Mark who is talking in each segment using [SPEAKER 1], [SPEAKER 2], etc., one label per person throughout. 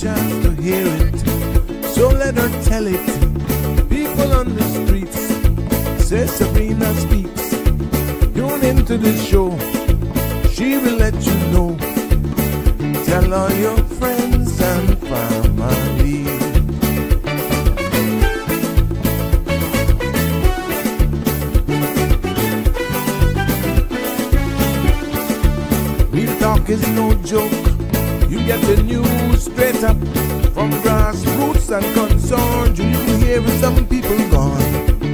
[SPEAKER 1] chance to hear it, so let her tell it. People on the streets say Sabrina speaks. Tune into the show, she will let you know. Tell all your friends and family. Real talk is no joke. You get the news straight up from grassroots and concerns. You hear with some people gone.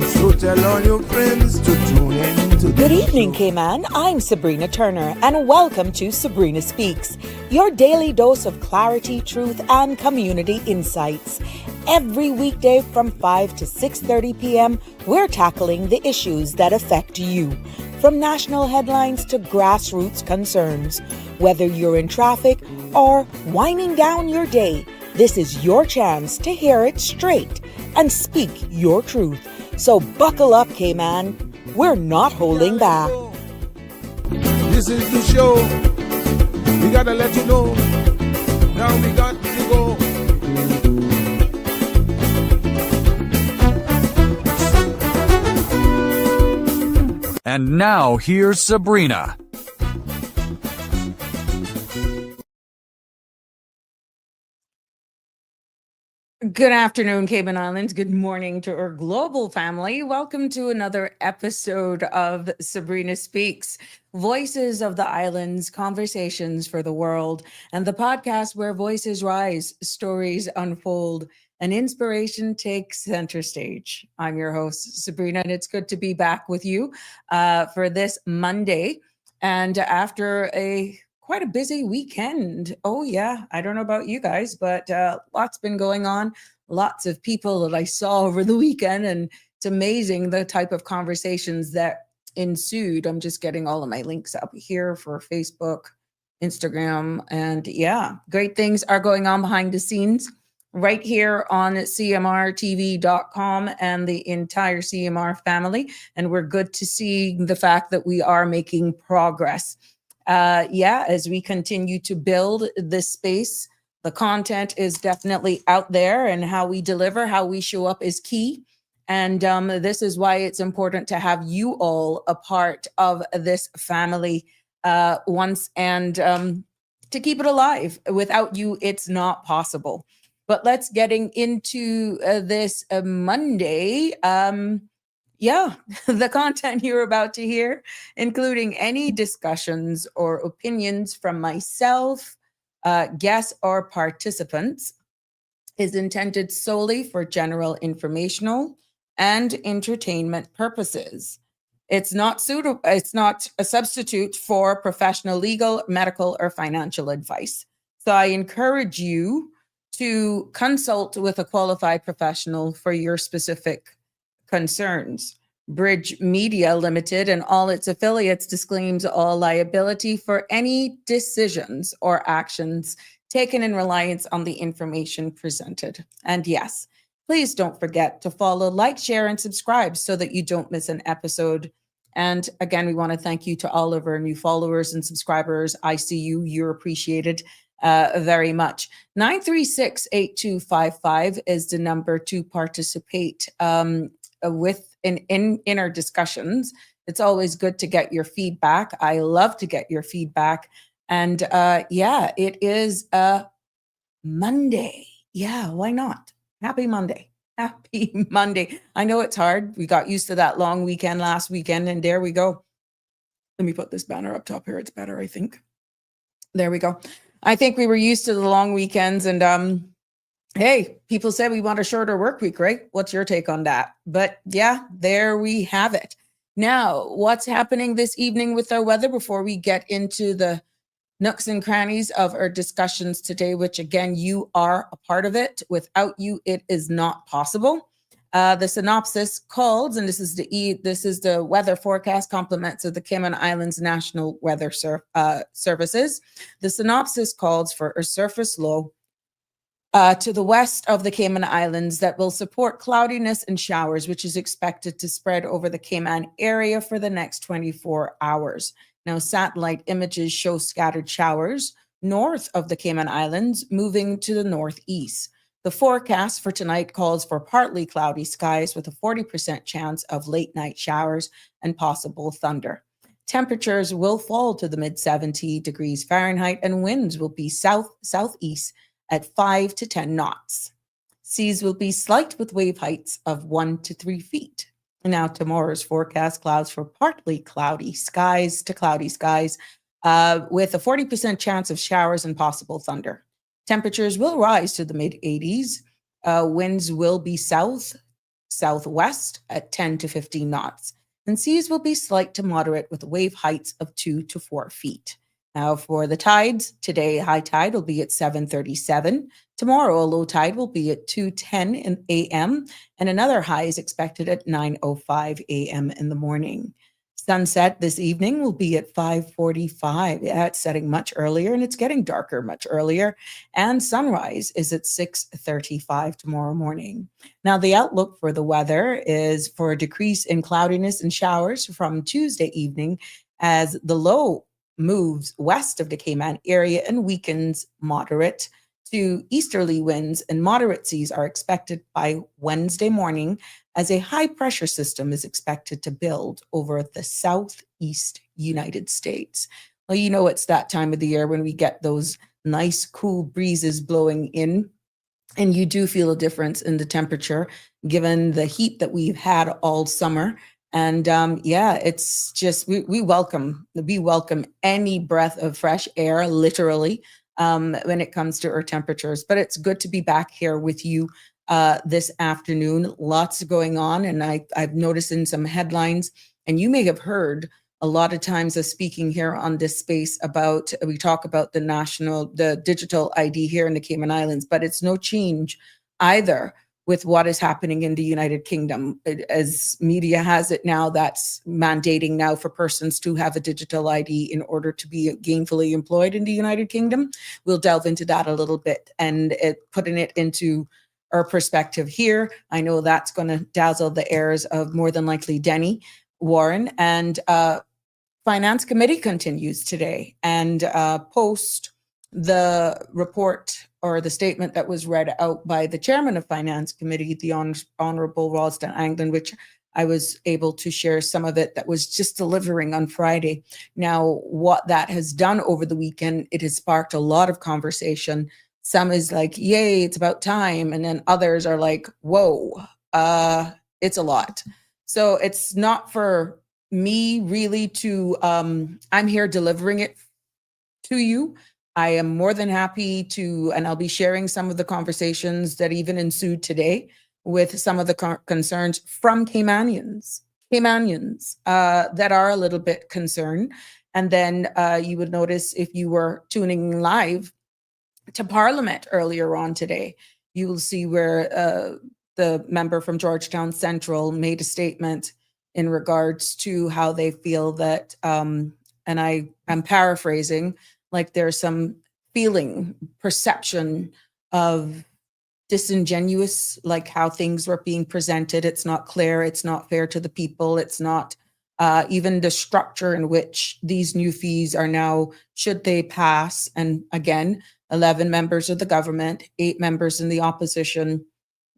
[SPEAKER 1] So tell all your friends to tune in to
[SPEAKER 2] Good evening, Cayman. I'm Sabrina Turner, and welcome to Sabrina Speaks, your daily dose of clarity, truth, and community insights. Every weekday from 5 to 6:30 p.m., we're tackling the issues that affect you. From national headlines to grassroots concerns. Whether you're in traffic or winding down your day, this is your chance to hear it straight and speak your truth. So buckle up, Cayman. We're not holding back.
[SPEAKER 1] This is the show. We gotta let you know. Now we got to go.
[SPEAKER 3] And now here's Sabrina.
[SPEAKER 4] Good afternoon, Cayman Islands. Good morning to our global family. Welcome to another episode of Sabrina Speaks, Voices of the Islands, Conversations for the World, and the podcast where voices rise, stories unfold, and inspiration takes center stage. I'm your host, Sabrina, and it's good to be back with you for this Monday. And after quite a busy weekend. Oh, yeah. I don't know about you guys, but lots been going on. Lots of people that I saw over the weekend. And it's amazing the type of conversations that ensued. I'm just getting all of my links up here for Facebook, Instagram. And yeah, great things are going on behind the scenes right here on cmrtv.com and the entire CMR family. And we're good to see the fact that we are making progress. As we continue to build this space, the content is definitely out there, and how we deliver, how we show up is key. And this is why it's important to have you all a part of this family once, and to keep it alive. Without you, it's not possible. But let's getting into this Monday. The content you're about to hear, including any discussions or opinions from myself, guests, or participants, is intended solely for general informational and entertainment purposes. It's not a substitute for professional legal, medical, or financial advice. So I encourage you to consult with a qualified professional for your specific concerns. Bridge Media Limited and all its affiliates disclaims all liability for any decisions or actions taken in reliance on the information presented. And yes, please don't forget to follow, like, share, and subscribe so that you don't miss an episode. And again, we want to thank you to all of our new followers and subscribers. I see you. You're appreciated very much. 936-8255 is the number to participate in our discussions. It's always good to get your feedback. I love to get your feedback. And it is Monday. Yeah, why not? Happy Monday. Happy Monday. I know it's hard. We got used to that long weekend last weekend, and there we go. Let me put this banner up top here. It's better, I think. There we go. I think we were used to the long weekends, and hey, people said we want a shorter work week, right? What's your take on that? But yeah, there we have it. Now, what's happening this evening with our weather before we get into the nooks and crannies of our discussions today, which again, you are a part of it. Without you, it is not possible. The synopsis calls, and this is the weather forecast compliments of the Cayman Islands National Weather Services. The synopsis calls for a surface low to the west of the Cayman Islands that will support cloudiness and showers, which is expected to spread over the Cayman area for the next 24 hours. Now, satellite images show scattered showers north of the Cayman Islands, moving to the northeast. The forecast for tonight calls for partly cloudy skies with a 40% chance of late night showers and possible thunder. Temperatures will fall to the mid 70 degrees Fahrenheit and winds will be southeast at 5 to 10 knots. Seas will be slight with wave heights of 1 to 3 feet. Now, tomorrow's forecast clouds for partly cloudy skies to cloudy skies with a 40% chance of showers and possible thunder. Temperatures will rise to the mid 80s. Winds will be southwest at 10 to 15 knots. And seas will be slight to moderate with wave heights of 2 to 4 feet. Now for the tides, today high tide will be at 7:37. Tomorrow a low tide will be at 2:10 a.m. and another high is expected at 9:05 a.m. in the morning. Sunset this evening will be at 5:45. Yeah, it's setting much earlier and it's getting darker much earlier. And sunrise is at 6:35 tomorrow morning. Now, the outlook for the weather is for a decrease in cloudiness and showers from Tuesday evening as the low moves west of the Cayman area and weakens moderate to easterly winds and moderate seas are expected by Wednesday morning as a high pressure system is expected to build over the southeast United States. Well, you know, it's that time of the year when we get those nice cool breezes blowing in, and you do feel a difference in the temperature given the heat that we've had all summer. And yeah, it's just we welcome any breath of fresh air, literally, when it comes to our temperatures. But it's good to be back here with you this afternoon. Lots going on, and I've noticed in some headlines, and you may have heard a lot of times of speaking here on this space about, we talk about the digital ID here in the Cayman Islands, but it's no change either with what is happening in the United Kingdom. As media has it now, that's mandating now for persons to have a digital ID in order to be gainfully employed in the United Kingdom. We'll delve into that a little bit and putting it into our perspective here. I know that's going to dazzle the ears of more than likely Denny Warren. And Finance Committee continues today and post the report or the statement that was read out by the chairman of Finance Committee, the Honorable Ralston Anglin, which I was able to share some of it that was just delivering on Friday. Now, what that has done over the weekend, it has sparked a lot of conversation. Some is like, yay, it's about time. And then others are like, whoa, it's a lot. So it's not for me really to, I'm here delivering it to you. I am more than happy to, and I'll be sharing some of the conversations that even ensued today with some of the concerns from Caymanians that are a little bit concerned. And then you would notice if you were tuning live to Parliament earlier on today, you will see where the member from Georgetown Central made a statement in regards to how they feel that, and I'm paraphrasing, like there's some perception of disingenuous, like how things were being presented. It's not clear. It's not fair to the people. It's not even the structure in which these new fees are now, should they pass. And again, 11 members of the government, 8 members in the opposition.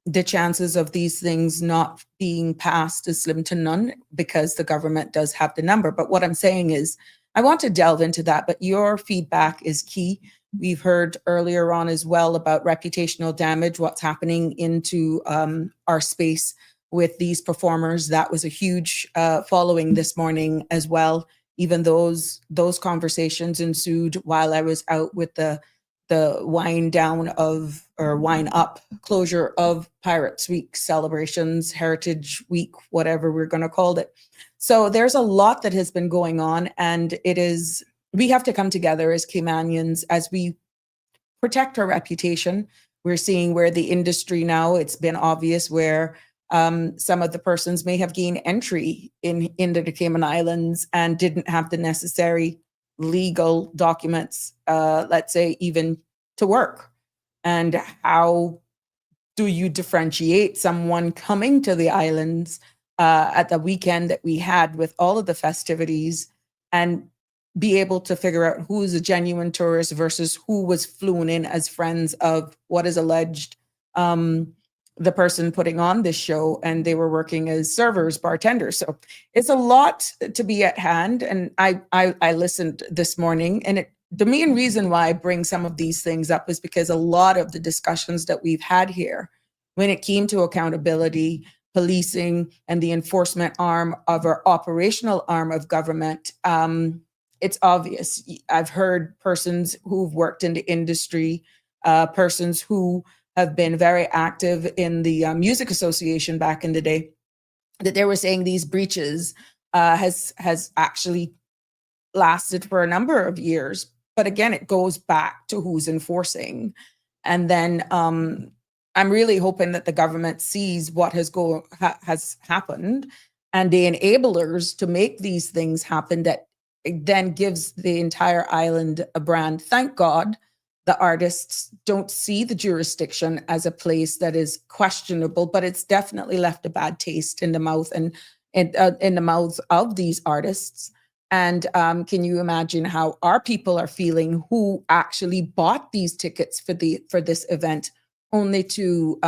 [SPEAKER 4] The chances of these things not being passed is slim to none because the government does have the number. But what I'm saying is, I want to delve into that, but your feedback is key. We've heard earlier on as well about reputational damage, what's happening into our space with these performers. That was a huge following this morning as well. Even those conversations ensued while I was out with the wind down of, or wind up closure of Pirates Week celebrations, Heritage Week, whatever we're going to call it. So there's a lot that has been going on, and we have to come together as Caymanians as we protect our reputation. We're seeing where the industry now, it's been obvious where some of the persons may have gained entry into the Cayman Islands and didn't have the necessary legal documents, let's say even to work. And how do you differentiate someone coming to the islands at the weekend that we had with all of the festivities and be able to figure out who is a genuine tourist versus who was flown in as friends of what is alleged the person putting on this show, and they were working as servers, bartenders. So it's a lot to be at hand. And I listened this morning, and the main reason why I bring some of these things up is because a lot of the discussions that we've had here, when it came to accountability, policing, and the enforcement arm of our operational arm of government, it's obvious. I've heard persons who've worked in the industry, persons who have been very active in the music association back in the day, that they were saying these breaches has actually lasted for a number of years. But again, it goes back to who's enforcing. And then I'm really hoping that the government sees what has happened, and the enablers to make these things happen, that it then gives the entire island a brand. Thank God the artists don't see the jurisdiction as a place that is questionable, but it's definitely left a bad taste in the mouth and in the mouths of these artists. And can you imagine how our people are feeling who actually bought these tickets for this event, only to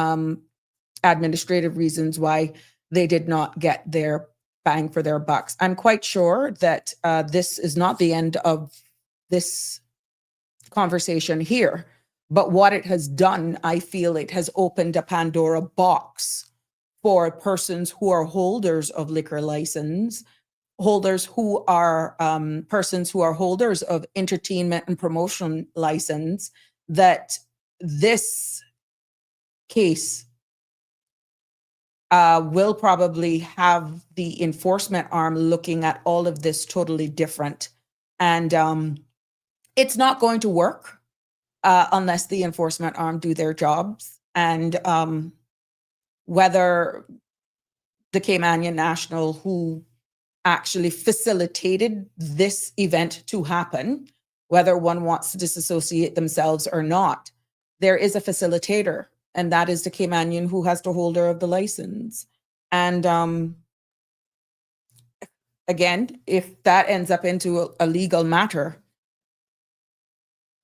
[SPEAKER 4] administrative reasons why they did not get their bang for their bucks? I'm quite sure that this is not the end of this conversation here, but what it has done, I feel it has opened a Pandora box for persons who are holders of liquor license, holders who are persons who are holders of entertainment and promotion license, that this case will probably have the enforcement arm looking at all of this totally different. And it's not going to work unless the enforcement arm do their jobs. And whether the Caymanian national who actually facilitated this event to happen, whether one wants to disassociate themselves or not, there is a facilitator, and that is the Caymanian who has the holder of the license. And again, if that ends up into a legal matter,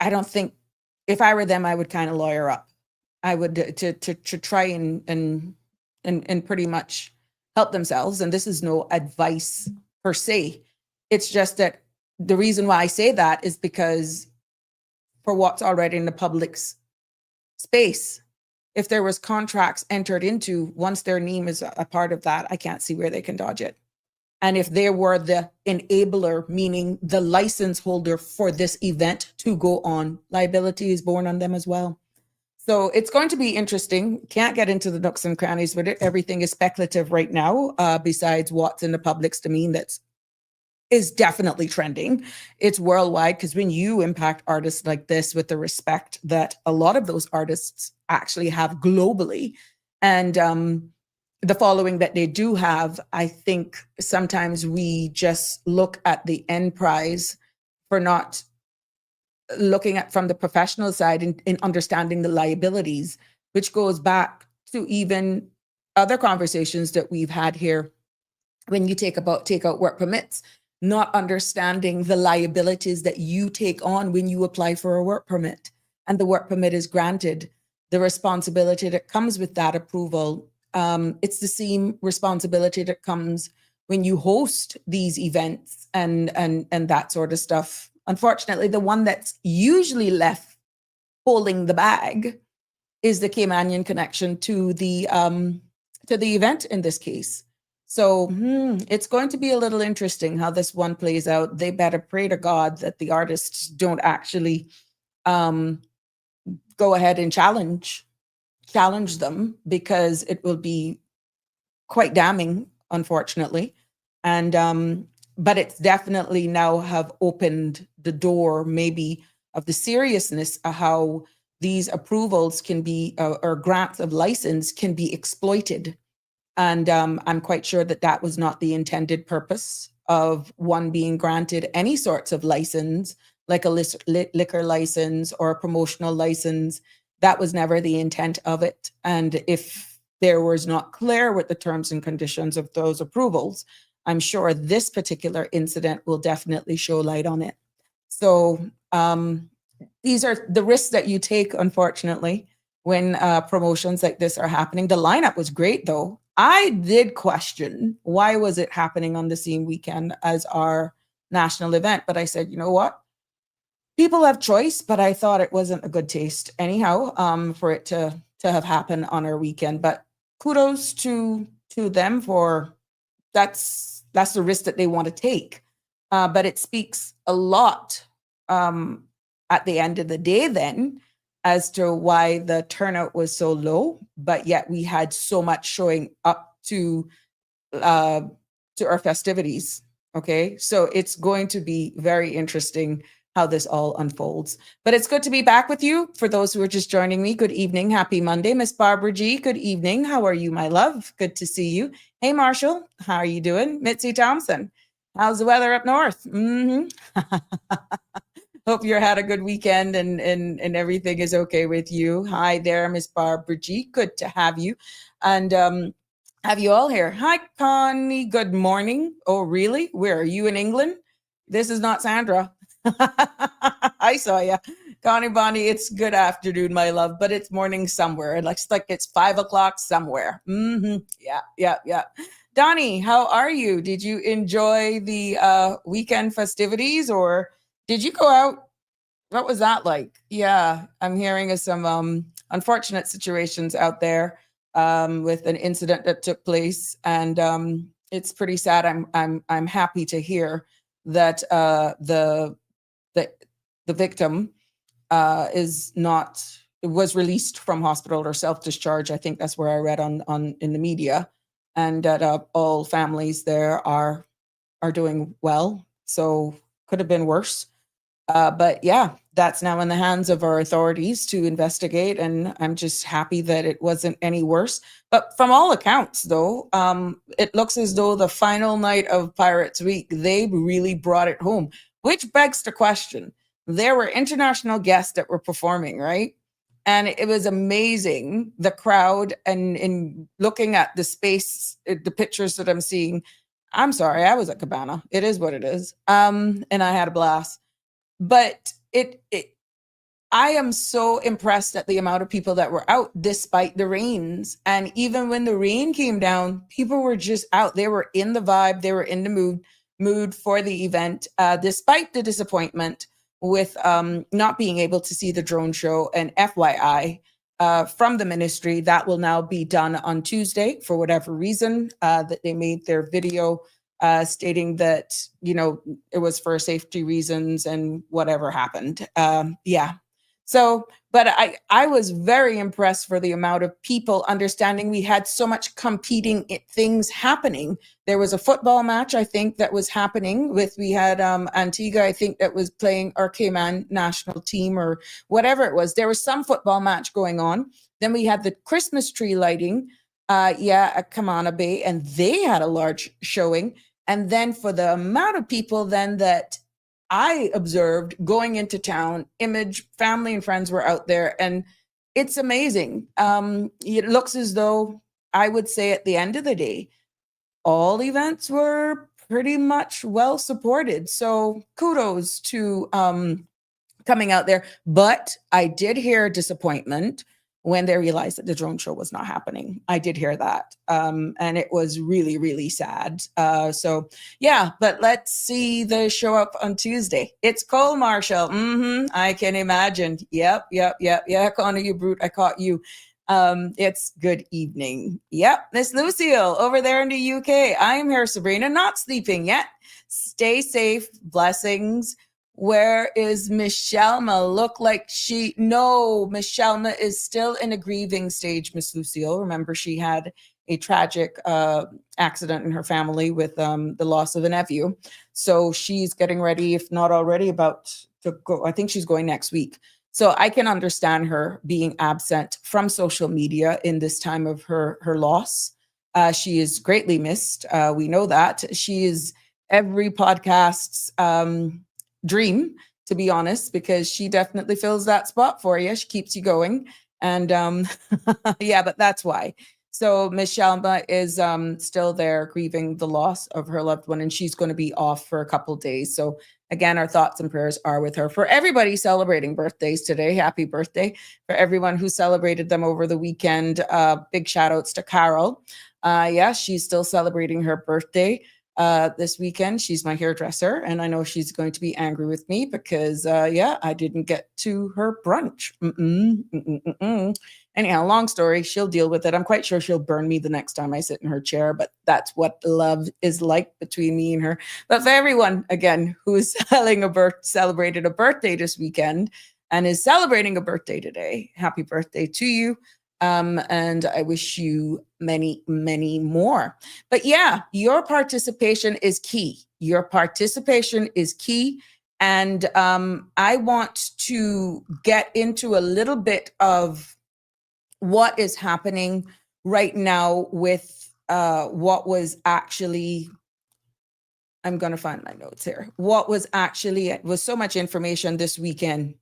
[SPEAKER 4] I don't think, if I were them, I would kind of lawyer up. I would to try and pretty much help themselves. And this is no advice per se. It's just that the reason why I say that is because for what's already in the public's space, if there was contracts entered into, once their name is a part of that, I can't see where they can dodge it. And if they were the enabler, meaning the license holder for this event to go on, liability is borne on them as well. So it's going to be interesting. Can't get into the nooks and crannies with it. Everything is speculative right now, besides what's in the public's domain is definitely trending. It's worldwide, because when you impact artists like this with the respect that a lot of those artists actually have globally, and the following that they do have, I think sometimes we just look at the end prize for not looking at from the professional side in understanding the liabilities, which goes back to even other conversations that we've had here when you take out work permits, not understanding the liabilities that you take on when you apply for a work permit and the work permit is granted, the responsibility that comes with that approval. It's the same responsibility that comes when you host these events and that sort of stuff. Unfortunately, the one that's usually left holding the bag is the Caymanian connection to the event in this case. So it's going to be a little interesting how this one plays out. They better pray to God that the artists don't actually go ahead and challenge them, because it will be quite damning, unfortunately. And but it's definitely now have opened the door maybe of the seriousness of how these approvals can be or grants of license can be exploited. And I'm quite sure that that was not the intended purpose of one being granted any sorts of license, like a liquor license or a promotional license. That was never the intent of it. And if there was not clear with the terms and conditions of those approvals, I'm sure this particular incident will definitely show light on it. So these are the risks that you take, unfortunately, when promotions like this are happening. The lineup was great, though. I did question why was it happening on the same weekend as our national event, but I said, you know what? People have choice, but I thought it wasn't a good taste anyhow for it to have happened on our weekend. But kudos to them for that's the risk that they want to take. But it speaks a lot at the end of the day then as to why the turnout was so low, but yet we had so much showing up to our festivities. Okay, so it's going to be very interesting how this all unfolds. But it's good to be back with you. For those who are just joining me, good evening. Happy Monday. Miss Barbara G, good evening. How are you, my love? Good to see you. Hey, Marshall, how are you doing? Mitzi Thompson, how's the weather up north? Hope you had a good weekend and everything is okay with you. Hi there, Miss Barbara G. Good to have you. And have you all here. Hi, Connie. Good morning. Oh, really? Where are you, in England? This is not Sandra. I saw you. Connie Bonnie, it's good afternoon, my love, but it's morning somewhere. It looks like it's 5 o'clock somewhere. Yeah. Donnie, how are you? Did you enjoy the weekend festivities, or did you go out? What was that like? Yeah, I'm hearing of some unfortunate situations out there with an incident that took place, and it's pretty sad. I'm happy to hear that the victim was released from hospital or self-discharge. I think that's where I read on in the media, and that all families there are doing well. So could have been worse. But yeah, that's now in the hands of our authorities to investigate, and I'm just happy that it wasn't any worse. But from all accounts, though, it looks as though the final night of Pirates Week, they really brought it home, which begs the question. There were international guests that were performing, right? And it was amazing, the crowd, and looking at the space, the pictures that I'm seeing. I'm sorry, I was at Cabana. It is what it is. And I had a blast. But I am so impressed at the amount of people that were out despite the rains. And even when the rain came down, people were just out. They were in the vibe. They were in the mood for the event, despite the disappointment with not being able to see the drone show. And FYI, from the ministry, that will now be done on Tuesday for whatever reason, that they made their video stating that, it was for safety reasons and whatever happened. Yeah. So, but I was very impressed for the amount of people understanding we had so much competing things happening. There was a football match, I think, that was happening we had Antigua, I think, that was playing our Cayman national team or whatever it was. There was some football match going on. Then we had the Christmas tree lighting, at Camana Bay, and they had a large showing. And then for the amount of people then that I observed going into town, Image, family and friends were out there, and it's amazing. It looks as though, I would say at the end of the day, all events were pretty much well supported. So kudos to coming out there. But I did hear disappointment when they realized that the drone show was not happening. I did hear that. And it was really, really sad. So yeah, but let's see the show up on Tuesday. It's cold, Marshall. I can imagine. Yep. Yeah, Connor, you brute. I caught you. It's good evening. Yep, Miss Lucille over there in the UK. I am here, Sabrina, not sleeping yet. Stay safe. Blessings. Where is Michelma? Look like no, Michelma is still in a grieving stage, Miss Lucille. Remember, she had a tragic accident in her family with the loss of a nephew. So she's getting ready, if not already about to go. I think she's going next week. So I can understand her being absent from social media in this time of her loss. She is greatly missed. We know that. She is every podcast's dream, to be honest, because she definitely fills that spot for you. She keeps you going. And yeah, but that's why. So Miss Shalma is still there grieving the loss of her loved one, and she's going to be off for a couple of days. So again, our thoughts and prayers are with her. For everybody celebrating birthdays today, happy birthday. For everyone who celebrated them over the weekend, big shout outs to Carol. Yeah, she's still celebrating her birthday this weekend. She's my hairdresser, and I know she's going to be angry with me because, yeah, I didn't get to her brunch. Anyhow, long story, she'll deal with it. I'm quite sure she'll burn me the next time I sit in her chair, but that's what love is like between me and her. But for everyone, again, who is celebrated a birthday this weekend and is celebrating a birthday today, happy birthday to you. And I wish you many, many more. But yeah, your participation is key. Your participation is key. And I want to get into a little bit of what is happening right now with what was actually, I'm going to find my notes here. What was actually, it was so much information this weekend.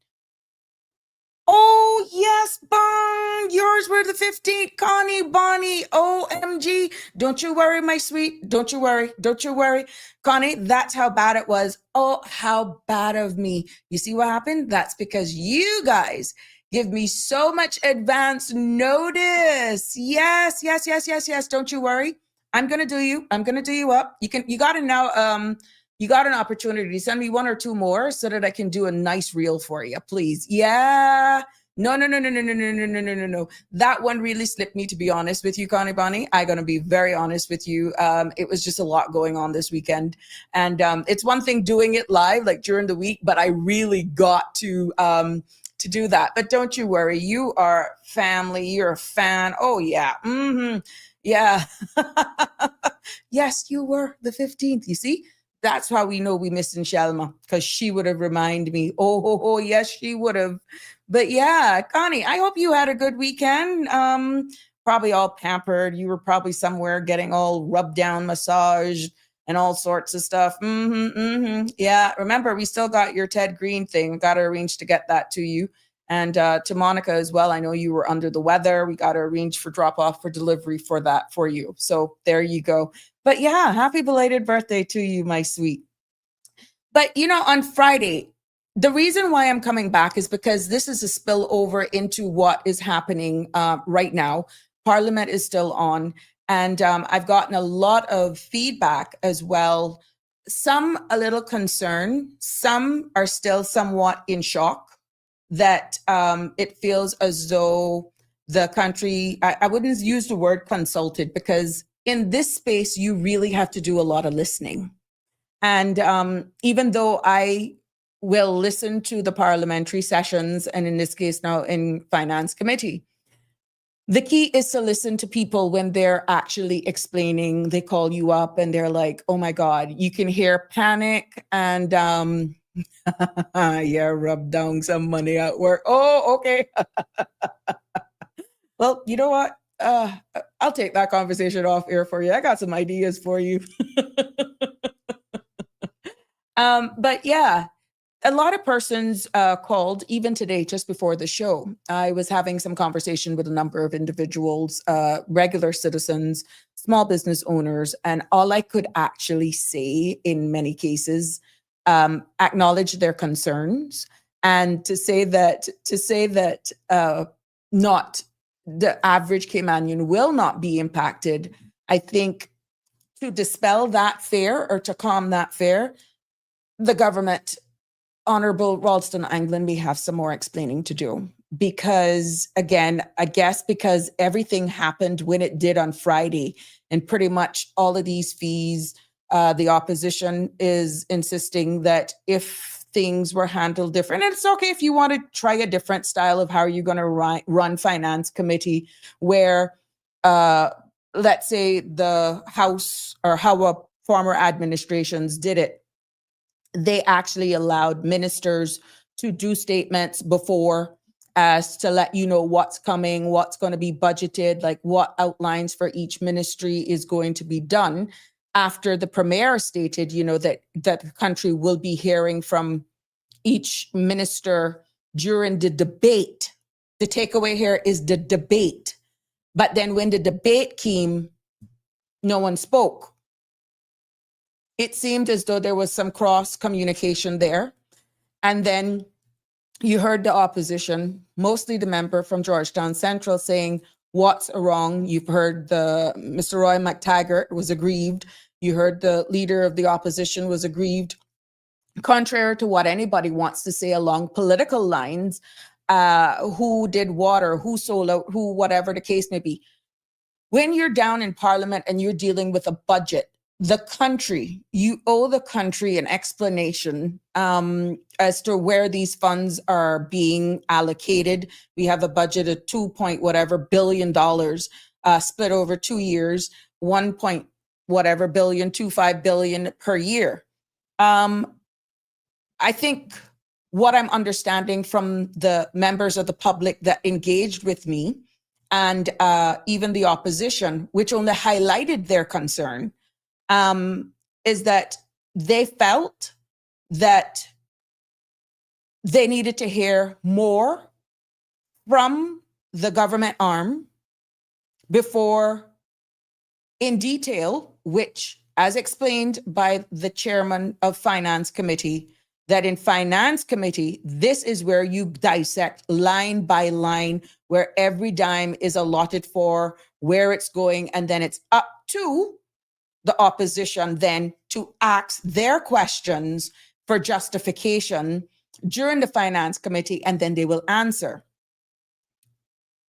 [SPEAKER 4] Oh, yes, Bon, yours were the 15th, Connie, Bonnie, OMG. Don't you worry, my sweet. Don't you worry. Don't you worry. Connie, that's how bad it was. Oh, how bad of me. You see what happened? That's because you guys give me so much advance notice. Yes, yes, yes, yes, yes. Don't you worry. I'm going to do you. I'm going to do you up. You got to now, you got an opportunity to send me one or two more so that I can do a nice reel for you, please. Yeah. No. That one really slipped me, to be honest with you, Connie Bonnie. I'm going to be very honest with you. It was just a lot going on this weekend. And it's one thing doing it live, like during the week, but I really got to do that. But don't you worry. You are family. You're a fan. Oh, yeah. Yeah. Yes, you were the 15th. You see? That's how we know we missed Shalma, because she would have reminded me. Oh, yes, she would have. But yeah, Connie, I hope you had a good weekend. Probably all pampered. You were probably somewhere getting all rubbed down, massaged, and all sorts of stuff. Yeah, remember, we still got your Ted Green thing. We got to arrange to get that to you. And to Monica as well. I know you were under the weather. We got to arrange for drop off for delivery for that for you. So there you go. But yeah, happy belated birthday to you, my sweet. But on Friday, the reason why I'm coming back is because this is a spillover into what is happening right now. Parliament is still on. And I've gotten a lot of feedback as well. Some a little concerned. Some are still somewhat in shock that it feels as though the country, I wouldn't use the word consulted, because in this space, you really have to do a lot of listening. And even though I will listen to the parliamentary sessions, and in this case now in Finance Committee, the key is to listen to people when they're actually explaining. They call you up and they're like, oh my God, you can hear panic and yeah, rub down some money at work. Oh, okay. Well, you know what? I'll take that conversation off air for you. I got some ideas for you. But yeah, a lot of persons called even today, just before the show. I was having some conversation with a number of individuals, regular citizens, small business owners, and all I could actually say in many cases, acknowledge their concerns, and to say that not the average Caymanian will not be impacted. I think to dispel that fear or to calm that fear, the government, Honorable Ralston Anglin, may have some more explaining to do. Because again, I guess because everything happened when it did on Friday, and pretty much all of these fees, the opposition is insisting that if things were handled different, and it's okay if you want to try a different style of how you're going to run Finance Committee, where let's say the House or how former administrations did it, they actually allowed ministers to do statements before as to let you know what's coming, what's going to be budgeted, like what outlines for each ministry is going to be done. After the premier stated, that the country will be hearing from each minister during the debate. The takeaway here is the debate. But then when the debate came, no one spoke. It seemed as though there was some cross communication there. And then you heard the opposition, mostly the member from Georgetown Central, saying, what's wrong? You've heard Mr. Roy McTaggart was aggrieved. You heard the leader of the opposition was aggrieved. Contrary to what anybody wants to say along political lines, who did water, who sold out, who, whatever the case may be. When you're down in Parliament and you're dealing with a budget, the country, you owe the country an explanation as to where these funds are being allocated. We have a budget of $2 billion split over 2 years, 1.25 billion per year. I think what I'm understanding from the members of the public that engaged with me and even the opposition, which only highlighted their concern, is that they felt that they needed to hear more from the government arm before, in detail, which, as explained by the chairman of Finance Committee, that in Finance Committee, this is where you dissect line by line, where every dime is allotted for, where it's going, and then it's up to the opposition then to ask their questions for justification during the Finance Committee, and then they will answer.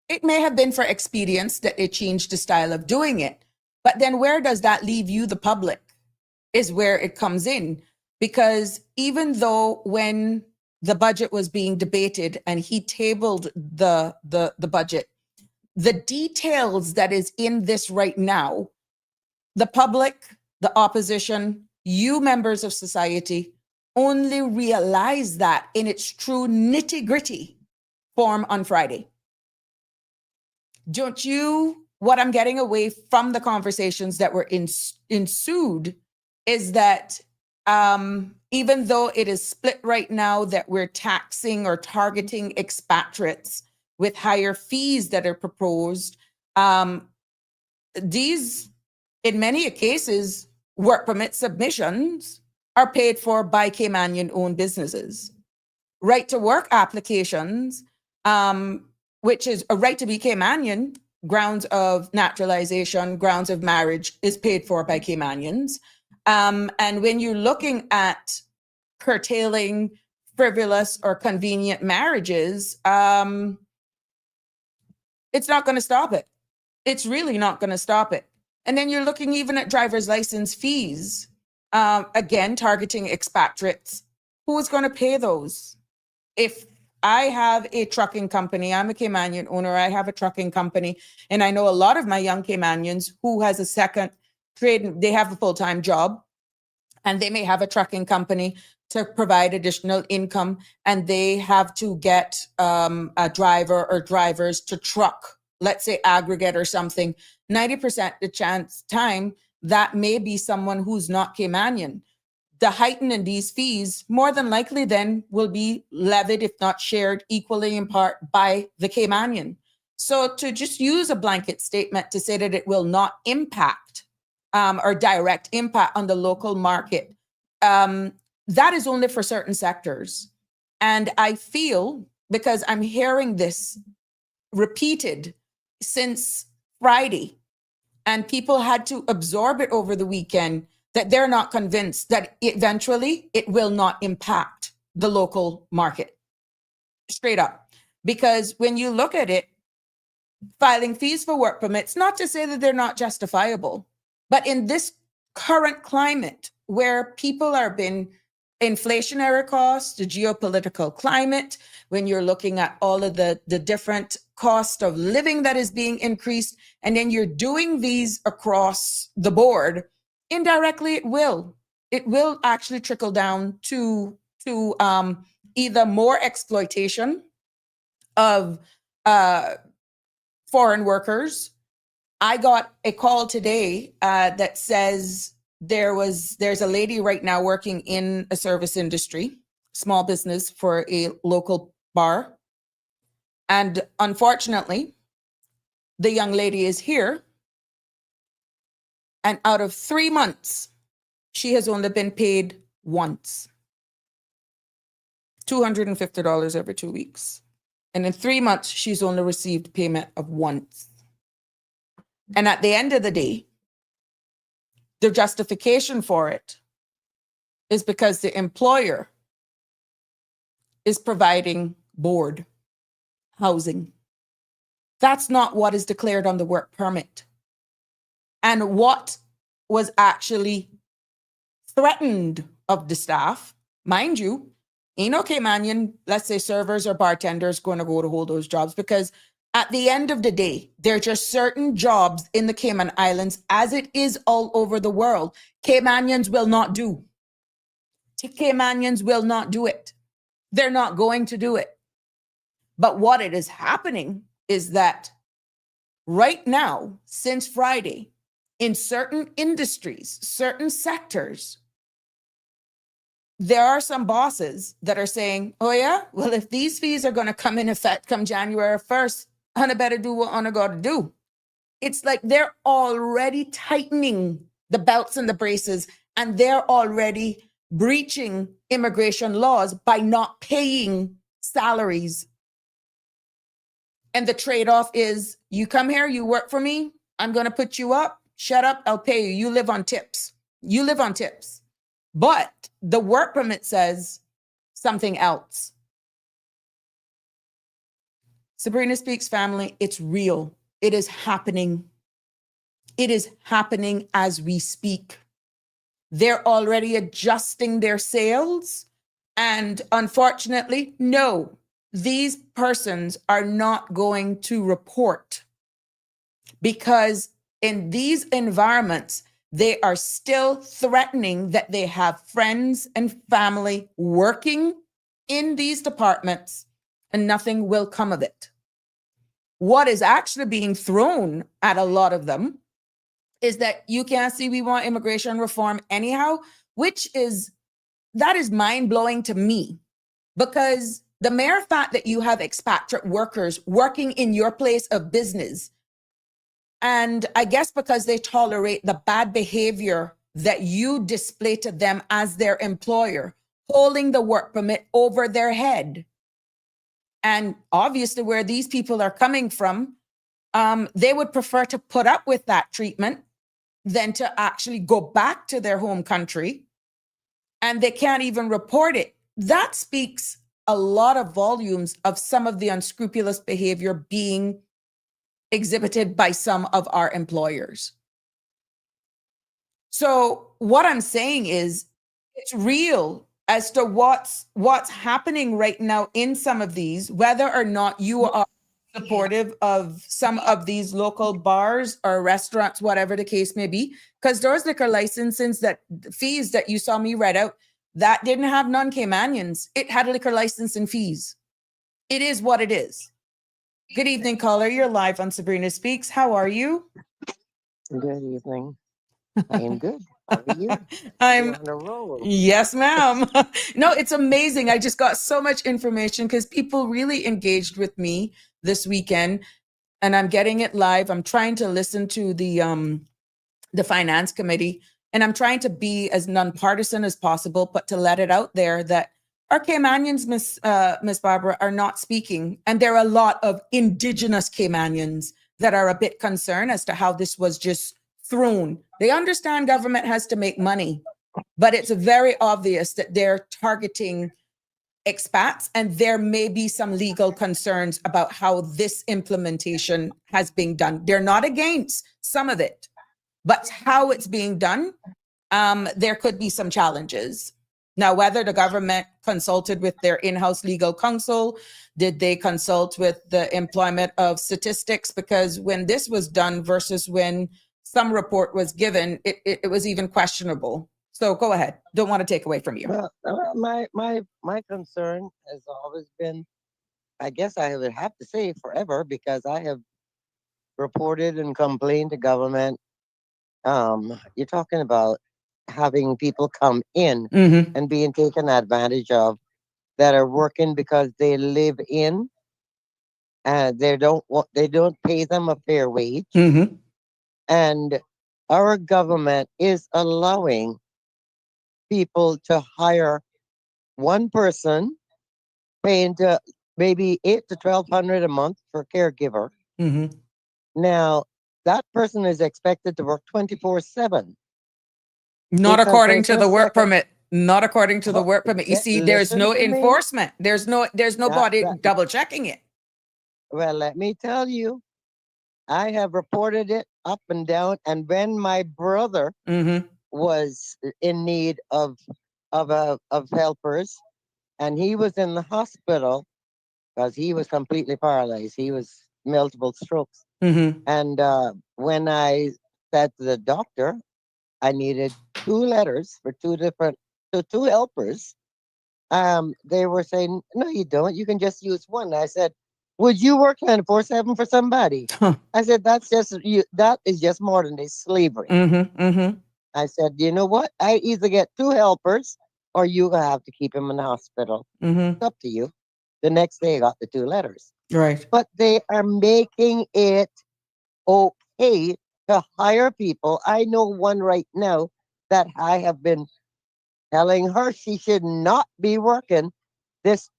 [SPEAKER 4] It may have been for expedience that they changed the style of doing it, but then where does that leave you, the public, is where it comes in. Because even though when the budget was being debated and he tabled the budget, the details that is in this right now, the public, the opposition, you members of society only realize that in its true nitty-gritty form on Friday. Don't you, what I'm getting away from the conversations that were ensued is that even though it is split right now that we're taxing or targeting expatriates with higher fees that are proposed, these, in many cases, work permit submissions are paid for by Caymanian-owned businesses. Right to work applications, which is a right to be Caymanian, grounds of naturalization, grounds of marriage, is paid for by Caymanians. And when you're looking at curtailing frivolous or convenient marriages, it's not going to stop it. It's really not going to stop it. And then you're looking even at driver's license fees, again, targeting expatriates. Who is going to pay those? If I have a trucking company, I'm a Caymanian owner, I have a trucking company, and I know a lot of my young Caymanians who has a second trade, they have a full-time job, and they may have a trucking company to provide additional income, and they have to get a driver or drivers to truck, let's say aggregate or something. 90% the time that may be someone who's not Caymanian. The heighten in these fees more than likely then will be levied, if not shared equally in part by the Caymanian. So to just use a blanket statement to say that it will not impact or direct impact on the local market, that is only for certain sectors. And I feel, because I'm hearing this repeated since Friday, and people had to absorb it over the weekend, that they're not convinced that eventually it will not impact the local market. Straight up. Because when you look at it, filing fees for work permits, not to say that they're not justifiable, but in this current climate where people are being inflationary costs, the geopolitical climate, when you're looking at all of the different cost of living that is being increased, and then you're doing these across the board, indirectly it will actually trickle down to either more exploitation of foreign workers. I got a call today that says there's a lady right now working in a service industry, small business for a local bar. And unfortunately, the young lady is here, and out of 3 months, she has only been paid once. $250 every 2 weeks. And in 3 months, she's only received payment of once. And at the end of the day, the justification for it is because the employer is providing board, housing. That's not what is declared on the work permit. And what was actually threatened of the staff, mind you, ain't no Caymanian, let's say servers or bartenders going to go to hold those jobs, because at the end of the day, there are just certain jobs in the Cayman Islands, as it is all over the world, Caymanians will not do. Caymanians will not do it. They're not going to do it. But what it is happening is that right now, since Friday, in certain industries, certain sectors, there are some bosses that are saying, oh yeah, well, if these fees are going to come in effect come January 1st, I better do what I got to do. It's like they're already tightening the belts and the braces, and they're already breaching immigration laws by not paying salaries. And the trade-off is, you come here, you work for me, I'm going to put you up, shut up, I'll pay you. You live on tips. You live on tips. But the work permit says something else. Sabrina Speaks family, it's real. It is happening. It is happening as we speak. They're already adjusting their sails. And unfortunately, no, these persons are not going to report, because in these environments, they are still threatening that they have friends and family working in these departments, and nothing will come of it. What is actually being thrown at a lot of them is that you can't see we want immigration reform anyhow, that is mind-blowing to me, because the mere fact that you have expatriate workers working in your place of business, and I guess because they tolerate the bad behavior that you display to them as their employer, holding the work permit over their head. And obviously where these people are coming from, they would prefer to put up with that treatment than to actually go back to their home country, and they can't even report it. That speaks a lot of volumes of some of the unscrupulous behavior being exhibited by some of our employers. So what I'm saying is, it's real as to what's happening right now in some of these, whether or not you are supportive of some of these local bars or restaurants, whatever the case may be, because those liquor licenses, that fees that you saw me read out, that didn't have non-Caymanians. It had a liquor license and fees. It is what it is. Good evening, caller. You're live on Sabrina Speaks. How are you?
[SPEAKER 5] Good evening. I am good. How are you?
[SPEAKER 4] I'm
[SPEAKER 5] You're on a roll.
[SPEAKER 4] Yes, ma'am. No, it's amazing. I just got so much information because people really engaged with me this weekend, and I'm getting it live. I'm trying to listen to the finance committee, and I'm trying to be as nonpartisan as possible, but to let it out there that our Caymanians, Miss Barbara, are not speaking. And there are a lot of indigenous Caymanians that are a bit concerned as to how this was just thrown. They understand government has to make money, but it's very obvious that they're targeting expats, and there may be some legal concerns about how this implementation has been done. They're not against some of it, but how it's being done, there could be some challenges. Now, whether the government consulted with their in-house legal counsel, did they consult with the employment of statistics? Because when this was done versus when some report was given, it was even questionable. So go ahead. Don't want to take away from you.
[SPEAKER 5] Well, my concern has always been, I guess I would have to say forever, because I have reported and complained to government. You're talking about having people come in and being taken advantage of that are working because they live in they don't pay them a fair wage,
[SPEAKER 4] Mm-hmm.
[SPEAKER 5] and our government is allowing people to hire one person, paying to maybe 8 to 1,200 a month for caregiver.
[SPEAKER 4] Mm-hmm.
[SPEAKER 5] Now that person is expected to work 24/7
[SPEAKER 4] Not
[SPEAKER 5] because
[SPEAKER 4] according
[SPEAKER 5] there's
[SPEAKER 4] to
[SPEAKER 5] no
[SPEAKER 4] the work
[SPEAKER 5] second.
[SPEAKER 4] permit. Not according to the
[SPEAKER 5] Ho-
[SPEAKER 4] work permit. You see, there's
[SPEAKER 5] Listen
[SPEAKER 4] no
[SPEAKER 5] to me.
[SPEAKER 4] enforcement. There's
[SPEAKER 5] That,
[SPEAKER 4] nobody
[SPEAKER 5] that,
[SPEAKER 4] double checking it.
[SPEAKER 5] well, let me tell you, I have reported it up and down. And when my brother
[SPEAKER 4] Mm-hmm.
[SPEAKER 5] was in need of helpers, and he was in the hospital because he was completely paralyzed. He was multiple strokes.
[SPEAKER 4] Mm-hmm.
[SPEAKER 5] And when I said to the doctor, I needed two letters for two helpers. They were saying, "No, you don't. You can just use one." I said, "Would you work 24/7 for somebody?"
[SPEAKER 4] Huh.
[SPEAKER 5] I said, "That's just you. That is just modern day slavery."
[SPEAKER 4] Mm-hmm. Mm-hmm.
[SPEAKER 5] I said, "You know what? I either get two helpers, or you have to keep him in the hospital.
[SPEAKER 4] Mm-hmm.
[SPEAKER 5] It's up to you." The next day, I got the two letters.
[SPEAKER 4] Right.
[SPEAKER 5] But they are making it okay to hire people. I know one right now that I have been telling her she should not be working this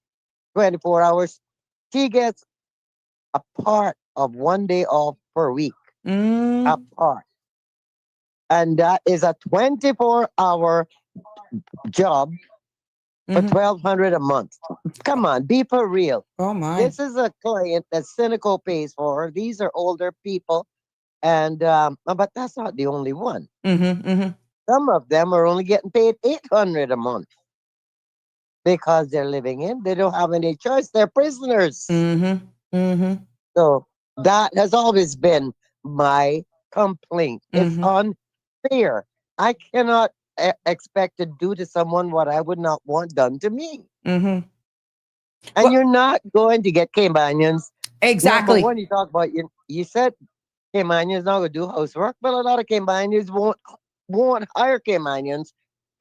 [SPEAKER 5] 24 hours. She gets a part of one day off per week, a
[SPEAKER 4] Mm-hmm.
[SPEAKER 5] part. And that is a 24-hour job for 1,200 a month. Come on, be for real.
[SPEAKER 4] Oh my.
[SPEAKER 5] This is a client that Cynical pays for her. These are older people, and but that's not the only one.
[SPEAKER 4] Mm-hmm. Mm-hmm.
[SPEAKER 5] Some of them are only getting paid 800 a month because they're living in. They don't have any choice. They're prisoners.
[SPEAKER 4] Mm-hmm. Mm-hmm.
[SPEAKER 5] So that has always been my complaint. It's
[SPEAKER 4] Mm-hmm.
[SPEAKER 5] unfair. I cannot expect to do to someone what I would not want done to me.
[SPEAKER 4] Mm-hmm.
[SPEAKER 5] And
[SPEAKER 4] Well,
[SPEAKER 5] you're not going to get Caymanians. Number
[SPEAKER 4] exactly.
[SPEAKER 5] one, you talk about you said Caymanians not going to do housework, but a lot of Caymanians won't hire Caymanians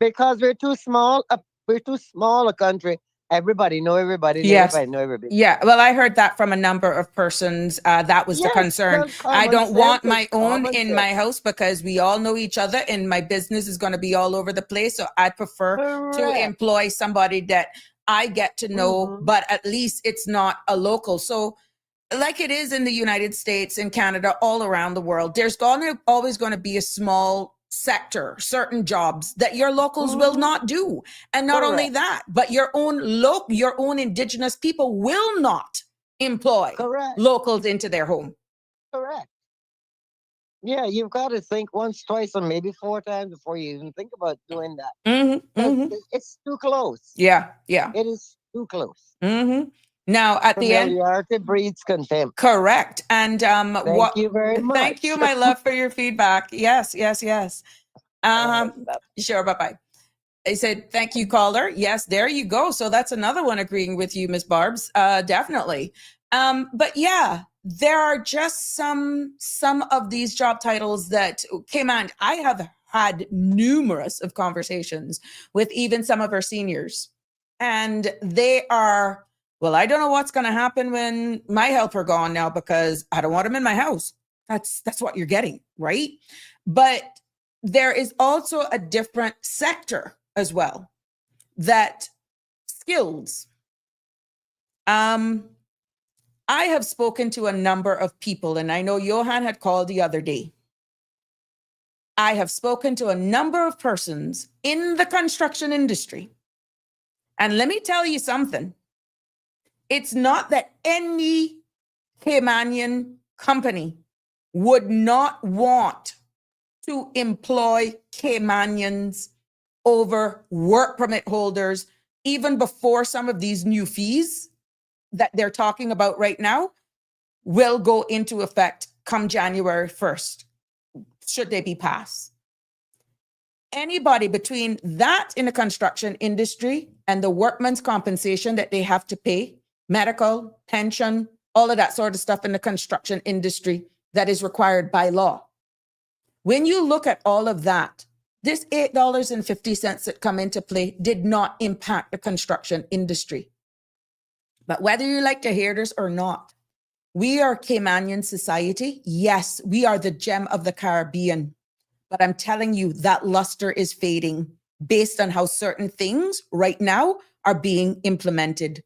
[SPEAKER 5] because we're too small a country. Everybody know everybody, and
[SPEAKER 4] Yes.
[SPEAKER 5] everybody know everybody.
[SPEAKER 4] Yeah. Well, I heard that from a number of persons. That was the
[SPEAKER 5] Yes,
[SPEAKER 4] concern.
[SPEAKER 5] because
[SPEAKER 4] I
[SPEAKER 5] common
[SPEAKER 4] don't
[SPEAKER 5] sense
[SPEAKER 4] want
[SPEAKER 5] is
[SPEAKER 4] my own
[SPEAKER 5] common
[SPEAKER 4] in
[SPEAKER 5] sense.
[SPEAKER 4] my house because we all know each other and my business is going to be all over the place. So I prefer to
[SPEAKER 5] Correct.
[SPEAKER 4] employ somebody that I get to know,
[SPEAKER 5] Hmm.
[SPEAKER 4] but at least it's not a local. So like it is in the United States and Canada, all around the world, there's always going to be a small sector, certain jobs that your locals will
[SPEAKER 5] Hmm.
[SPEAKER 4] not do. And not only
[SPEAKER 5] Correct.
[SPEAKER 4] that, but your own indigenous people will not employ
[SPEAKER 5] Correct.
[SPEAKER 4] locals into their home.
[SPEAKER 5] Correct. Yeah, you've got to think once, twice, or maybe four times before you even think about doing that.
[SPEAKER 4] Mm-hmm,
[SPEAKER 5] 'Cause
[SPEAKER 4] mm-hmm.
[SPEAKER 5] it's too close.
[SPEAKER 4] Yeah, yeah.
[SPEAKER 5] It is too close.
[SPEAKER 4] Mm-hmm. Now, at the end,
[SPEAKER 5] Familiarity breeds contempt.
[SPEAKER 4] correct. And
[SPEAKER 5] Thank you very
[SPEAKER 4] thank you,
[SPEAKER 5] much.
[SPEAKER 4] my love, for your feedback. Yes, yes, yes.
[SPEAKER 5] Stop.
[SPEAKER 4] Sure, bye-bye. I said, thank you, caller. Yes, there you go. So that's another one agreeing with you, Miss Barb's. Definitely. But yeah, there are just some of these job titles that came on. I have had numerous of conversations with even some of our seniors, and they are, well, I don't know what's going to happen when my helper gone now because I don't want him in my house. That's what you're getting, right? But there is also a different sector as well that skills. I have spoken to a number of people, and I know Johan had called the other day. I have spoken to a number of persons in the construction industry. And let me tell you something. It's not that any Caymanian company would not want to employ Caymanians over work permit holders, even before some of these new fees that they're talking about right now will go into effect come January 1st, should they be passed. Anybody between that in the construction industry and the workman's compensation that they have to pay, medical, pension, all of that sort of stuff in the construction industry that is required by law. When you look at all of that, this $8.50 that come into play did not impact the construction industry. But whether you like to hear this or not, We are Caymanian society. Yes, we are the gem of the Caribbean. But I'm telling you, that luster is fading based on how certain things right now are being implemented.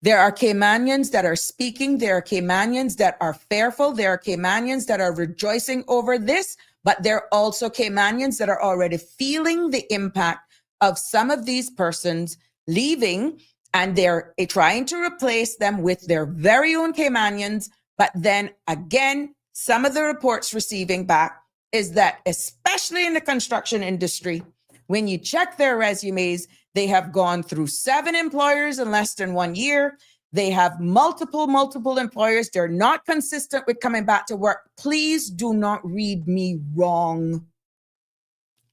[SPEAKER 4] There are Caymanians that are speaking. There are Caymanians that are fearful. There are Caymanians that are rejoicing over this, but there are also Caymanians that are already feeling the impact of some of these persons leaving, and they're trying to replace them with their very own Caymanians. But then again, some of the reports receiving back is that, especially in the construction industry, when you check their resumes, they have gone through 7 employers in less than 1 year. They have multiple employers. They're not consistent with coming back to work. Please do not read me wrong.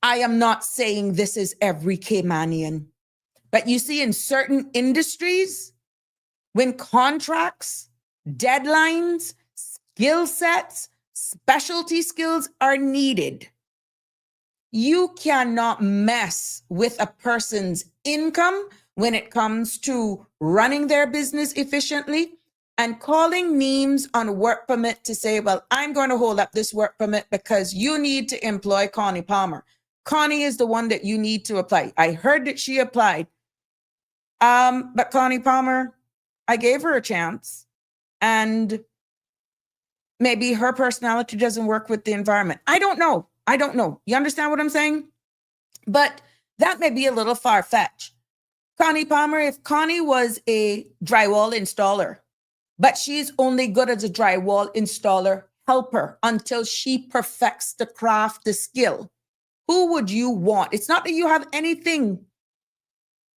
[SPEAKER 4] I am not saying this is every Caymanian. But you see, in certain industries, when contracts, deadlines, skill sets, specialty skills are needed, you cannot mess with a person's income when it comes to running their business efficiently and calling names on work permit to say, well, I'm going to hold up this work permit because you need to employ Connie Palmer. Connie is the one that you need to apply. I heard that she applied. But Connie Palmer, I gave her a chance, and maybe her personality doesn't work with the environment. I don't know. You understand what I'm saying? But that may be a little far-fetched. Connie Palmer, if Connie was a drywall installer, but she's only good as a drywall installer, helper until she perfects the craft, the skill. Who would you want? It's not that you have anything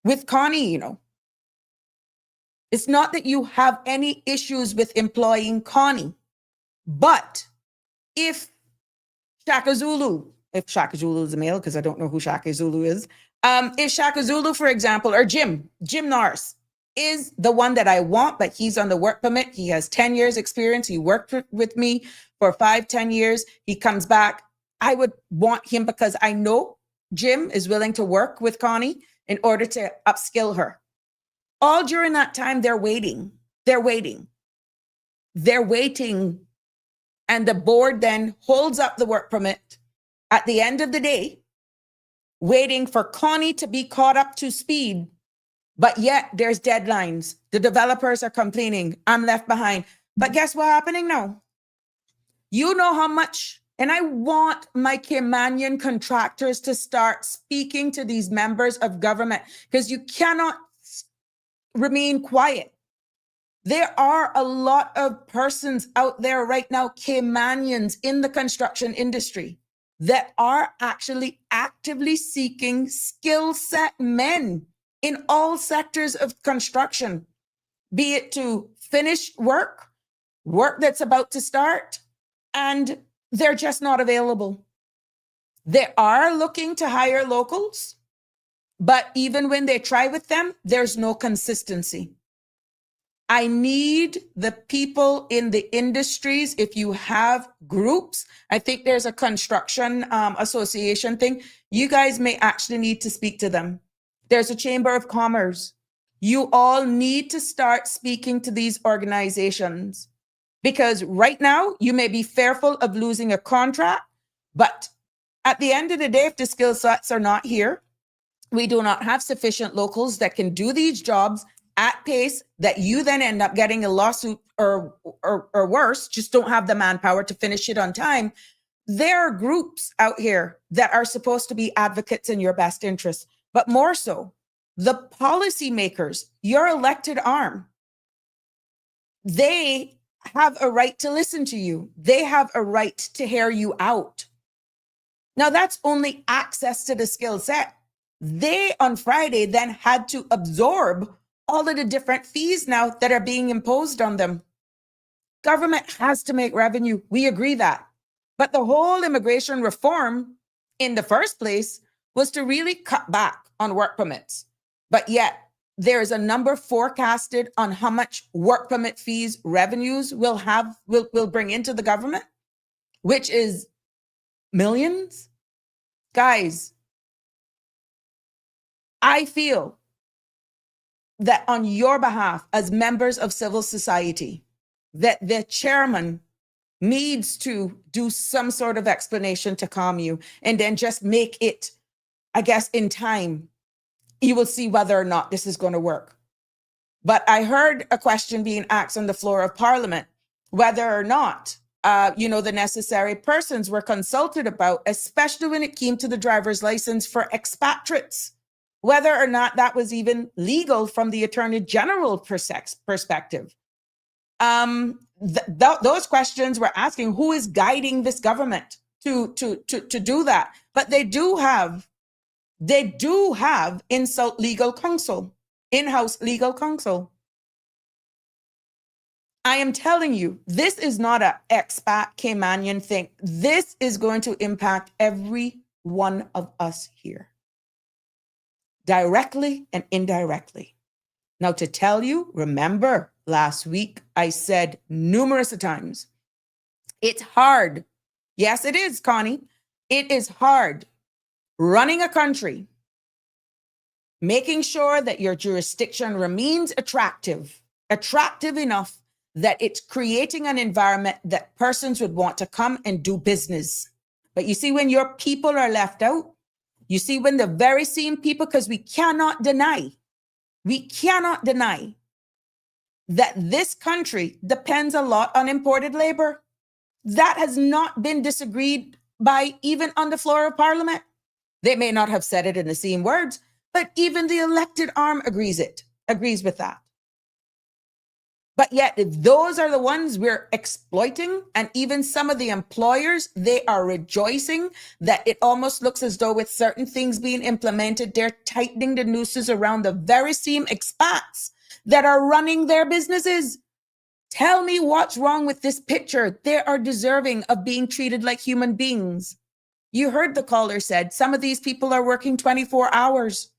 [SPEAKER 4] with Connie, you know. It's not that you have any issues with employing Connie. But if Shaka Zulu is a male, because I don't know who Shaka Zulu is. If Shaka Zulu, for example, or Jim Norris is the one that I want, but he's on the work permit. He has 10 years experience. He worked with me for 5-10 years. He comes back. I would want him because I know Jim is willing to work with Connie in order to upskill her. All during that time, they're waiting. And the board then holds up the work permit at the end of the day, waiting for Connie to be caught up to speed. But yet there's deadlines. The developers are complaining, I'm left behind. But guess what's happening now? You know how much, and I want my Caymanian contractors to start speaking to these members of government, because you cannot remain quiet. There are a lot of persons out there right now, Caymanians in the construction industry, that are actually actively seeking skill set men in all sectors of construction, be it to finish work that's about to start, and they're just not available. They are looking to hire locals, but even when they try with them, there's no consistency. I need the people in the industries. If you have groups, I think there's a construction association thing. You guys may actually need to speak to them. There's a Chamber of Commerce. You all need to start speaking to these organizations, because right now you may be fearful of losing a contract, but at the end of the day, if the skill sets are not here, we do not have sufficient locals that can do these jobs at pace, that you then end up getting a lawsuit or worse, just don't have the manpower to finish it on time. There are groups out here that are supposed to be advocates in your best interest, but more so, the policymakers, your elected arm, they have a right to listen to you. They have a right to hear you out. Now, that's only access to the skill set. They, on Friday, then had to absorb all of the different fees now that are being imposed on them. Government has to make revenue. We agree that. But the whole immigration reform in the first place was to really cut back on work permits. But yet there's a number forecasted on how much work permit fees revenues will bring into the government, which is millions. Guys, I feel that on your behalf, as members of civil society, that the chairman needs to do some sort of explanation to calm you, and then just make it, I guess, in time, you will see whether or not this is going to work. But I heard a question being asked on the floor of Parliament, whether or not, the necessary persons were consulted about, especially when it came to the driver's license for expatriates, whether or not that was even legal from the Attorney General perspective. Those questions were asking who is guiding this government to do that. But they do have in-house legal counsel. I am telling you, this is not an expat Caymanian thing. This is going to impact every one of us here, directly and indirectly. Now, to tell you, remember last week, I said numerous times, it's hard. Yes, it is, Connie. It is hard running a country, making sure that your jurisdiction remains attractive enough that it's creating an environment that persons would want to come and do business. But you see, when your people are left out, you see, when the very same people, because we cannot deny that this country depends a lot on imported labor. That has not been disagreed by even on the floor of Parliament. They may not have said it in the same words, but even the elected arm agrees with that. But yet, if those are the ones we're exploiting, and even some of the employers, they are rejoicing that it almost looks as though with certain things being implemented, they're tightening the nooses around the very same expats that are running their businesses. Tell me what's wrong with this picture. They are deserving of being treated like human beings. You heard the caller said some of these people are working 24 hours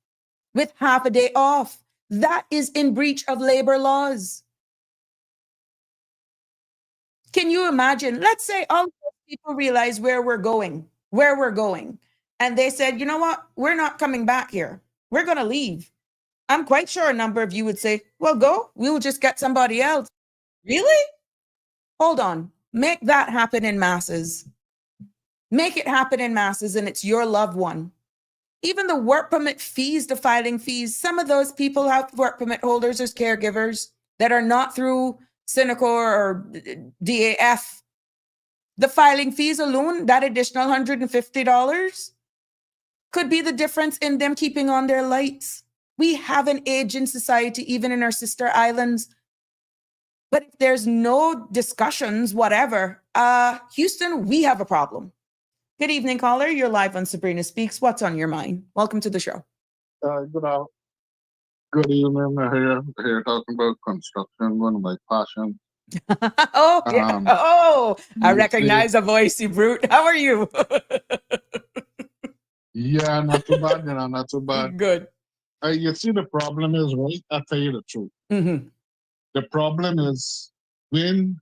[SPEAKER 4] with half a day off. That is in breach of labor laws. Can you imagine? Let's say all people realize where we're going, and they said, you know what? We're not coming back here. We're going to leave. I'm quite sure a number of you would say, well, go. We will just get somebody else. Really? Hold on. Make that happen in masses. Make it happen in masses, and it's your loved one. Even the work permit fees, the filing fees, some of those people have work permit holders as caregivers that are not through Synacor or DAF. The filing fees alone, that additional $150, could be the difference in them keeping on their lights. We have an aging society, even in our sister islands. But if there's no discussions, whatever, Houston, we have a problem. Good evening, caller. You're live on Sabrina Speaks. What's on your mind? Welcome to the show.
[SPEAKER 6] Good evening. Here talking about construction, one of my passions.
[SPEAKER 4] Oh, yeah. I recognize a voice, you brute. How are you?
[SPEAKER 6] Yeah, not too bad, not too bad.
[SPEAKER 4] Good.
[SPEAKER 6] You see, the problem is, right? I'll tell you the truth.
[SPEAKER 4] Mm-hmm.
[SPEAKER 6] The problem is when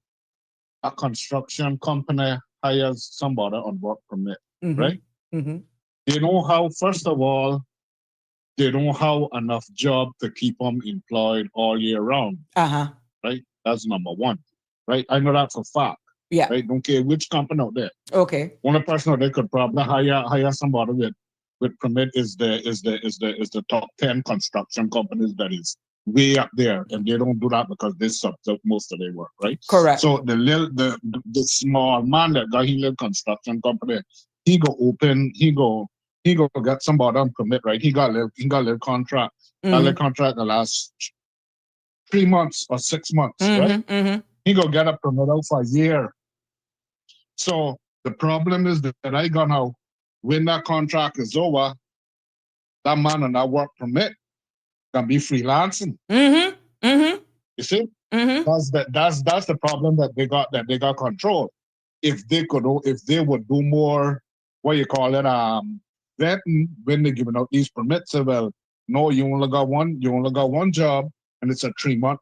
[SPEAKER 6] a construction company hires somebody on work permit, right?
[SPEAKER 4] Mm-hmm.
[SPEAKER 6] They know how, first of all, they don't have enough job to keep them employed all year round. Right? That's number one. Right? I know that for a fact.
[SPEAKER 4] Yeah.
[SPEAKER 6] Right? Don't care which company out there.
[SPEAKER 4] Okay.
[SPEAKER 6] One person out there could probably hire somebody with permit is the top 10 construction companies that is way up there, and they don't do that because they subsidize most of their work, right?
[SPEAKER 4] Correct.
[SPEAKER 6] So the small man that got his little construction company, he go get somebody on permit, right? He got a little contract. That little contract the last 3 months or 6 months, right?
[SPEAKER 4] Mm-hmm.
[SPEAKER 6] He go get a permit out for a year. So the problem is that I gonna, when that contract is over, that man on that work permit can be freelancing. You see? That's the problem that they got control. If they would do more, what you call it, vetting when they're giving out these permits. Well, no, you only got one job, and it's a 3 month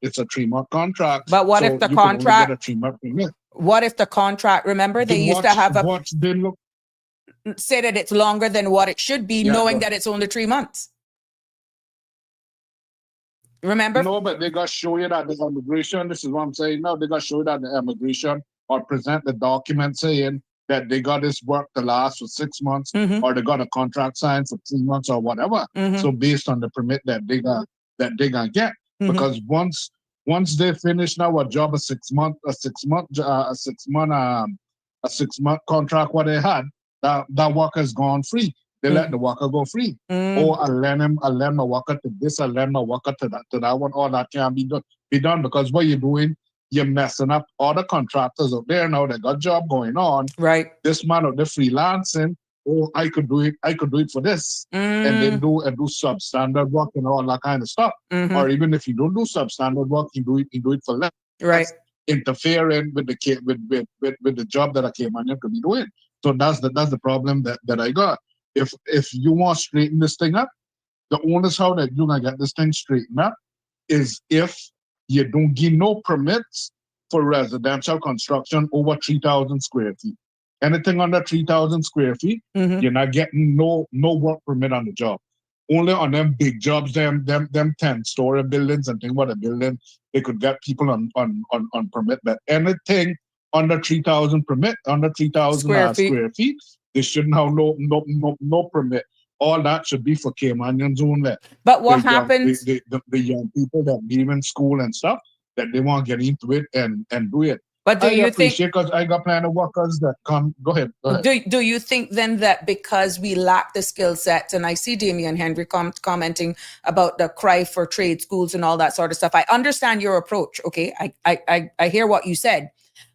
[SPEAKER 6] contract.
[SPEAKER 4] But what if the contract
[SPEAKER 6] get a 3 month permit?
[SPEAKER 4] What if the contract, remember, they used to have say that it's longer than what it should be, knowing that it's only 3 months. Remember?
[SPEAKER 6] No, but they got to show you that the immigration. This is what I'm saying. No, they got to show you that the immigration or present the document saying that they got this work to last for 6 months,
[SPEAKER 4] Mhm.
[SPEAKER 6] or they got a contract signed for 3 months or whatever.
[SPEAKER 4] Mhm.
[SPEAKER 6] So based on the permit that they gonna get,
[SPEAKER 4] Mhm.
[SPEAKER 6] because once they finish now a job, a 6 month contract what they had, that worker's gone free. They let the worker go free. Oh, I lend my worker to this, I lend my worker to that one. All that can't be done because what you're doing, you're messing up all the contractors out there now. They got job going on.
[SPEAKER 4] Right.
[SPEAKER 6] This man out there freelancing. Oh, I could do it for this, and then do substandard work and all that kind of stuff.
[SPEAKER 4] Mhm.
[SPEAKER 6] Or even if you don't do substandard work, you do it for less.
[SPEAKER 4] Right.
[SPEAKER 6] That's interfering with the job that a Caymanian could be doing. So that's the problem that I got. If you want to straighten this thing up, the only how that you're gonna get this thing straightened up is if you don't give no permits for residential construction over 3,000 square feet. Anything under 3,000 square feet,
[SPEAKER 4] Mhm.
[SPEAKER 6] you're not getting no work permit on the job. Only on them big jobs, them 10-story buildings and things what a building, they could get people on permit. But anything under 3,000 permit, under 3,000
[SPEAKER 4] Square feet.
[SPEAKER 6] square feet, they shouldn't have no permit. All that should be for Caymanians only.
[SPEAKER 4] But what
[SPEAKER 6] The young-
[SPEAKER 4] happens?
[SPEAKER 6] The young people that leave in school and stuff, that they want to get into it and do it.
[SPEAKER 4] But do
[SPEAKER 6] I
[SPEAKER 4] you think?
[SPEAKER 6] appreciate because I got plenty of workers that come. Go ahead.
[SPEAKER 4] Do you think then that because we lack the skill sets, and I see Damian Henry commenting about the cry for trade schools and all that sort of stuff. I understand your approach. Okay. I hear what you said.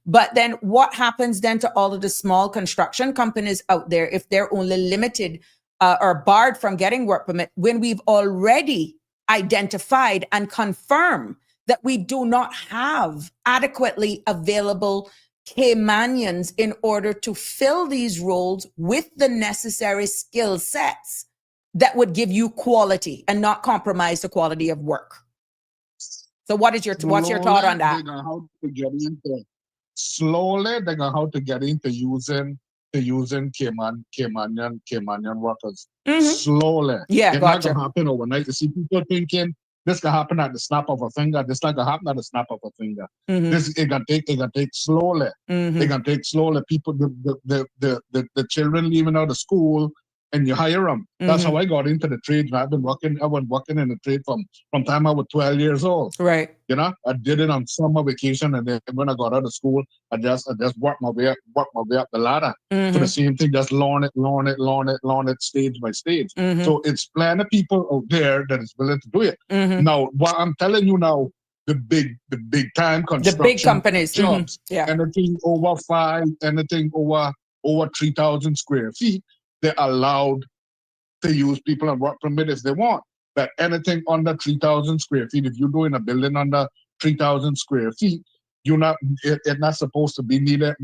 [SPEAKER 4] But then what happens then to all of the small construction companies out there if they're only limited or barred from getting work permit when we've already identified and confirmed that we do not have adequately available Caymanians in order to fill these roles with the necessary skill sets that would give you quality and not compromise the quality of work? So what's your thought on that?
[SPEAKER 6] Slowly they're gonna have to get into using Caymanian workers. Slowly.
[SPEAKER 4] Yeah,
[SPEAKER 6] It's
[SPEAKER 4] gotcha.
[SPEAKER 6] not gonna happen overnight. You see people thinking this can happen at the snap of a finger. This not gonna happen at the snap of a finger. This it gonna take slowly. It gonna take slowly. People, the children leaving out of school, and you hire them. That's how I got into the trade. I've been working in the trade from time I was 12 years old.
[SPEAKER 4] Right.
[SPEAKER 6] You know, I did it on summer vacation, and then when I got out of school, I just worked my way up the ladder. So the same thing, just learn it stage by stage. So it's plenty of people out there that is willing to do it. Now, what I'm telling you now, the big time construction,
[SPEAKER 4] The big companies,
[SPEAKER 6] jobs,
[SPEAKER 4] yeah,
[SPEAKER 6] anything over 3,000 square feet, they're allowed to use people on work permit if they want. But anything under 3,000 square feet, if you're doing a building under 3,000 square feet, it's not supposed to be neither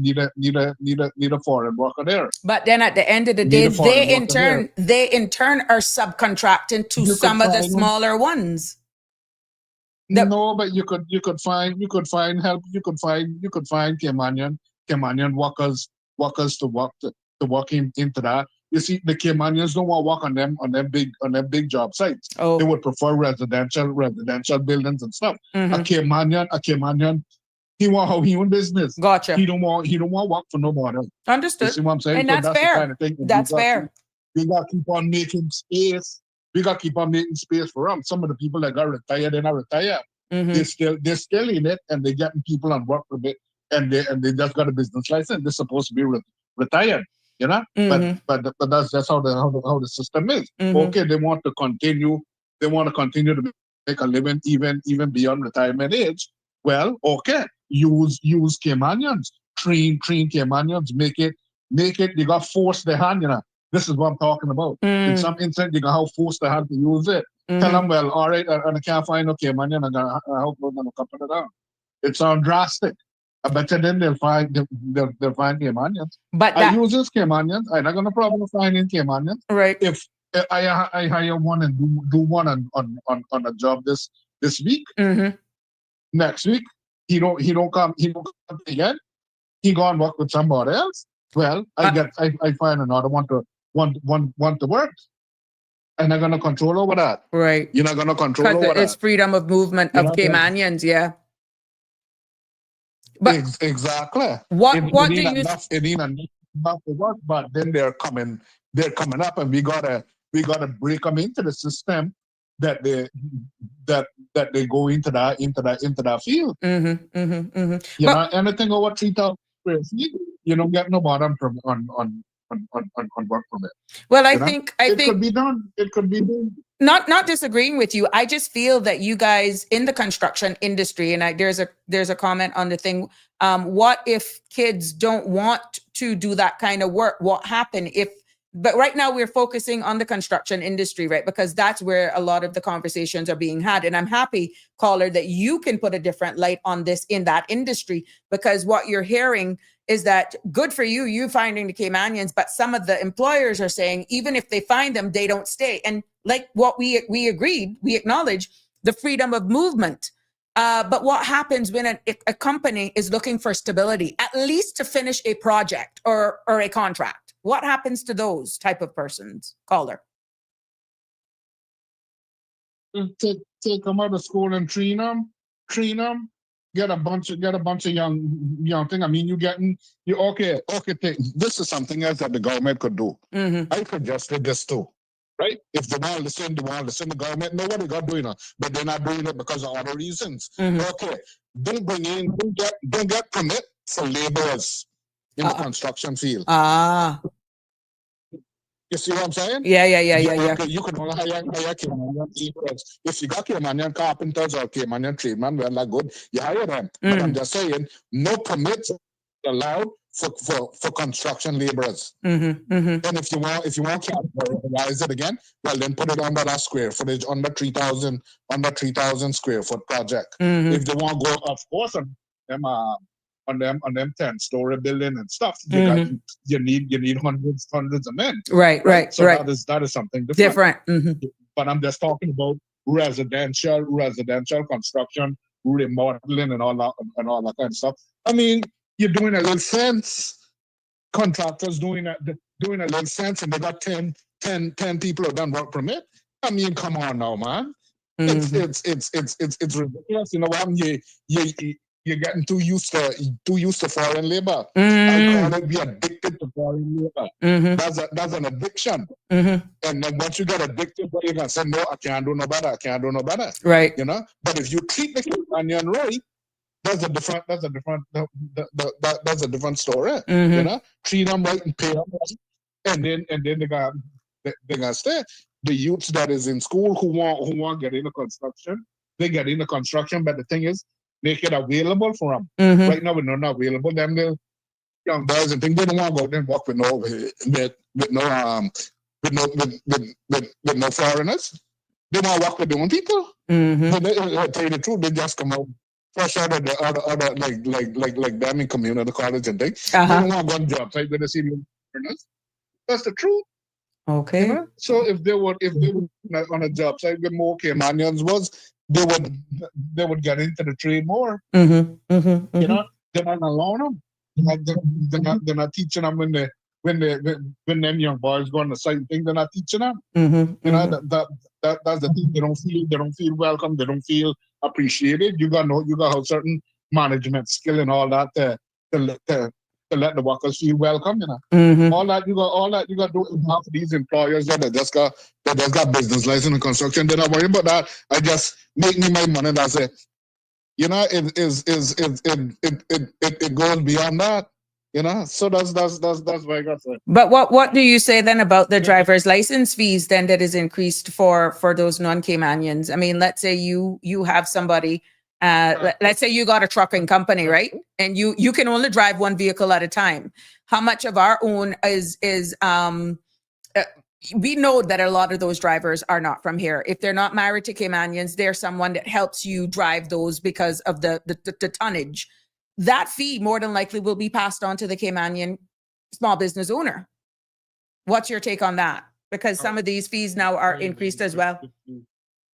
[SPEAKER 6] foreign worker there.
[SPEAKER 4] But then at the end of the day, they in turn are subcontracting to some of the smaller ones.
[SPEAKER 6] No, but you could find help. You could find Caymanian workers to work into that. You see, the Caymanians don't want to work on them big job sites.
[SPEAKER 4] Oh.
[SPEAKER 6] They would prefer residential buildings and stuff. A Caymanian, he want his own business.
[SPEAKER 4] Gotcha.
[SPEAKER 6] He don't want to work for nobody.
[SPEAKER 4] Understood.
[SPEAKER 6] You see what I'm saying?
[SPEAKER 4] And that's fair.
[SPEAKER 6] The kind of thing
[SPEAKER 4] That's fair.
[SPEAKER 6] We got to keep on making space. We got to keep on making space for them. Some of the people that got retired, they're not retired. They're still in it, and they're getting people on work permit, and they just got a business license. They're supposed to be retired. You know, but that's how the system is. Okay, they want to continue to make a living even beyond retirement age. Well, okay, use Caymanians, train Caymanians, make it. You got to force their hand. You know, this is what I'm talking about. In some instance, you got to force their hand to use it. Tell them, well, all right, and I can't find no Caymanian. I hope we're gonna cut it down. It sounds drastic. I bet you then they'll find Caymanians.
[SPEAKER 4] But
[SPEAKER 6] I use this Caymanians. I not gonna problem finding Caymanians.
[SPEAKER 4] Right.
[SPEAKER 6] If I hire one and do one on a job this week, next week he don't come again. He go and work with somebody else. Well, I find another one to work. I'm not gonna control over that.
[SPEAKER 4] Right.
[SPEAKER 6] You're not gonna control
[SPEAKER 4] Because
[SPEAKER 6] over
[SPEAKER 4] it's
[SPEAKER 6] that.
[SPEAKER 4] freedom of movement
[SPEAKER 6] You
[SPEAKER 4] of
[SPEAKER 6] know, then-
[SPEAKER 4] Caymanians, yeah. But
[SPEAKER 6] exactly.
[SPEAKER 4] what do you
[SPEAKER 6] It ain't enough for work, but then they're coming up, and we gotta break them into the system that they go into that field. You
[SPEAKER 4] Well,
[SPEAKER 6] know, anything over 3,000 square feet, you don't get no bottom from on work permit.
[SPEAKER 4] well, I
[SPEAKER 6] You know?
[SPEAKER 4] think
[SPEAKER 6] It could be done. It could be done.
[SPEAKER 4] not disagreeing with you. I just feel that you guys in the construction industry, and there's a comment on the thing. What if kids don't want to do that kind of work? What happen if? But right now we're focusing on the construction industry, right? Because that's where a lot of the conversations are being had. And I'm happy, caller, that you can put a different light on this in that industry, because what you're hearing is that good for you, you finding the Caymanians, but some of the employers are saying even if they find them, they don't stay. And like what we agreed, we acknowledge the freedom of movement. But what happens when a company is looking for stability, at least to finish a project or a contract? What happens to those type of persons, caller?
[SPEAKER 6] Take them out of school and train them. Get a bunch of young thing. I mean, you okay. This is something else that the government could do. I suggested this too. Right? If they want to listen, the government. Nobody got doing it, but they're not doing it because of other reasons. Okay, don't get permit for laborers in the construction field. You see what I'm saying?
[SPEAKER 4] Yeah.
[SPEAKER 6] Okay, you can only hire Caymanian laborers. If you got Caymanian carpenters or Caymanian tradesmen, well, that's good. You hire them. But I'm just saying, no permits allowed for construction laborers. And if you want to categorize it again, well, then put it under that square footage, under 3,000 square foot project. If they want to go, of course, on them 10-story building and stuff, you need hundreds of men.
[SPEAKER 4] Right.
[SPEAKER 6] So that is something different. But I'm just talking about residential construction, remodeling, and all that kind of stuff. I mean, you're doing a little fence. Contractors doing a little fence, and they got 10 people who done work permit. I mean, come on now, man. It's ridiculous. You know what? You're getting too used to foreign labor. I call it be addicted to foreign labor. That's an addiction. And then once you get addicted, you're gonna say, no, I can't do no better.
[SPEAKER 4] Right.
[SPEAKER 6] You know. But if you treat the Caymanian right, that's a different story. You know, treat them right and pay them right, and then they gotta stay. The youths that is in school who want to get into construction, they get into construction. But the thing is, make it available for them. Right now, we're not available. Them the young boys and things, they don't want to go out and work with no foreigners. They want to work with their own people. But I tell you the truth, they just come out fresh out of the other like them in community college and things. They don't want to go on job site with the senior foreigners. That's the truth.
[SPEAKER 4] Okay.
[SPEAKER 6] You know? So if they were on a job site with more Caymanians they would get into the trade more. You know, they're not allowing them. They're not teaching them when them young boys go on the site thing. They're not teaching them. You know, that's the thing. They don't feel welcome. They don't feel appreciated. You got a certain management skill and all that to let the workers feel welcome. You know, all that you got to do is half of these employers that just got business license in construction. They're not worrying about that. I just make me my money. That's it. You know, it goes beyond that. You know, so that's what I got to say.
[SPEAKER 4] But what do you say then about the driver's license fees then that is increased for those non-Caymanians? I mean, let's say you have somebody, let's say you got a trucking company, right? And you can only drive one vehicle at a time. How much of our own is we know that a lot of those drivers are not from here. If they're not married to Caymanians, they're someone that helps you drive those because of the tonnage. That fee more than likely will be passed on to the Caymanian small business owner. What's your take on that? Because some of these fees now are increased as well.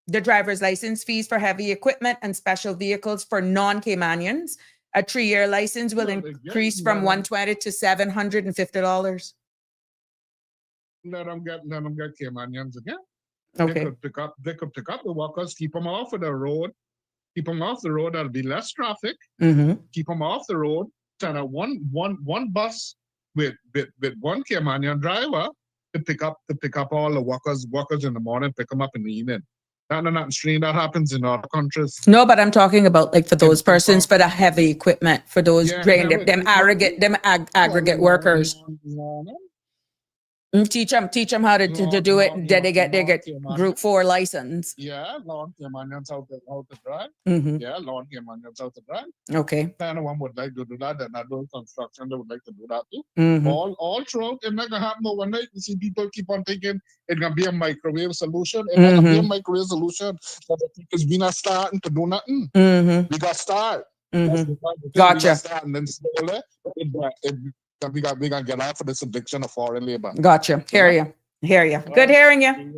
[SPEAKER 4] The driver's license fees for heavy equipment and special vehicles for non-Caymanians. A 3-year license will increase from $120 to $750.
[SPEAKER 6] Let them get Caymanians again.
[SPEAKER 4] Okay.
[SPEAKER 6] They could pick up the workers, keep them off of the road, keep them off the road. There'll be less traffic.
[SPEAKER 4] Mm-hmm.
[SPEAKER 6] Keep them off the road. Send out one bus with one Cayman driver to pick up all the workers in the morning, pick them up in the evening. Not strange. That happens in other countries.
[SPEAKER 4] No, but I'm talking about like for those persons for the heavy equipment, for those drained, them aggregate workers. Teach them how to do it. Then they get group 4 license.
[SPEAKER 6] Yeah, lawn Caymanians out to drive.
[SPEAKER 4] Mm-hmm.
[SPEAKER 6] Yeah, lawn Caymanians out to drive.
[SPEAKER 4] Okay.
[SPEAKER 6] Anyone would like to do that, then I do construction, they would like to do that too.
[SPEAKER 4] Mm-hmm.
[SPEAKER 6] All throughout, it's not gonna happen overnight. You see people keep on thinking it's gonna be a microwave solution. It's not gonna be a microwave solution. Because we're not starting to do nothing.
[SPEAKER 4] Mm-hmm.
[SPEAKER 6] We got to start.
[SPEAKER 4] Mm-hmm.
[SPEAKER 6] We
[SPEAKER 4] Gotcha.
[SPEAKER 6] got to start, and then slowly, we gonna get out of this addiction of foreign labor.
[SPEAKER 4] Gotcha. Hear you. Good hearing you.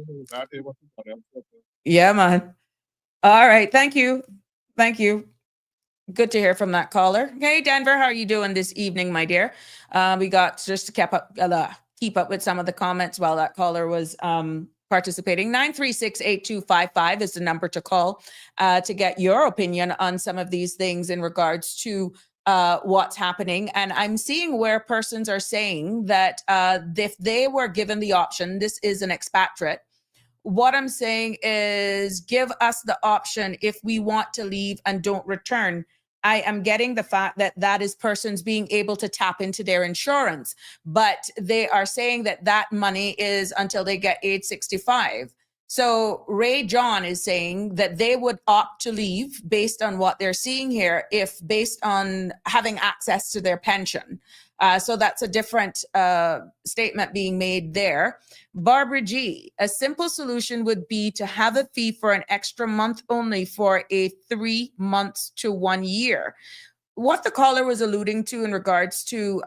[SPEAKER 4] Yeah, man. All right. Thank you. Good to hear from that caller. Hey, Denver, how are you doing this evening, my dear? We got just to keep up with some of the comments while that caller was participating. 936-8255 is the number to call to get your opinion on some of these things in regards to what's happening. And I'm seeing where persons are saying that if they were given the option, this is an expatriate. What I'm saying is give us the option if we want to leave and don't return. I am getting the fact that that is persons being able to tap into their insurance, but they are saying that that money is until they get age 65. So Ray John is saying that they would opt to leave based on what they're seeing here, if based on having access to their pension. So that's a different statement being made there. Barbara G, a simple solution would be to have a fee for an extra month only for a 3 months to 1 year. What the caller was alluding to in regards to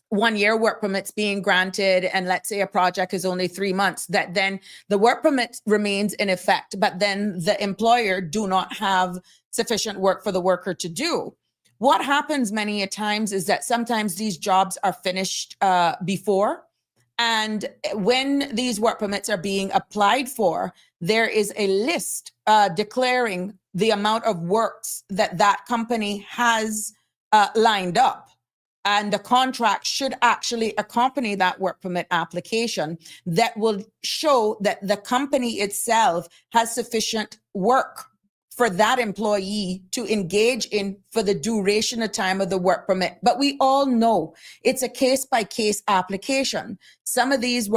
[SPEAKER 4] 1 year work permits being granted, and let's say a project is only 3 months, that then the work permit remains in effect, but then the employer do not have sufficient work for the worker to do. What happens many a times is that sometimes these jobs are finished before, and when these work permits are being applied for, there is a list declaring the amount of works that that company has lined up. And the contract should actually accompany that work permit application that will show that the company itself has sufficient work for that employee to engage in for the duration of time of the work permit. But we all know it's a case-by-case application. Some of these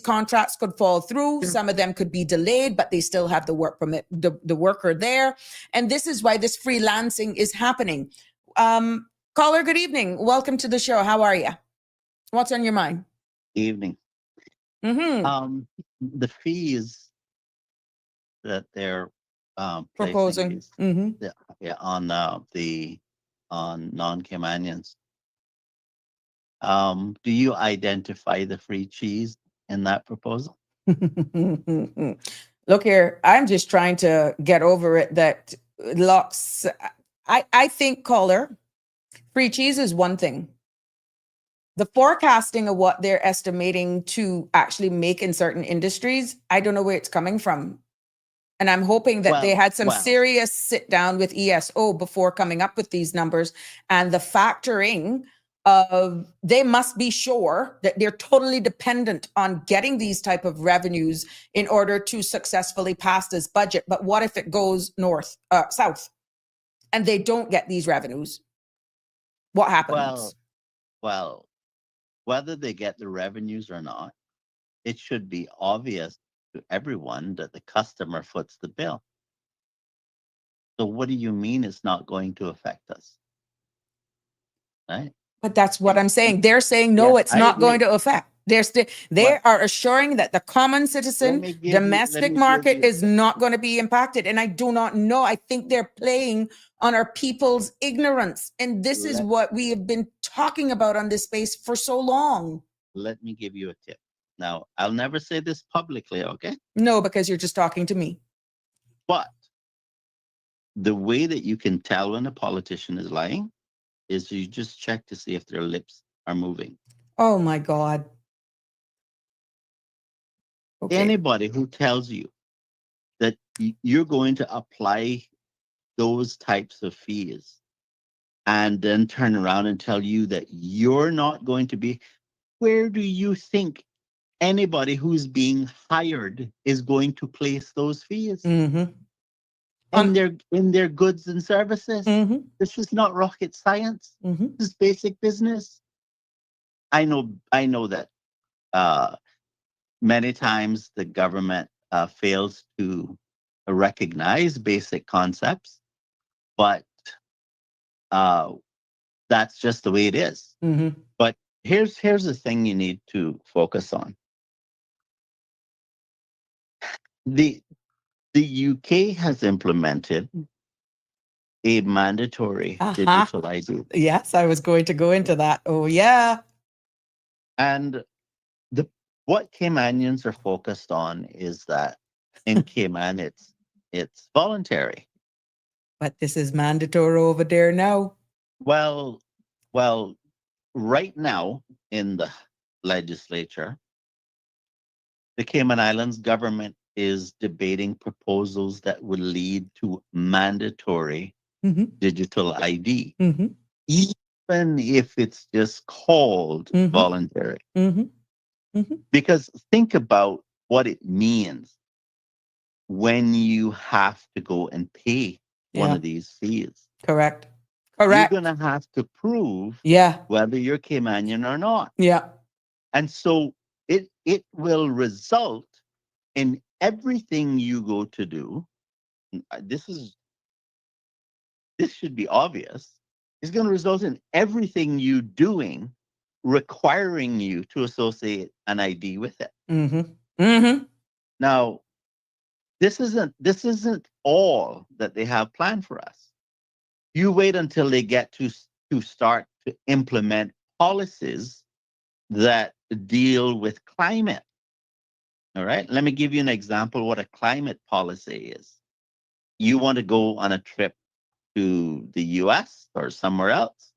[SPEAKER 4] contracts could fall through, some of them could be delayed, but they still have the work permit, the worker there. And this is why this freelancing is happening. Caller, good evening. Welcome to the show. How are you? What's on your mind?
[SPEAKER 7] Evening.
[SPEAKER 4] Mm-hmm.
[SPEAKER 7] The fees that they're
[SPEAKER 4] Proposing. Mm-hmm.
[SPEAKER 7] on non-Caymanians. Do you identify the free cheese in that proposal?
[SPEAKER 4] Look here, I'm just trying to get over it that locks. I think, caller, free cheese is one thing. The forecasting of what they're estimating to actually make in certain industries, I don't know where it's coming from. And I'm hoping that they had some serious sit down with ESO before coming up with these numbers, and the factoring of they must be sure that they're totally dependent on getting these type of revenues in order to successfully pass this budget. But what if it goes south and they don't get these revenues? What happens?
[SPEAKER 7] Well, whether they get the revenues or not, it should be obvious to everyone that the customer foots the bill. So what do you mean it's not going to affect us? Right?
[SPEAKER 4] But that's what I'm saying. They're saying, no,
[SPEAKER 7] Yes,
[SPEAKER 4] it's not going to affect. They are assuring that the common citizen, domestic market is not going to be impacted. And I do not know. I think they're playing on our people's ignorance. And this is what we have been talking about on this space for so long.
[SPEAKER 7] Let me give you a tip. Now, I'll never say this publicly, okay?
[SPEAKER 4] No, because you're just talking to me.
[SPEAKER 7] But the way that you can tell when a politician is lying is you just check to see if their lips are moving.
[SPEAKER 4] Oh, my God. Okay.
[SPEAKER 7] Anybody who tells you that you're going to apply those types of fees and then turn around and tell you that you're not going to be, where do you think anybody who's being hired is going to place those fees?
[SPEAKER 4] Mm-hmm.
[SPEAKER 7] In their goods and services.
[SPEAKER 4] Mm-hmm.
[SPEAKER 7] This is not rocket science.
[SPEAKER 4] Mm-hmm.
[SPEAKER 7] This is basic business. I know that many times the government fails to recognize basic concepts, but that's just the way it is.
[SPEAKER 4] Mm-hmm.
[SPEAKER 7] But here's the thing you need to focus on. The UK has implemented a mandatory
[SPEAKER 4] Uh-huh.
[SPEAKER 7] digital ID.
[SPEAKER 4] Yes, I was going to go into that. Oh, yeah.
[SPEAKER 7] And what Caymanians are focused on is that in Cayman it's voluntary.
[SPEAKER 4] But this is mandatory over there now.
[SPEAKER 7] Well, right now in the legislature, the Cayman Islands government is debating proposals that would lead to mandatory
[SPEAKER 4] Mm-hmm.
[SPEAKER 7] digital ID,
[SPEAKER 4] Mm-hmm.
[SPEAKER 7] even if it's just called
[SPEAKER 4] Mhm.
[SPEAKER 7] voluntary.
[SPEAKER 4] Mm-hmm. Mm-hmm.
[SPEAKER 7] Because think about what it means when you have to go and pay one
[SPEAKER 4] Yeah.
[SPEAKER 7] of these fees.
[SPEAKER 4] Correct.
[SPEAKER 7] You're
[SPEAKER 4] Correct.
[SPEAKER 7] going to have to prove
[SPEAKER 4] Yeah.
[SPEAKER 7] whether you're Caymanian or not.
[SPEAKER 4] Yeah.
[SPEAKER 7] And so it will result in everything you go to do. This should be obvious. It's going to result in everything you doing requiring you to associate an ID with it.
[SPEAKER 4] Mm-hmm. Mm-hmm.
[SPEAKER 7] Now, this isn't all that they have planned for us. You wait until they get to start to implement policies that deal with climate. All right. Let me give you an example what a climate policy is. You want to go on a trip to the US or somewhere else.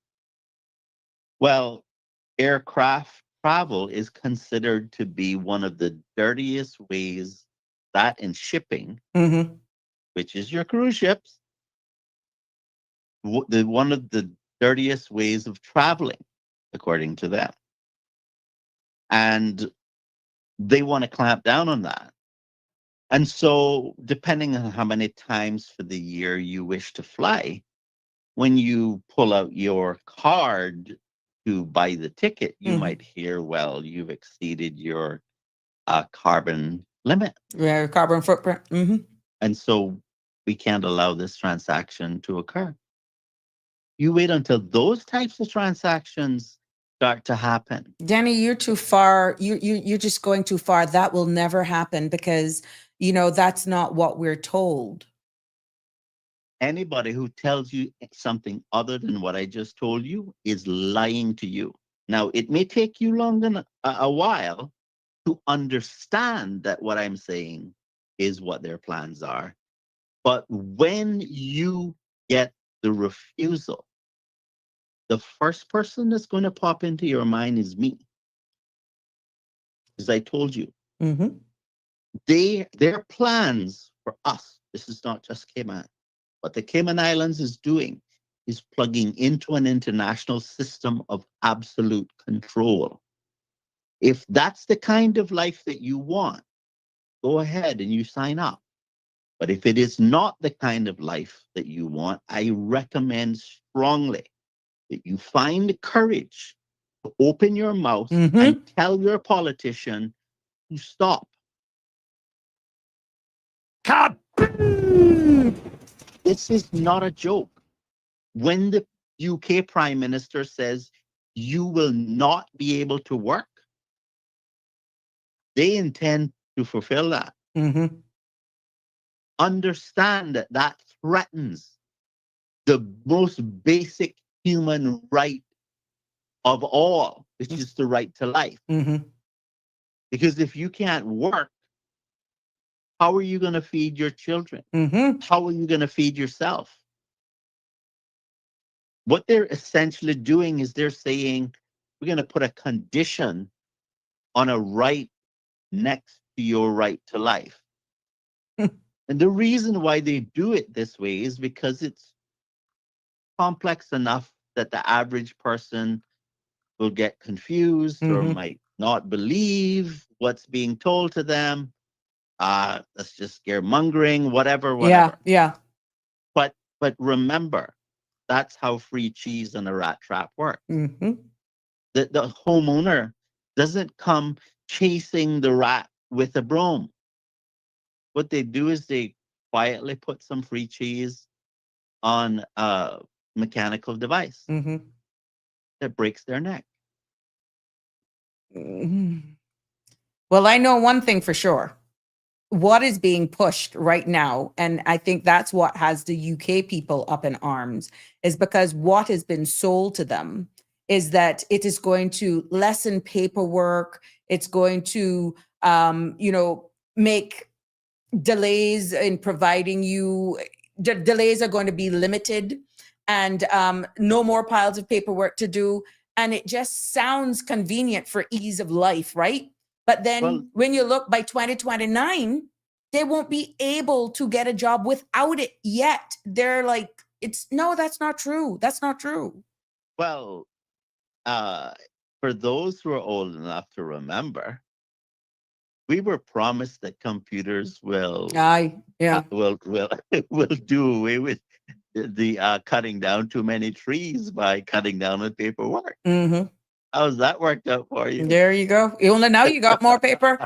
[SPEAKER 7] Well, aircraft travel is considered to be one of the dirtiest ways, that in shipping,
[SPEAKER 4] Mm-hmm.
[SPEAKER 7] which is your cruise ships, one of the dirtiest ways of traveling, according to them. And they want to clamp down on that. And so, depending on how many times for the year you wish to fly, when you pull out your card to buy the ticket, you
[SPEAKER 4] Mhm.
[SPEAKER 7] might hear, well, you've exceeded your carbon limit.
[SPEAKER 4] Yeah. Carbon footprint. Mm-hmm.
[SPEAKER 7] And so we can't allow this transaction to occur. You wait until those types of transactions start to happen.
[SPEAKER 4] Danny, you're too far. You're just going too far. That will never happen because that's not what we're told.
[SPEAKER 7] Anybody who tells you something other than what I just told you is lying to you. Now, it may take you longer a while to understand that what I'm saying is what their plans are. But when you get the refusal, the first person that's going to pop into your mind is me. As I told you,
[SPEAKER 4] Mm-hmm.
[SPEAKER 7] their plans for us, this is not just Cayman. What the Cayman Islands is doing is plugging into an international system of absolute control. If that's the kind of life that you want, go ahead and you sign up. But if it is not the kind of life that you want, I recommend strongly that you find the courage to open your mouth
[SPEAKER 4] Mm-hmm.
[SPEAKER 7] and tell your politician to stop. This is not a joke. When the UK Prime Minister says you will not be able to work, they intend to fulfill that.
[SPEAKER 4] Mm-hmm.
[SPEAKER 7] Understand that that threatens the most basic human right of all, which is the right to life.
[SPEAKER 4] Mm-hmm.
[SPEAKER 7] Because if you can't work, how are you going to feed your children?
[SPEAKER 4] Mm-hmm.
[SPEAKER 7] How are you going to feed yourself? What they're essentially doing is they're saying, we're going to put a condition on a right next to your right to life. And the reason why they do it this way is because it's complex enough that the average person will get confused or
[SPEAKER 4] Mhm.
[SPEAKER 7] might not believe what's being told to them. That's just scaremongering, whatever,
[SPEAKER 4] Yeah,
[SPEAKER 7] whatever.
[SPEAKER 4] yeah.
[SPEAKER 7] But remember, that's how free cheese and a rat trap work.
[SPEAKER 4] Hmm.
[SPEAKER 7] The homeowner doesn't come chasing the rat with a broom. What they do is they quietly put some free cheese on a mechanical device
[SPEAKER 4] Hmm.
[SPEAKER 7] that breaks their neck.
[SPEAKER 4] Well, I know one thing for sure. What is being pushed right now, and I think that's what has the UK people up in arms, is because what has been sold to them is that it is going to lessen paperwork. It's going to, make delays in providing you, delays are going to be limited, and no more piles of paperwork to do. And it just sounds convenient for ease of life, right? But then
[SPEAKER 7] Well,
[SPEAKER 4] when you look by 2029, they won't be able to get a job without it yet. They're like, it's no, that's not true. That's not true.
[SPEAKER 7] well, uh, for those who are old enough to remember, we were promised that computers
[SPEAKER 4] Yeah.
[SPEAKER 7] will will do away with the cutting down too many trees by cutting down on paperwork.
[SPEAKER 4] Hmm.
[SPEAKER 7] How's that worked out for you?
[SPEAKER 4] There you go. Only now you got more paper.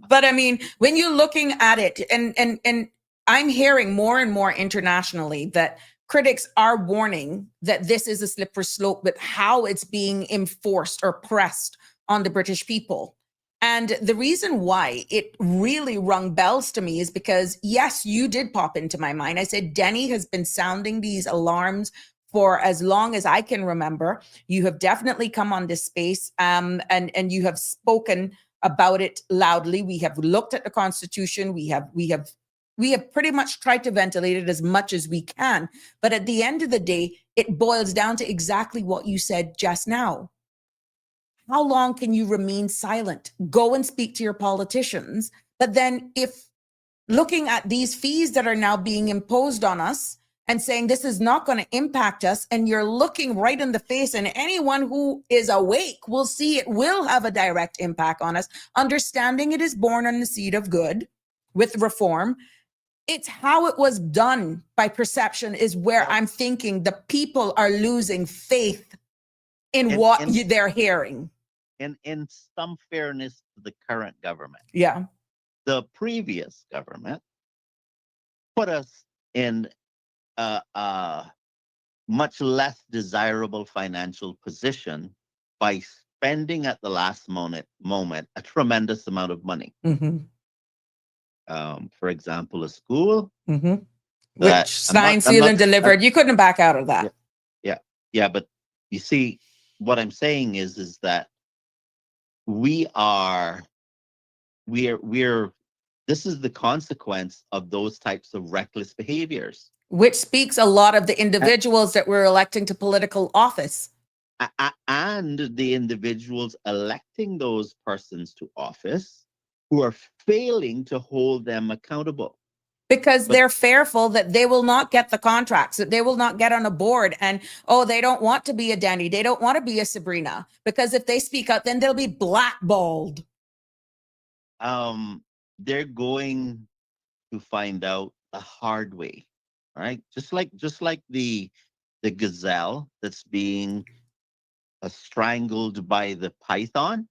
[SPEAKER 4] But I mean, when you're looking at it, and I'm hearing more and more internationally that critics are warning that this is a slippery slope with how it's being enforced or pressed on the British people. And the reason why it really rung bells to me is because, yes, you did pop into my mind. I said, Denny has been sounding these alarms for as long as I can remember. You have definitely come on this space, and you have spoken about it loudly. We have looked at the Constitution. We have pretty much tried to ventilate it as much as we can. But at the end of the day, it boils down to exactly what you said just now. How long can you remain silent? Go and speak to your politicians. But then, if looking at these fees that are now being imposed on us and saying this is not going to impact us, and you're looking right in the face, and anyone who is awake will see it will have a direct impact on us, understanding it is born on the seed of good with reform. It's how it was done by perception is where I'm thinking the people are losing faith in
[SPEAKER 7] In
[SPEAKER 4] what
[SPEAKER 7] in
[SPEAKER 4] they're hearing.
[SPEAKER 7] in some fairness to the current government,
[SPEAKER 4] Yeah.
[SPEAKER 7] the previous government put us in a much less desirable financial position by spending at the last moment a tremendous amount of money.
[SPEAKER 4] Mm-hmm.
[SPEAKER 7] For example, a school
[SPEAKER 4] Mm-hmm. Which
[SPEAKER 7] that
[SPEAKER 4] signed,
[SPEAKER 7] I'm
[SPEAKER 4] sealed,
[SPEAKER 7] not
[SPEAKER 4] and delivered. You couldn't back out of
[SPEAKER 7] yeah,
[SPEAKER 4] that.
[SPEAKER 7] yeah, yeah, but you see, what I'm saying is that we are we're this is the consequence of those types of reckless behaviors.
[SPEAKER 4] Which speaks a lot of the individuals that we're electing to political office.
[SPEAKER 7] And the individuals electing those persons to office who are failing to hold them accountable.
[SPEAKER 4] Because
[SPEAKER 7] But
[SPEAKER 4] they're fearful that they will not get the contracts, that they will not get on a board. And, oh, they don't want to be a Danny. They don't want to be a Sabrina. Because if they speak out, then they'll be blackballed.
[SPEAKER 7] they're going to find out the hard way, right? Just like the gazelle that's being strangled by the python.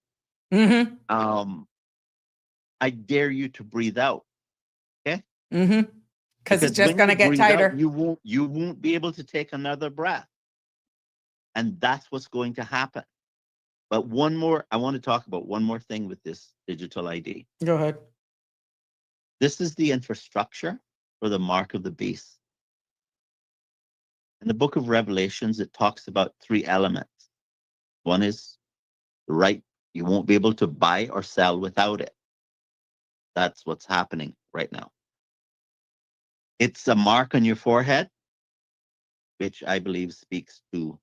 [SPEAKER 4] Mm-hmm.
[SPEAKER 7] I dare you to breathe out, okay?
[SPEAKER 4] Mm-hmm. Because it's
[SPEAKER 7] Because
[SPEAKER 4] just
[SPEAKER 7] when
[SPEAKER 4] going
[SPEAKER 7] you
[SPEAKER 4] to get
[SPEAKER 7] breathe out,
[SPEAKER 4] tighter.
[SPEAKER 7] you won't be able to take another breath, and that's what's going to happen. But I want to talk about one more thing with this digital ID.
[SPEAKER 4] Go ahead.
[SPEAKER 7] This is the infrastructure for the mark of the beast. In the book of Revelations, it talks about three elements. One is the right, you won't be able to buy or sell without it. That's what's happening right now. It's a mark on your forehead, which I believe speaks to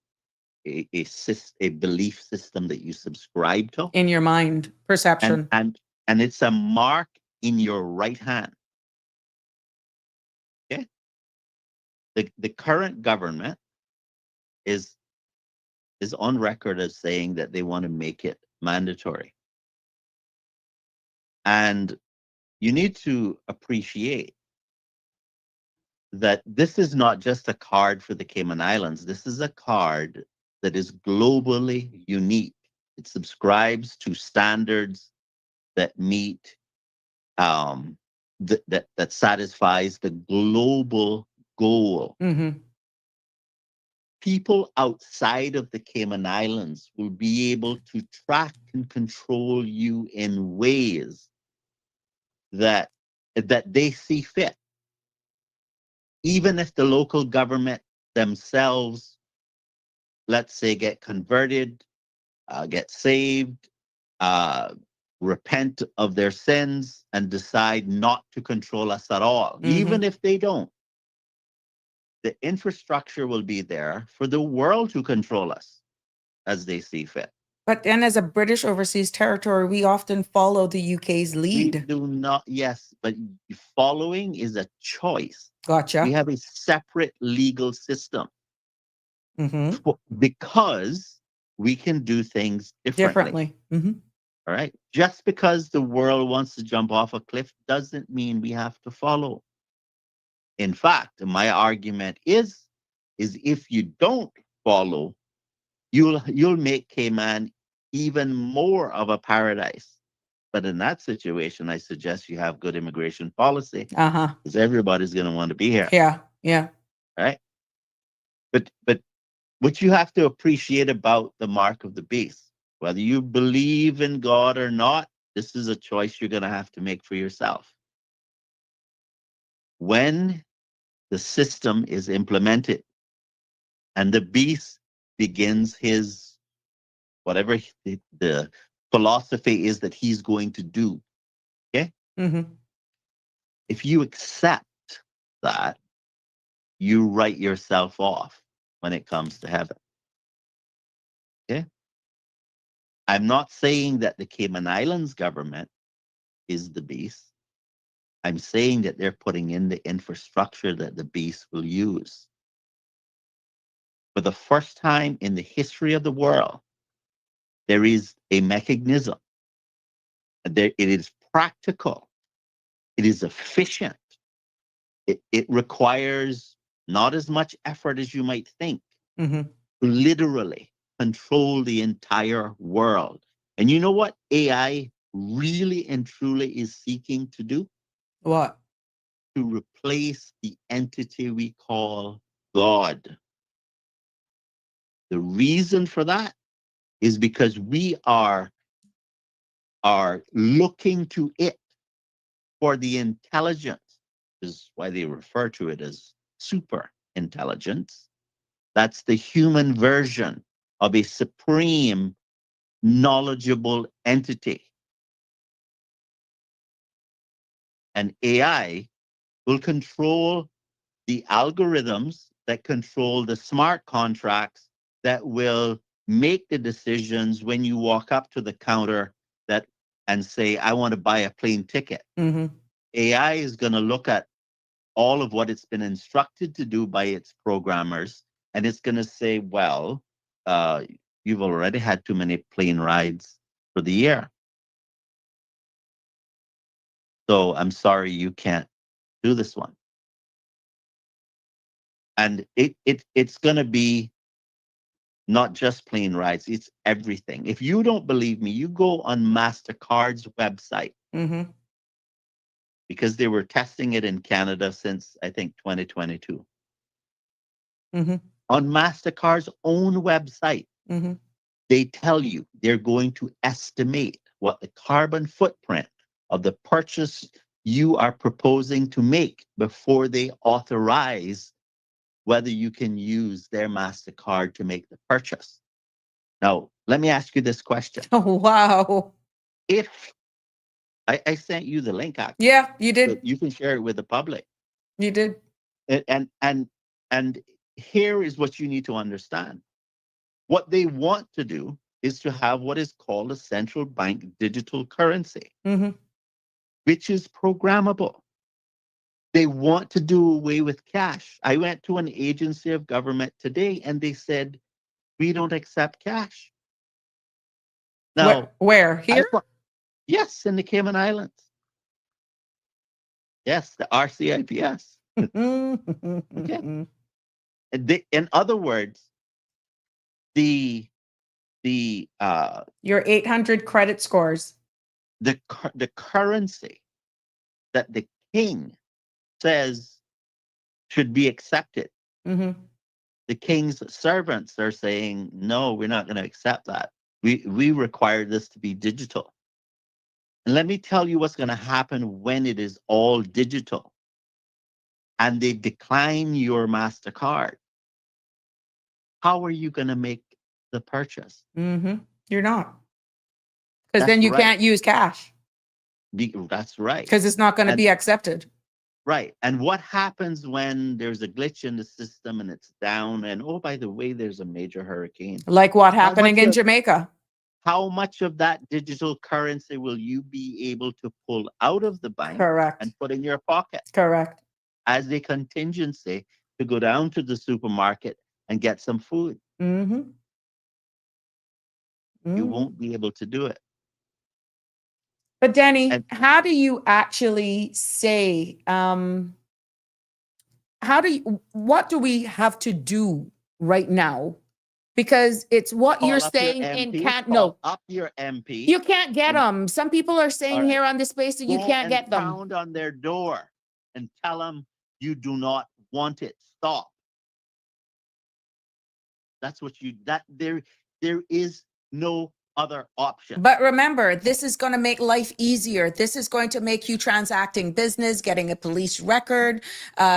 [SPEAKER 7] a belief system that you subscribe to.
[SPEAKER 4] In your mind,
[SPEAKER 7] And
[SPEAKER 4] perception.
[SPEAKER 7] and and it's a mark in your right hand. Okay? The current government is on record as saying that they want to make it mandatory. And you need to appreciate that this is not just a card for the Cayman Islands. This is a card that is globally unique. It subscribes to standards that meet that satisfies the global goal.
[SPEAKER 4] Mm-hmm.
[SPEAKER 7] People outside of the Cayman Islands will be able to track and control you in ways that they see fit. Even if the local government themselves, let's say, get converted, get saved, repent of their sins, and decide not to control us at all, even if they don't, the infrastructure will be there for the world to control us as they see fit.
[SPEAKER 4] But then, as a British overseas territory, we often follow the UK's
[SPEAKER 7] We
[SPEAKER 4] lead.
[SPEAKER 7] do not, yes, but following is a choice.
[SPEAKER 4] Gotcha.
[SPEAKER 7] We have a separate legal system
[SPEAKER 4] Mm-hmm.
[SPEAKER 7] because we can do things differently.
[SPEAKER 4] Mm-hmm.
[SPEAKER 7] All right. Just because the world wants to jump off a cliff doesn't mean we have to follow. In fact, my argument is if you don't follow, you'll make Cayman even more of a paradise. But in that situation, I suggest you have good immigration policy
[SPEAKER 4] Uh-huh.
[SPEAKER 7] because everybody's going to want to be here.
[SPEAKER 4] Yeah. Yeah.
[SPEAKER 7] Right. But what you have to appreciate about the mark of the beast, whether you believe in God or not, this is a choice you're going to have to make for yourself. When the system is implemented and the beast begins his whatever the philosophy is that he's going to do, okay?
[SPEAKER 4] Mm-hmm.
[SPEAKER 7] If you accept that, you write yourself off when it comes to heaven. Okay? I'm not saying that the Cayman Islands government is the beast. I'm saying that they're putting in the infrastructure that the beast will use. For the first time in the history of the world, there is a mechanism. It is practical. It is efficient. It requires not as much effort as you might think
[SPEAKER 4] Mm-hmm.
[SPEAKER 7] to literally control the entire world. And you know what AI really and truly is seeking to do?
[SPEAKER 4] What?
[SPEAKER 7] To replace the entity we call God. The reason for that is because we are looking to it for the intelligence, is why they refer to it as super intelligence. That's the human version of a supreme, knowledgeable entity. And AI will control the algorithms that control the smart contracts that will make the decisions when you walk up to the counter and say, I want to buy a plane ticket.
[SPEAKER 4] Mm-hmm.
[SPEAKER 7] AI is going to look at all of what it's been instructed to do by its programmers, and it's going to say, well, you've already had too many plane rides for the year. So I'm sorry, you can't do this one. And it's going to be not just plane rides, it's everything. If you don't believe me, you go on MasterCard's website.
[SPEAKER 4] Mm-hmm.
[SPEAKER 7] Because they were testing it in Canada since, I think, 2022.
[SPEAKER 4] Mm-hmm.
[SPEAKER 7] On MasterCard's own website,
[SPEAKER 4] Mm-hmm.
[SPEAKER 7] they tell you they're going to estimate what the carbon footprint of the purchase you are proposing to make before they authorize whether you can use their MasterCard to make the purchase. Now, let me ask you this question.
[SPEAKER 4] Oh, wow.
[SPEAKER 7] If I sent you the link, actually,
[SPEAKER 4] Yeah, you
[SPEAKER 7] so
[SPEAKER 4] did.
[SPEAKER 7] you can share it with the public.
[SPEAKER 4] You did.
[SPEAKER 7] And here is what you need to understand. What they want to do is to have what is called a central bank digital currency,
[SPEAKER 4] Mm-hmm.
[SPEAKER 7] which is programmable. They want to do away with cash. I went to an agency of government today and they said, we don't accept cash. Now,
[SPEAKER 4] Where?
[SPEAKER 7] I
[SPEAKER 4] Here?
[SPEAKER 7] thought, yes, in the Cayman Islands. Yes, the RCIPS. Okay. In other words, the
[SPEAKER 4] Your 800 credit scores.
[SPEAKER 7] the currency that the king says should be accepted.
[SPEAKER 4] Mm-hmm.
[SPEAKER 7] The king's servants are saying, no, we're not going to accept that. We require this to be digital. And let me tell you what's going to happen when it is all digital and they decline your MasterCard. How are you going to make the purchase?
[SPEAKER 4] Mm-hmm. You're not. Because
[SPEAKER 7] That's
[SPEAKER 4] then you
[SPEAKER 7] right.
[SPEAKER 4] can't use cash.
[SPEAKER 7] That's right.
[SPEAKER 4] Because it's not going to
[SPEAKER 7] And-
[SPEAKER 4] be accepted.
[SPEAKER 7] Right. And what happens when there's a glitch in the system and it's down? And oh, by the way, there's a major hurricane.
[SPEAKER 4] Like what
[SPEAKER 7] How
[SPEAKER 4] happening
[SPEAKER 7] much
[SPEAKER 4] in
[SPEAKER 7] of-
[SPEAKER 4] Jamaica.
[SPEAKER 7] How much of that digital currency will you be able to pull out of the bank
[SPEAKER 4] Correct.
[SPEAKER 7] and put in your pocket
[SPEAKER 4] Correct.
[SPEAKER 7] as a contingency to go down to the supermarket and get some food?
[SPEAKER 4] Mm-hmm.
[SPEAKER 7] You
[SPEAKER 4] Mm-hmm.
[SPEAKER 7] won't be able to do it.
[SPEAKER 4] But Danny,
[SPEAKER 7] And-
[SPEAKER 4] how do you actually say, what do we have to do right now? Because it's what
[SPEAKER 7] Call
[SPEAKER 4] you're
[SPEAKER 7] up your
[SPEAKER 4] saying in
[SPEAKER 7] MP,
[SPEAKER 4] can't,
[SPEAKER 7] call
[SPEAKER 4] no,
[SPEAKER 7] up your MP.
[SPEAKER 4] you can't get
[SPEAKER 7] and-
[SPEAKER 4] them. Some people are saying
[SPEAKER 7] All right.
[SPEAKER 4] here on this space that you
[SPEAKER 7] Go
[SPEAKER 4] can't
[SPEAKER 7] and
[SPEAKER 4] get them.
[SPEAKER 7] pound on their door and tell them you do not want it. Stop. That's what there is no other option.
[SPEAKER 4] But remember, this is going to make life easier. This is going to make you transacting business, getting a police record,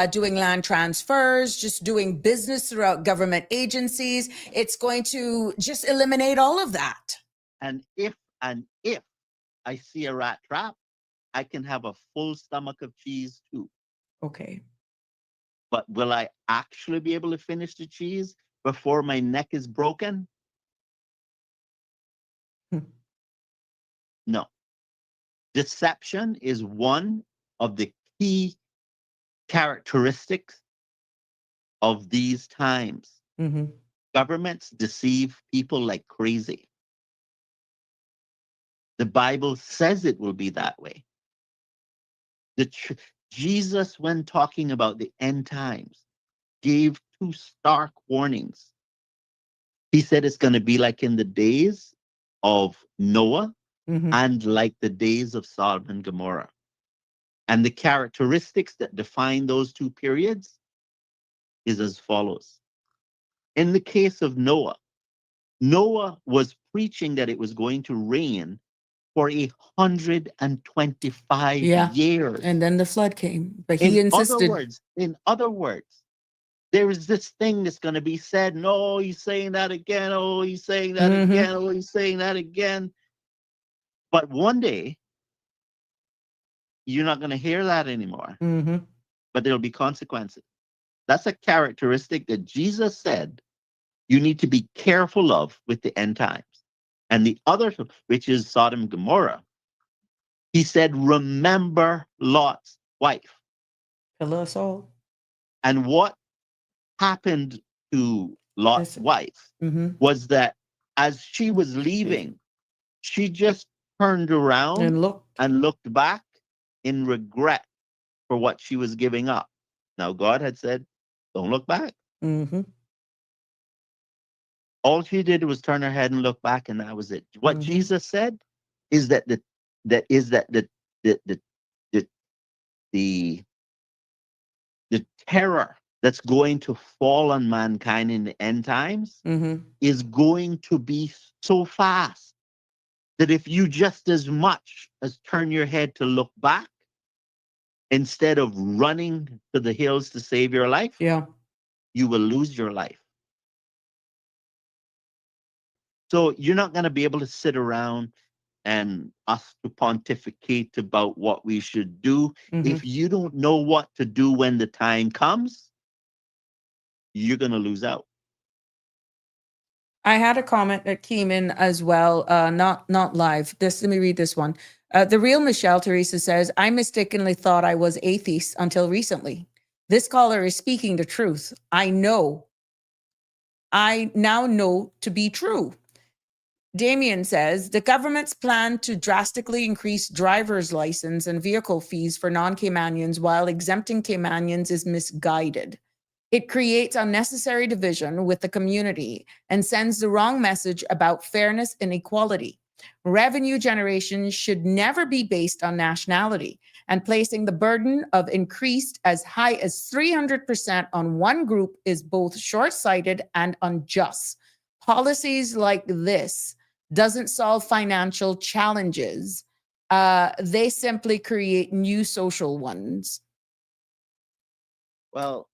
[SPEAKER 4] doing land transfers, just doing business throughout government agencies. It's going to just eliminate all of that.
[SPEAKER 7] And if I see a rat trap, I can have a full stomach of cheese too.
[SPEAKER 4] Okay.
[SPEAKER 7] But will I actually be able to finish the cheese before my neck is broken? No. Deception is one of the key characteristics of these times.
[SPEAKER 4] Mm-hmm.
[SPEAKER 7] Governments deceive people like crazy. The Bible says it will be that way. Jesus, when talking about the end times, gave two stark warnings. He said it's going to be like in the days of Noah
[SPEAKER 4] Mm-hmm.
[SPEAKER 7] and like the days of Sodom and Gomorrah. And the characteristics that define those two periods is as follows. In the case of Noah, Noah was preaching that it was going to rain for 125
[SPEAKER 4] Yeah.
[SPEAKER 7] years.
[SPEAKER 4] And then the flood came, but he
[SPEAKER 7] In
[SPEAKER 4] insisted.
[SPEAKER 7] other words, there is this thing that's going to be said. No, he's saying that again. Oh, he's saying that
[SPEAKER 4] Mhm.
[SPEAKER 7] again. Oh, he's saying that again. But one day, you're not going to hear that anymore.
[SPEAKER 4] Mm-hmm.
[SPEAKER 7] But there'll be consequences. That's a characteristic that Jesus said you need to be careful of with the end times. And the other, which is Sodom and Gomorrah, he said, remember Lot's wife.
[SPEAKER 4] Pillar of salt.
[SPEAKER 7] And what happened to Lot's
[SPEAKER 4] Listen.
[SPEAKER 7] wife
[SPEAKER 4] Mm-hmm.
[SPEAKER 7] was that as she was leaving, she just turned around
[SPEAKER 4] And look.
[SPEAKER 7] and looked back in regret for what she was giving up. Now, God had said, don't look back.
[SPEAKER 4] Mm-hmm.
[SPEAKER 7] All she did was turn her head and look back, and that was it. What
[SPEAKER 4] Mhm.
[SPEAKER 7] Jesus said is that the terror that's going to fall on mankind in the end times
[SPEAKER 4] Mm-hmm.
[SPEAKER 7] is going to be so fast that if you just as much as turn your head to look back instead of running to the hills to save your life,
[SPEAKER 4] Yeah.
[SPEAKER 7] you will lose your life. So you're not going to be able to sit around and us to pontificate about what we should do.
[SPEAKER 4] Mhm.
[SPEAKER 7] If you don't know what to do when the time comes, you're going to lose out.
[SPEAKER 4] I had a comment that came in as well, not live. Let me read this one. The real Michelle Teresa says, I mistakenly thought I was atheist until recently. This caller is speaking the truth. I now know to be true. Damien says, the government's plan to drastically increase driver's license and vehicle fees for non-Caymanians while exempting Caymanians is misguided. It creates unnecessary division with the community and sends the wrong message about fairness and equality. Revenue generation should never be based on nationality, and placing the burden of increased as high as 300% on one group is both short-sighted and unjust. Policies like this doesn't solve financial challenges. They simply create new social ones.
[SPEAKER 7] Well,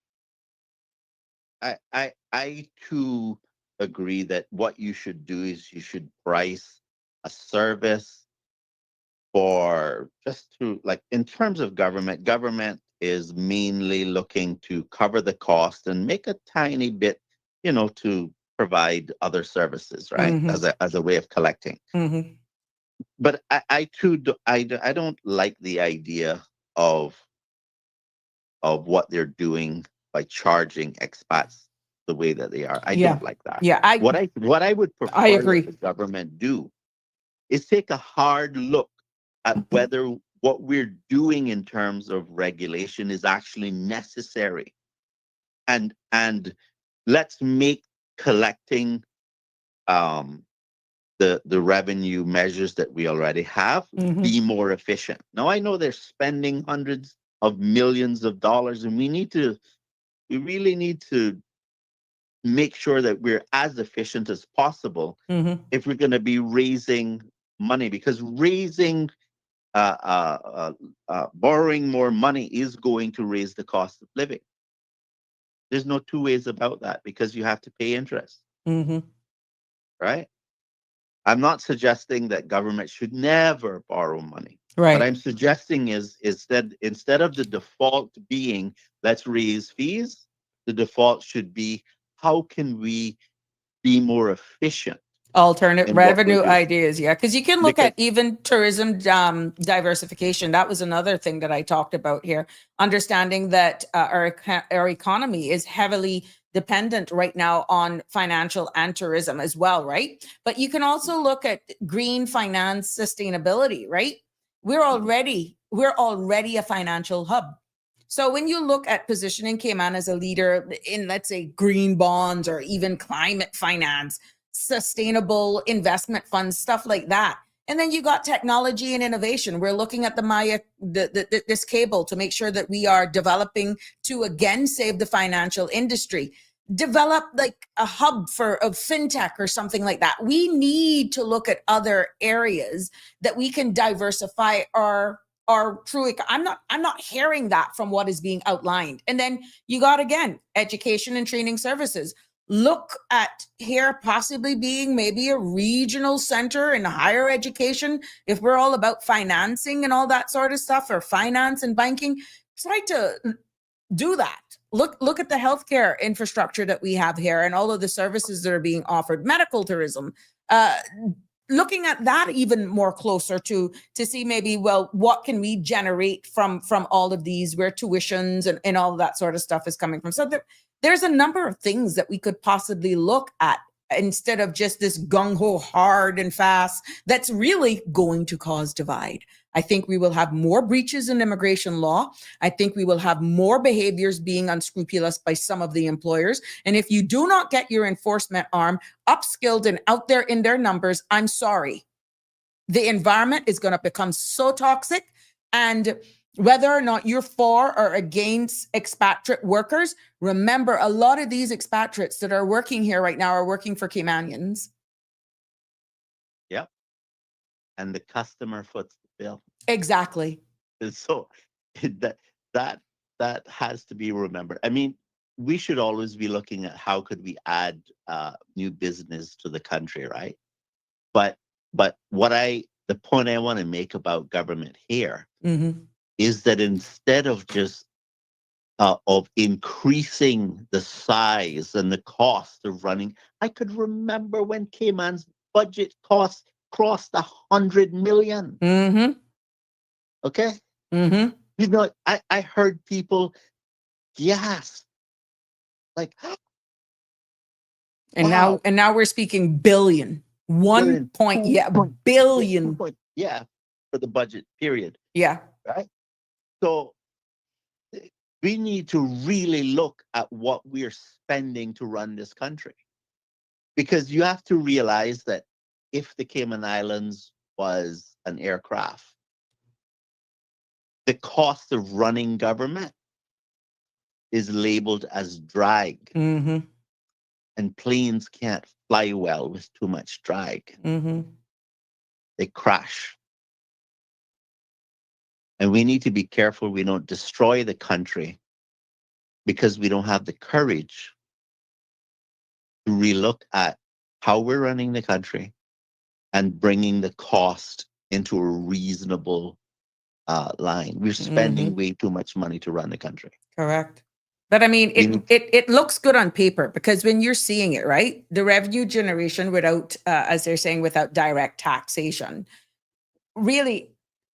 [SPEAKER 7] I too agree that what you should do is you should price a service for just to, like, in terms of government is mainly looking to cover the cost and make a tiny bit, to provide other services, right?
[SPEAKER 4] Mhm.
[SPEAKER 7] As a way of collecting.
[SPEAKER 4] Mm-hmm.
[SPEAKER 7] But I too I don't like the idea of what they're doing by charging expats the way that they are. I
[SPEAKER 4] Yeah.
[SPEAKER 7] don't like that.
[SPEAKER 4] Yeah,
[SPEAKER 7] What I would
[SPEAKER 4] I
[SPEAKER 7] prefer
[SPEAKER 4] agree.
[SPEAKER 7] that the government do is take a hard look at whether what we're doing in terms of regulation is actually necessary, and let's make collecting the revenue measures that we already have
[SPEAKER 4] Mhm.
[SPEAKER 7] be more efficient. Now I know they're spending hundreds of millions of dollars, and we really need to make sure that we're as efficient as possible
[SPEAKER 4] Mhm.
[SPEAKER 7] if we're going to be raising money, because raising borrowing more money is going to raise the cost of living. There's no two ways about that, because you have to pay interest,
[SPEAKER 4] Mhm.
[SPEAKER 7] right? I'm not suggesting that government should never borrow money. What
[SPEAKER 4] Right.
[SPEAKER 7] I'm suggesting is that instead of the default being let's raise fees, the default should be how can we be more efficient
[SPEAKER 4] Alternate
[SPEAKER 7] in what we're
[SPEAKER 4] revenue
[SPEAKER 7] doing?
[SPEAKER 4] ideas, yeah, because you can look
[SPEAKER 7] Because
[SPEAKER 4] at even tourism diversification. That was another thing that I talked about here. Understanding that our economy is heavily dependent right now on financial and tourism as well, right? But you can also look at green finance sustainability, right? We're already a financial hub. So when you look at positioning Cayman as a leader in, let's say, green bonds or even climate finance, sustainable investment funds, stuff like that. And then you got technology and innovation. We're looking at the Maya, this cable to make sure that we are developing to again save the financial industry. Develop like a hub for of fintech or something like that. We need to look at other areas that we can diversify our true. I'm not hearing that from what is being outlined. And then you got again education and training services. Look at here possibly being maybe a regional center in higher education. If we're all about financing and all that sort of stuff, or finance and banking, try to do that. Look at the healthcare infrastructure that we have here and all of the services that are being offered. Medical tourism. Looking at that even more closer to see maybe, well, what can we generate from all of these, where tuitions and all of that sort of stuff is coming from. So there's a number of things that we could possibly look at instead of just this gung-ho hard and fast that's really going to cause divide. I think we will have more breaches in immigration law. I think we will have more behaviors being unscrupulous by some of the employers. And if you do not get your enforcement arm upskilled and out there in their numbers, I'm sorry. The environment is going to become so toxic. And whether or not you're for or against expatriate workers, remember a lot of these expatriates that are working here right now are working for Caymanians.
[SPEAKER 7] yep, and the customer foots the bill.
[SPEAKER 4] Exactly.
[SPEAKER 7] And so that that that has to be remembered. I mean, we should always be looking at how could we add new business to the country, right? But the point I want to make about government here
[SPEAKER 4] Mm-hmm.
[SPEAKER 7] is that instead of just of increasing the size and the cost of running. I could remember when Cayman's budget cost crossed 100 million.
[SPEAKER 4] Mm-hmm.
[SPEAKER 7] Okay.
[SPEAKER 4] Mm-hmm.
[SPEAKER 7] You know, I heard people gasp like,
[SPEAKER 4] And
[SPEAKER 7] wow,
[SPEAKER 4] now we're speaking billion.
[SPEAKER 7] billion,
[SPEAKER 4] Billion.
[SPEAKER 7] yeah, for the budget period,
[SPEAKER 4] Yeah.
[SPEAKER 7] right? So we need to really look at what we're spending to run this country. Because you have to realize that if the Cayman Islands was an aircraft, the cost of running government is labeled as drag,
[SPEAKER 4] Mm-hmm.
[SPEAKER 7] and planes can't fly well with too much drag.
[SPEAKER 4] Mm-hmm.
[SPEAKER 7] They crash. And we need to be careful we don't destroy the country because we don't have the courage to relook at how we're running the country and bringing the cost into a reasonable line. We're spending way too much money to run the country.
[SPEAKER 4] Correct. But I mean,
[SPEAKER 7] We
[SPEAKER 4] it,
[SPEAKER 7] need-
[SPEAKER 4] it it looks good on paper because when you're seeing it, right, the revenue generation without, as they're saying, without direct taxation, really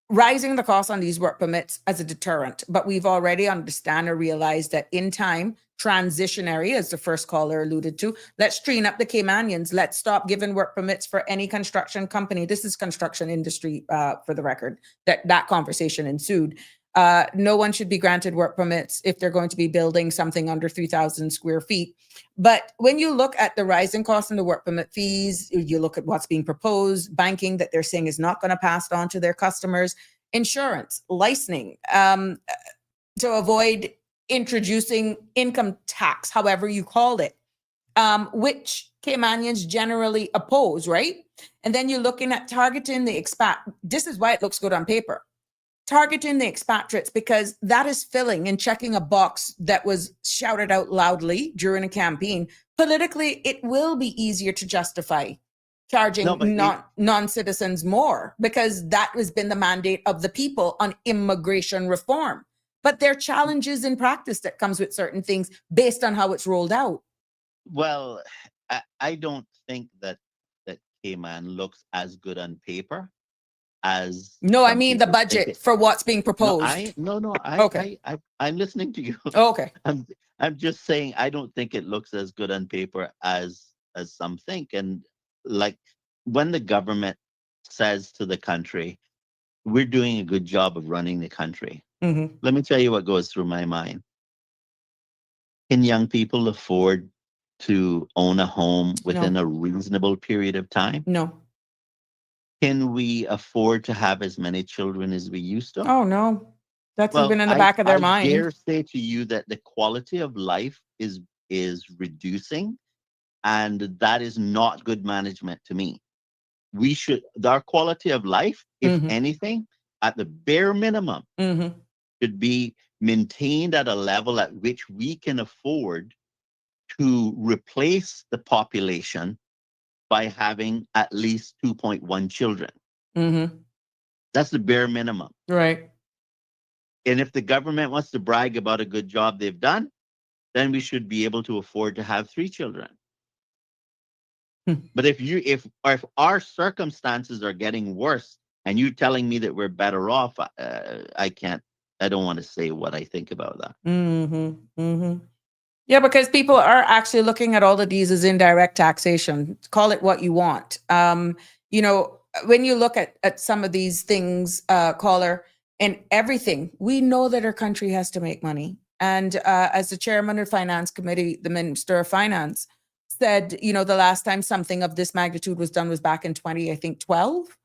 [SPEAKER 4] rising the cost on these work permits as a deterrent. But we've already understand or realized that in time, transitionary, as the first caller alluded to, let's train up the Caymanians. Let's stop giving work permits for any construction company. This is construction industry, for the record, that conversation ensued. No one should be granted work permits if they're going to be building something under 3,000 square feet. But when you look at the rising costs and the work permit fees, you look at what's being proposed, banking that they're saying is not going to pass it on to their customers, insurance, licensing, to avoid introducing income tax, however you call it, which Caymanians generally oppose, right? And then you're looking at targeting the expat. This is why it looks good on paper. Targeting the expatriates because that is filling and checking a box that was shouted out loudly during a campaign. Politically, it will be easier to justify charging non-citizens more because that has been the mandate of the people on immigration reform. But there are challenges in practice that comes with certain things based on how it's rolled out.
[SPEAKER 7] Well, I don't think that Cayman looks as good on paper as
[SPEAKER 4] No, I
[SPEAKER 7] some
[SPEAKER 4] mean the
[SPEAKER 7] people think
[SPEAKER 4] budget
[SPEAKER 7] it.
[SPEAKER 4] for what's being proposed.
[SPEAKER 7] Okay. I'm listening to you.
[SPEAKER 4] Okay.
[SPEAKER 7] I'm just saying I don't think it looks as good on paper as some think. And like when the government says to the country, we're doing a good job of running the country.
[SPEAKER 4] Mm-hmm.
[SPEAKER 7] Let me tell you what goes through my mind. Can young people afford to own a home within a reasonable period of time?
[SPEAKER 4] No.
[SPEAKER 7] Can we afford to have as many children as we used to?
[SPEAKER 4] Oh, no. That's even in the back of their mind.
[SPEAKER 7] I dare say to you that the quality of life is reducing, and that is not good management to me. Our quality of life, if anything, at the bare minimum, should be maintained at a level at which we can afford to replace the population by having at least 2.1 children. That's the bare minimum.
[SPEAKER 4] Right.
[SPEAKER 7] And if the government wants to brag about a good job they've done, then we should be able to afford to have 3 children. But if our circumstances are getting worse and you telling me that we're better off, I don't want to say what I think about that.
[SPEAKER 4] Yeah, because people are actually looking at all of these as indirect taxation. Call it what you want. You know, when you look at some of these things, caller, and everything, we know that our country has to make money. And as the chairman of Finance Committee, the Minister of Finance said, you know, the last time something of this magnitude was done was back in 2012.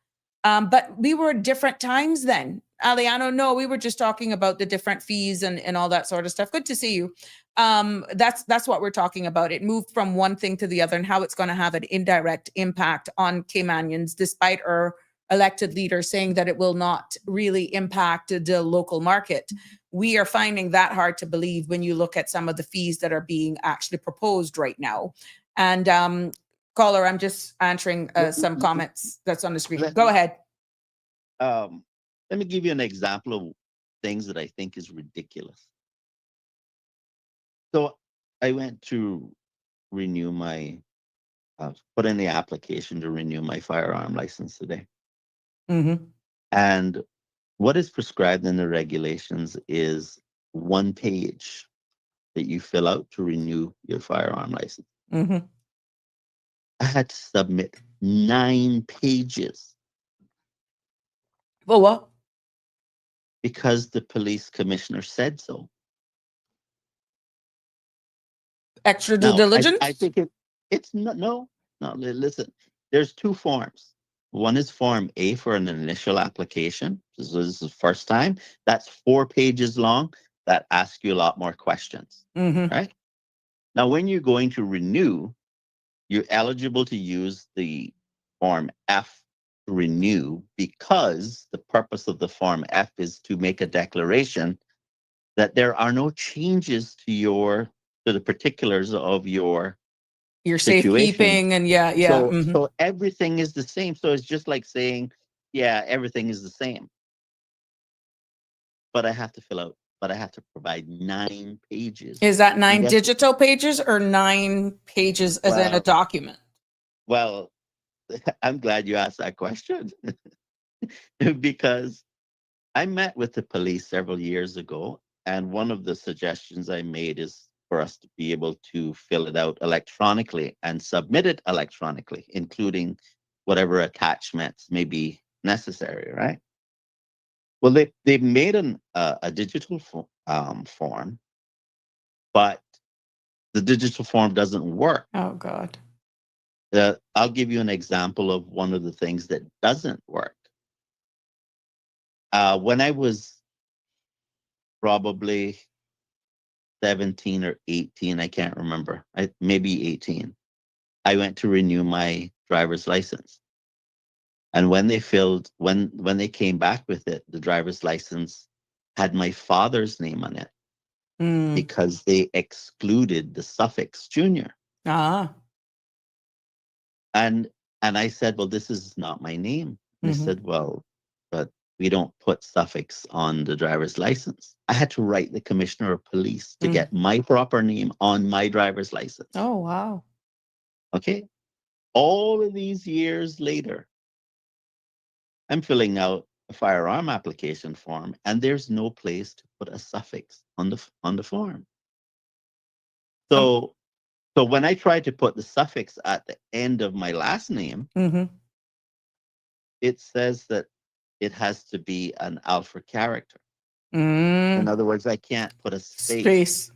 [SPEAKER 4] But we were at different times then. Aliano, no, we were just talking about the different fees and all that sort of stuff. Good to see you. That's what we're talking about. It moved from one thing to the other and how it's going to have an indirect impact on Caymanians, despite our elected leaders saying that it will not really impact the local market. We are finding that hard to believe when you look at some of the fees that are being actually proposed right now. And caller, I'm just answering some comments that's on the screen. Go ahead.
[SPEAKER 7] Let me give you an example of things that I think is ridiculous. So I went to renew my, put in the application to renew my firearm license today.
[SPEAKER 4] Mm-hmm.
[SPEAKER 7] And what is prescribed in the regulations is 1 page that you fill out to renew your firearm license.
[SPEAKER 4] Mm-hmm.
[SPEAKER 7] I had to submit 9 pages
[SPEAKER 4] Well, what?
[SPEAKER 7] because the police commissioner said so.
[SPEAKER 4] Extra due
[SPEAKER 7] Now, I
[SPEAKER 4] diligence?
[SPEAKER 7] think it's not, no, listen, there's two forms. One is Form A for an initial application. This is the first time. That's 4 pages long. That asks you a lot more questions,
[SPEAKER 4] Mm-hmm.
[SPEAKER 7] right? Now, when you're going to renew, you're eligible to use the Form F to renew because the purpose of the Form F is to make a declaration that there are no changes to the particulars of your
[SPEAKER 4] Your
[SPEAKER 7] situation.
[SPEAKER 4] safekeeping and yeah. Mm-hmm.
[SPEAKER 7] So everything is the same. So it's just like saying, yeah, everything is the same. But I have to provide 9 pages.
[SPEAKER 4] Is that
[SPEAKER 7] And
[SPEAKER 4] 9
[SPEAKER 7] guess,
[SPEAKER 4] digital pages or 9 pages as in a
[SPEAKER 7] well,
[SPEAKER 4] document?
[SPEAKER 7] well, I'm glad you asked that question because I met with the police several years ago, and one of the suggestions I made is for us to be able to fill it out electronically and submit it electronically, including whatever attachments may be necessary, right? Well, they've made a digital form, but the digital form doesn't work.
[SPEAKER 4] Oh God.
[SPEAKER 7] I'll give you an example of one of the things that doesn't work. When I was probably 17 or 18, I can't remember. Maybe 18. I went to renew my driver's license. And when they came back with it, the driver's license had my father's name on it
[SPEAKER 4] Mm.
[SPEAKER 7] because they excluded the suffix junior.
[SPEAKER 4] Ah.
[SPEAKER 7] And I said, well, this is not my name. And they
[SPEAKER 4] Mm-hmm.
[SPEAKER 7] said, well, but we don't put suffix on the driver's license. I had to write the commissioner of police to get my proper name on my driver's license.
[SPEAKER 4] Oh wow.
[SPEAKER 7] Okay. All of these years later, I'm filling out a firearm application form, and there's no place to put a suffix on the form. So when I try to put the suffix at the end of my last name,
[SPEAKER 4] Mm-hmm.
[SPEAKER 7] it says that it has to be an alpha character.
[SPEAKER 4] Mm.
[SPEAKER 7] In other words, I can't put a
[SPEAKER 4] Space.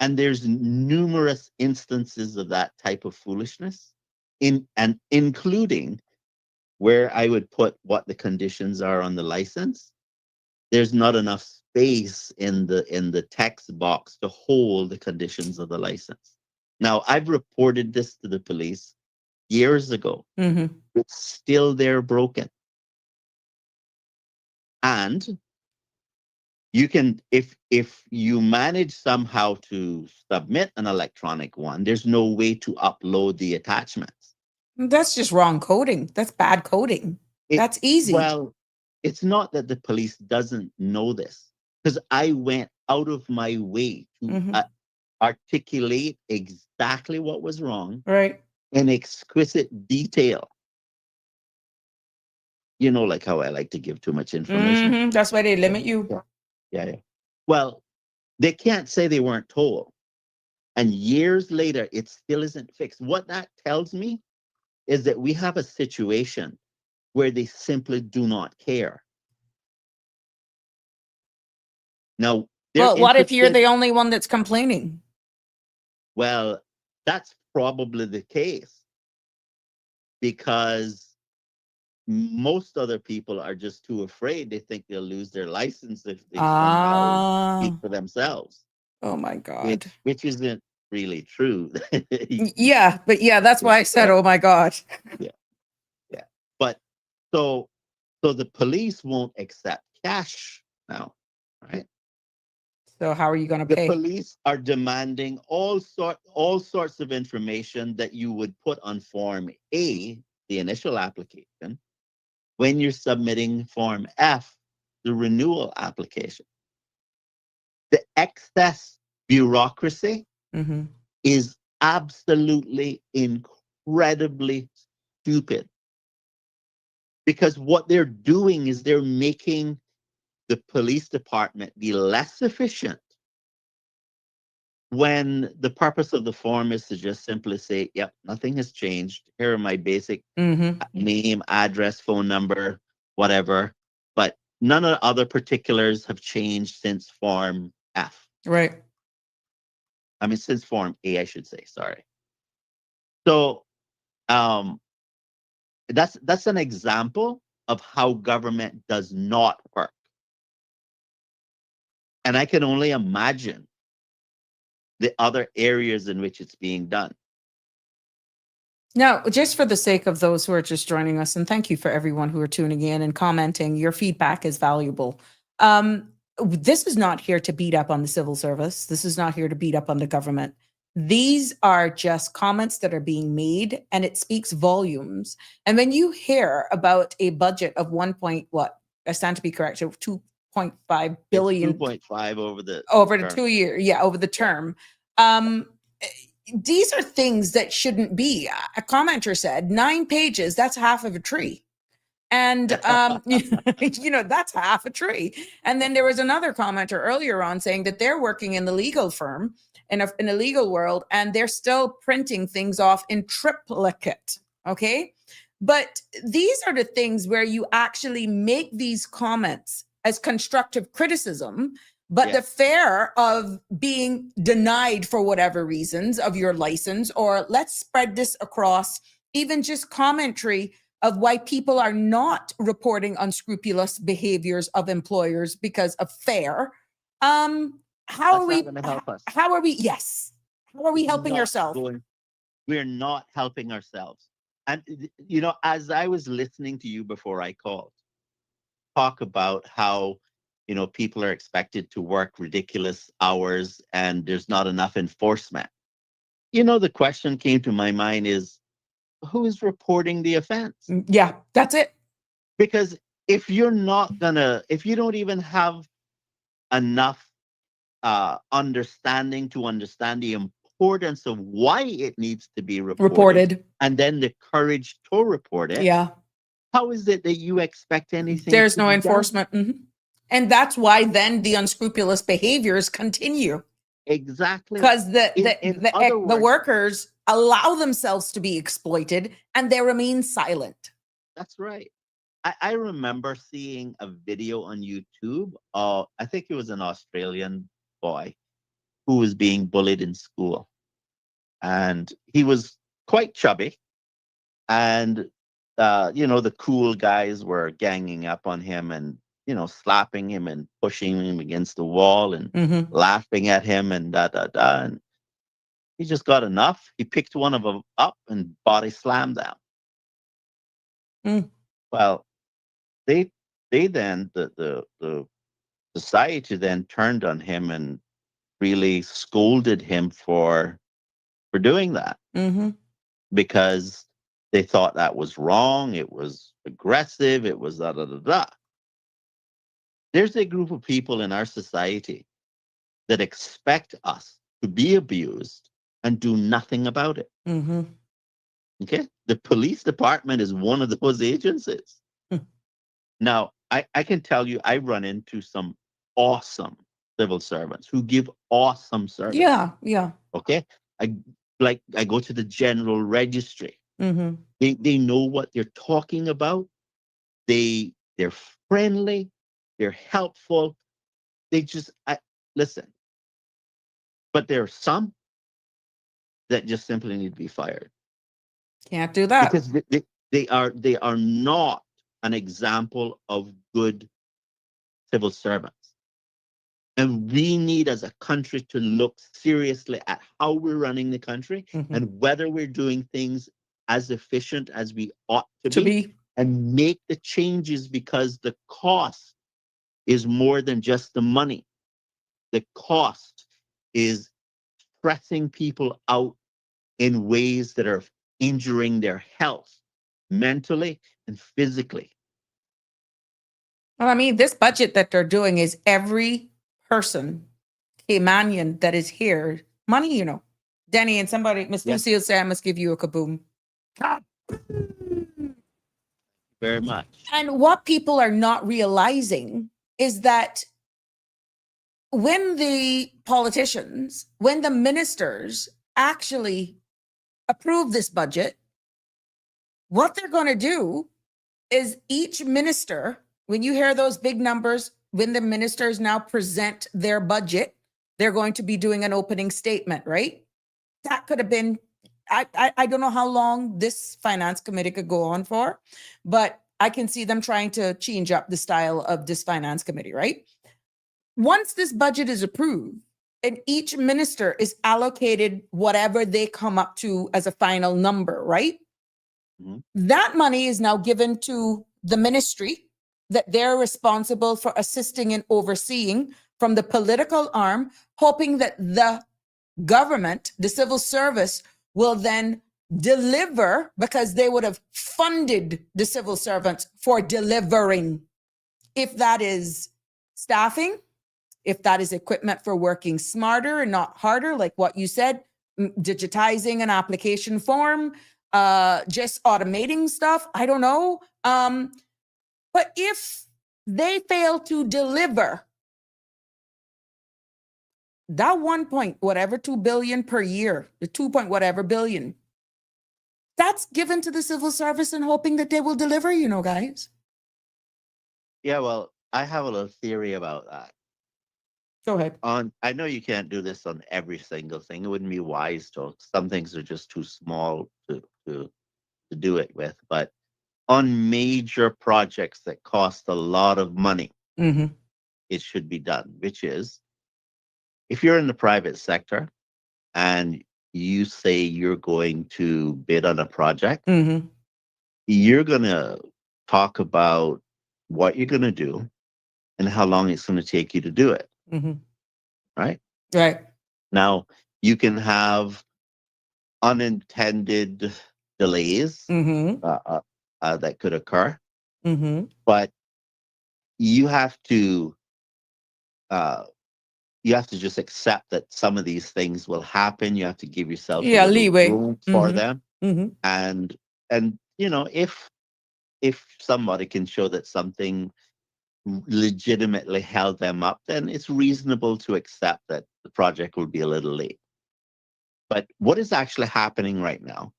[SPEAKER 7] And there's numerous instances of that type of foolishness, including where I would put what the conditions are on the license. There's not enough space in the text box to hold the conditions of the license. Now, I've reported this to the police years ago.
[SPEAKER 4] Mm-hmm.
[SPEAKER 7] It's still there broken. And you can, if you manage somehow to submit an electronic one, there's no way to upload the attachments.
[SPEAKER 4] That's just wrong coding. That's bad coding. That's easy.
[SPEAKER 7] Well, it's not that the police doesn't know this, because I went out of my way to
[SPEAKER 4] Mm-hmm.
[SPEAKER 7] articulate exactly what was wrong
[SPEAKER 4] Right.
[SPEAKER 7] in exquisite detail. You know, like how I like to give too much information.
[SPEAKER 4] Mm-hmm. That's why they limit you.
[SPEAKER 7] Yeah. Well, they can't say they weren't told. And years later, it still isn't fixed. What that tells me is that we have a situation where they simply do not care. Now, they're
[SPEAKER 4] Well, what if you're
[SPEAKER 7] interested.
[SPEAKER 4] the only one that's complaining?
[SPEAKER 7] Well, that's probably the case because most other people are just too afraid. They think they'll lose their license if they somehow speak for themselves.
[SPEAKER 4] Oh my God.
[SPEAKER 7] Which isn't really true.
[SPEAKER 4] Yeah, but yeah, that's why I said, oh my God.
[SPEAKER 7] Yeah. But so the police won't accept cash now, right?
[SPEAKER 4] So how are you going to
[SPEAKER 7] The
[SPEAKER 4] pay?
[SPEAKER 7] police are demanding all sorts of information that you would put on Form A, the initial application, when you're submitting Form F, the renewal application. The excess bureaucracy
[SPEAKER 4] Mm-hmm.
[SPEAKER 7] is absolutely incredibly stupid, because what they're doing is they're making the police department be less efficient, when the purpose of the form is to just simply say, yep, nothing has changed. Here are my basic
[SPEAKER 4] Mm-hmm.
[SPEAKER 7] name, address, phone number, whatever. But none of the other particulars have changed since Form F.
[SPEAKER 4] Right.
[SPEAKER 7] I mean, since Form A, I should say, sorry. So um, that's an example of how government does not work. And I can only imagine the other areas in which it's being done.
[SPEAKER 4] Now, just for the sake of those who are just joining us, and thank you for everyone who are tuning in and commenting, your feedback is valuable. This is not here to beat up on the civil service. This is not here to beat up on the government. These are just comments that are being made, and it speaks volumes. And when you hear about a budget of I stand to be corrected, 2.5 billion
[SPEAKER 7] 2.5 over the
[SPEAKER 4] over the
[SPEAKER 7] term.
[SPEAKER 4] 2 year, over the term. These are things that shouldn't be. A commenter said 9 pages, that's half of a tree. And that's half a tree. And then there was another commenter earlier on saying that they're working in the legal firm in a legal world, and they're still printing things off in triplicate. Okay. But these are the things where you actually make these comments as constructive criticism, but the fear of being denied for whatever reasons of your license, or let's spread this across, even just commentary of why people are not reporting unscrupulous behaviors of employers because of fear. How are we
[SPEAKER 7] going to help us?
[SPEAKER 4] How are we? Yes. How are we helping ourselves?
[SPEAKER 7] We're not helping ourselves. And, as I was listening to you before I called, talk about how, people are expected to work ridiculous hours and there's not enough enforcement. The question came to my mind is, who is reporting the offense?
[SPEAKER 4] Yeah, that's it.
[SPEAKER 7] Because if you don't even have enough understanding to understand the importance of why it needs to be reported, and then the courage to report it, how is it that you expect anything?
[SPEAKER 4] There's no enforcement. Mm-hmm. And that's why then the unscrupulous behaviors continue.
[SPEAKER 7] Exactly.
[SPEAKER 4] Because the workers allow themselves to be exploited and they remain silent.
[SPEAKER 7] That's right. I remember seeing a video on YouTube. I think it was an Australian boy who was being bullied in school. And he was quite chubby. And, the cool guys were ganging up on him and, slapping him and pushing him against the wall and laughing at him and da, da, da. And he just got enough. He picked one of them up and body slammed down. Well, they then, the society then turned on him and really scolded him for doing that, because they thought that was wrong. It was aggressive. It was da da da da. There's a group of people in our society that expect us to be abused and do nothing about it. Okay, the police department is one of those agencies. Now, I can tell you, I run into some awesome civil servants who give awesome service.
[SPEAKER 4] Yeah.
[SPEAKER 7] Okay, I go to the general registry. They know what they're talking about. They're friendly. They're helpful. They just listen. But there are some that just simply need to be fired.
[SPEAKER 4] Can't do that
[SPEAKER 7] because they are not an example of good civil servants. And we need, as a country, to look seriously at how we're running the country and whether we're doing things as efficient as we ought to be, and make the changes, because the cost is more than just the money. The cost is stressing people out in ways that are injuring their health, mentally and physically.
[SPEAKER 4] Well, I mean, this budget that they're doing is every person Caymanian that is here, money, you know. Denny and somebody, Miss
[SPEAKER 7] Yeah.
[SPEAKER 4] Lucille say I must give you a kaboom.
[SPEAKER 7] Very much.
[SPEAKER 4] And what people are not realizing is that when the politicians, when the ministers actually approve this budget, what they're going to do is each minister, when you hear those big numbers, when the ministers now present their budget, they're going to be doing an opening statement, right? That could have been, I don't know how long this finance committee could go on for, but I can see them trying to change up the style of this finance committee, right? Once this budget is approved and each minister is allocated whatever they come up to as a final number, right?
[SPEAKER 7] Mhm.
[SPEAKER 4] That money is now given to the ministry that they're responsible for assisting and overseeing from the political arm, hoping that the government, the civil service, will then deliver because they would have funded the civil servants for delivering. If that is staffing, if that is equipment for working smarter and not harder, like what you said, digitizing an application form, just automating stuff, I don't know. But if they fail to deliver that 1 point whatever 2 billion per year, the 2 point whatever billion, that's given to the civil service and hoping that they will deliver, you know, guys.
[SPEAKER 7] Yeah, well, I have a little theory about that.
[SPEAKER 4] Go ahead.
[SPEAKER 7] I know you can't do this on every single thing. It wouldn't be wise to. Some things are just too small to do it with. But on major projects that cost a lot of money,
[SPEAKER 4] Mm-hmm.
[SPEAKER 7] it should be done, which is if you're in the private sector and you say you're going to bid on a project,
[SPEAKER 4] Mm-hmm.
[SPEAKER 7] you're going to talk about what you're going to do and how long it's going to take you to do it,
[SPEAKER 4] Mm-hmm.
[SPEAKER 7] right?
[SPEAKER 4] Right.
[SPEAKER 7] Now, you can have unintended delays
[SPEAKER 4] Mm-hmm.
[SPEAKER 7] that could occur,
[SPEAKER 4] Mm-hmm.
[SPEAKER 7] but you have to uh, just accept that some of these things will happen. You have to give yourself a
[SPEAKER 4] Yeah,
[SPEAKER 7] little
[SPEAKER 4] leeway.
[SPEAKER 7] room for them,
[SPEAKER 4] Mm-hmm.
[SPEAKER 7] and you know, if somebody can show that something legitimately held them up, then it's reasonable to accept that the project will be a little late. But what is actually happening right now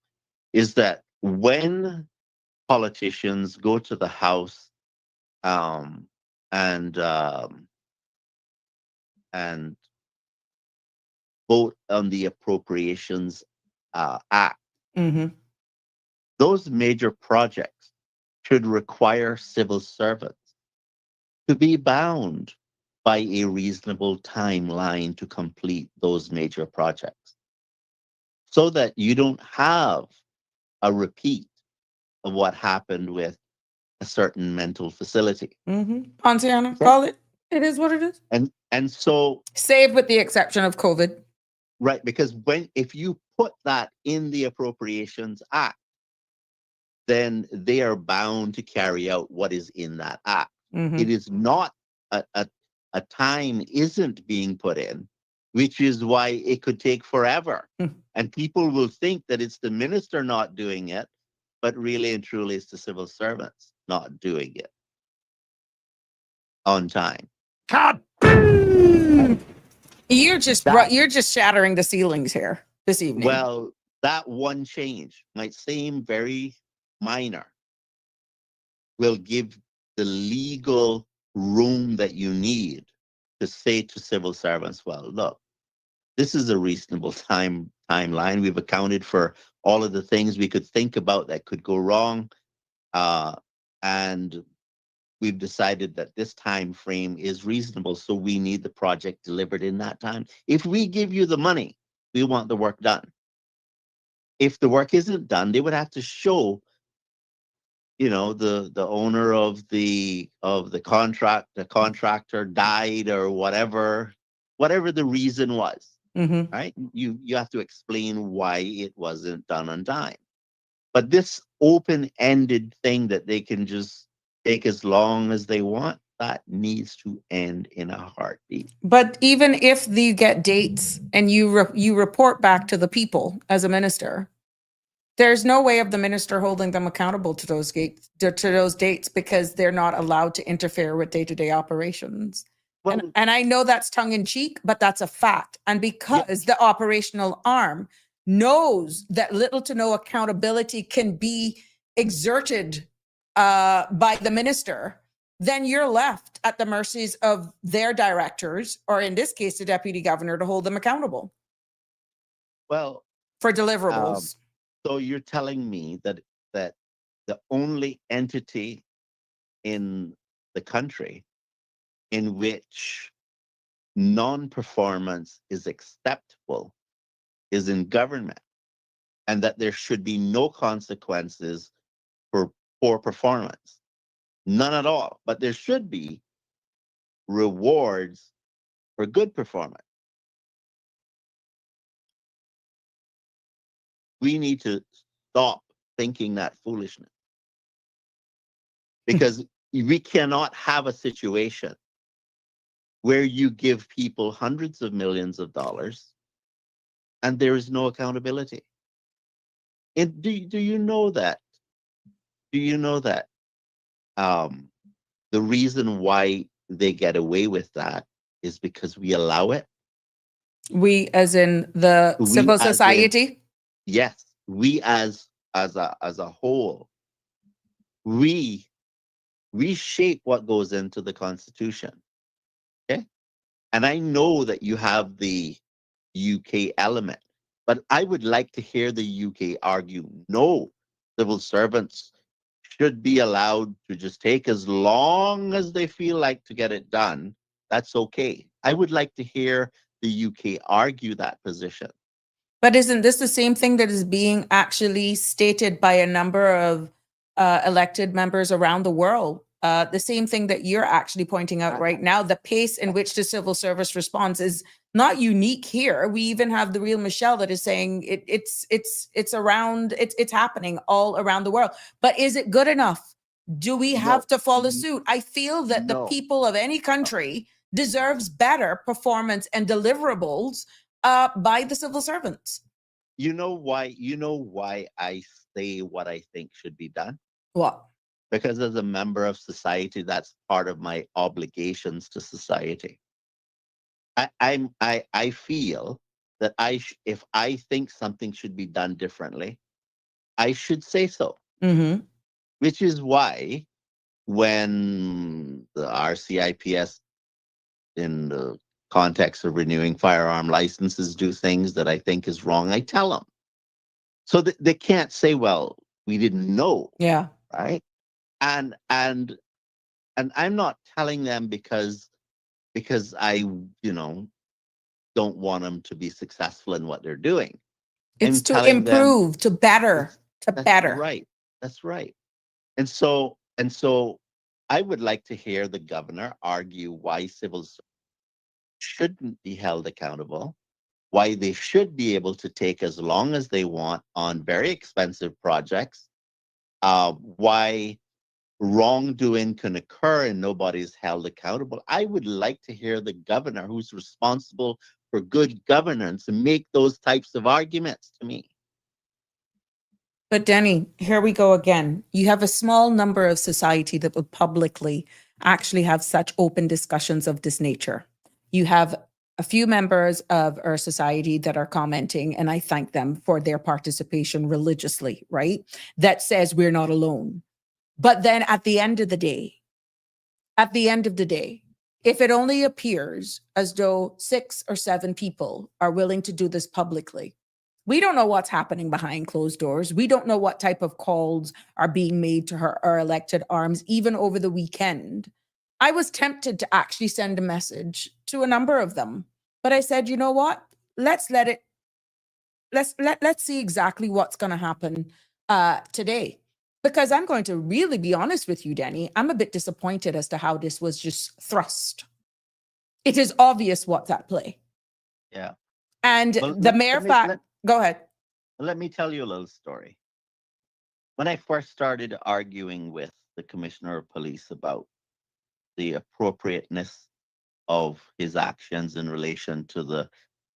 [SPEAKER 7] is that when politicians go to the House um, and and vote on the Appropriations Act,
[SPEAKER 4] Mm-hmm.
[SPEAKER 7] those major projects should require civil servants to be bound by a reasonable timeline to complete those major projects so that you don't have a repeat of what happened with a certain mental facility.
[SPEAKER 4] Mm-hmm. Pontiana,
[SPEAKER 7] Okay.
[SPEAKER 4] call it. It is what it is.
[SPEAKER 7] And so
[SPEAKER 4] Save with the exception of COVID.
[SPEAKER 7] right, because if you put that in the Appropriations Act, then they are bound to carry out what is in that act.
[SPEAKER 4] Mm-hmm.
[SPEAKER 7] It is not a time isn't being put in, which is why it could take forever. And people will think that it's the minister not doing it, but really and truly it's the civil servants not doing it on time.
[SPEAKER 4] You're just
[SPEAKER 7] That-
[SPEAKER 4] you're just shattering the ceilings here this evening.
[SPEAKER 7] Well, that one change might seem very minor, will give the legal room that you need to say to civil servants, well, look, this is a reasonable timeline. We've accounted for all of the things we could think about that could go wrong. And we've decided that this time frame is reasonable, so we need the project delivered in that time. If we give you the money, we want the work done. If the work isn't done, they would have to show, you know, the owner of the contractor died or whatever the reason was.
[SPEAKER 4] Mm-hmm.
[SPEAKER 7] Right? You have to explain why it wasn't done on time. But this open-ended thing that they can just take as long as they want, That needs to end in a heartbeat.
[SPEAKER 4] But even if you get dates and you report back to the people as a minister, there's no way of the minister holding them accountable to those dates because they're not allowed to interfere with day-to-day operations.
[SPEAKER 7] Well,
[SPEAKER 4] And I know that's tongue in cheek, but that's a fact. And because the operational arm knows that little to no accountability can be exerted by the minister, then you're left at the mercies of their directors, or in this case, the deputy governor, to hold them accountable
[SPEAKER 7] well,
[SPEAKER 4] for deliverables.
[SPEAKER 7] so you're telling me that the only entity in the country in which non-performance is acceptable is in government, and that there should be no consequences for poor performance. None at all. But there should be rewards for good performance. We need to stop thinking that foolishness, because we cannot have a situation where you give people hundreds of millions of dollars and there is no accountability. And do you know that? Do you know that the reason why they get away with that is because we allow it?
[SPEAKER 4] We, as in the
[SPEAKER 7] We
[SPEAKER 4] civil
[SPEAKER 7] as in-
[SPEAKER 4] society?
[SPEAKER 7] Yes, we as a whole, we shape what goes into the Constitution. Okay, and I know that you have the UK element, but I would like to hear the UK argue no, civil servants should be allowed to just take as long as they feel like to get it done. That's okay. I would like to hear the UK argue that position.
[SPEAKER 4] But isn't this the same thing that is being actually stated by a number of elected members around the world? The same thing that you're actually pointing out right now, the pace in which the civil service response is not unique here. We even have the real Michelle that is saying it's happening all around the world. But is it good enough? Do we have to follow suit? I feel that the
[SPEAKER 7] No.
[SPEAKER 4] people of any country deserves better performance and deliverables by the civil servants.
[SPEAKER 7] You know why? You know why I say what I think should be done?
[SPEAKER 4] What?
[SPEAKER 7] Because as a member of society, that's part of my obligations to society. I feel that if I think something should be done differently, I should say so.
[SPEAKER 4] Mm-hmm.
[SPEAKER 7] Which is why when the RCIPS, in the context of renewing firearm licenses, do things that I think is wrong, I tell them. So that they can't say, well, we didn't know.
[SPEAKER 4] Yeah.
[SPEAKER 7] Right. And I'm not telling them because I, don't want them to be successful in what they're doing.
[SPEAKER 4] It's
[SPEAKER 7] I'm
[SPEAKER 4] to
[SPEAKER 7] telling them
[SPEAKER 4] improve, to better,
[SPEAKER 7] that's
[SPEAKER 4] better.
[SPEAKER 7] right. That's right. And so I would like to hear the governor argue why civil servants shouldn't be held accountable, why they should be able to take as long as they want on very expensive projects, why wrongdoing can occur and nobody's held accountable. I would like to hear the governor, who's responsible for good governance, make those types of arguments to me.
[SPEAKER 4] But Denny, here we go again. You have a small number of society that will publicly actually have such open discussions of this nature. You have a few members of our society that are commenting, and I thank them for their participation religiously, right? That says we're not alone. But then at the end of the day, if it only appears as though 6 or 7 people are willing to do this publicly, we don't know what's happening behind closed doors. We don't know what type of calls are being made to our elected arms, even over the weekend. I was tempted to actually send a message to a number of them, but I said, you know what? Let's see exactly what's going to happen today. Because I'm going to really be honest with you, Denny, I'm a bit disappointed as to how this was just thrust. It is obvious what's at play.
[SPEAKER 7] Yeah.
[SPEAKER 4] And
[SPEAKER 7] Well,
[SPEAKER 4] the mere fact, go ahead.
[SPEAKER 7] Let me tell you a little story. When I first started arguing with the commissioner of police about the appropriateness of his actions in relation to the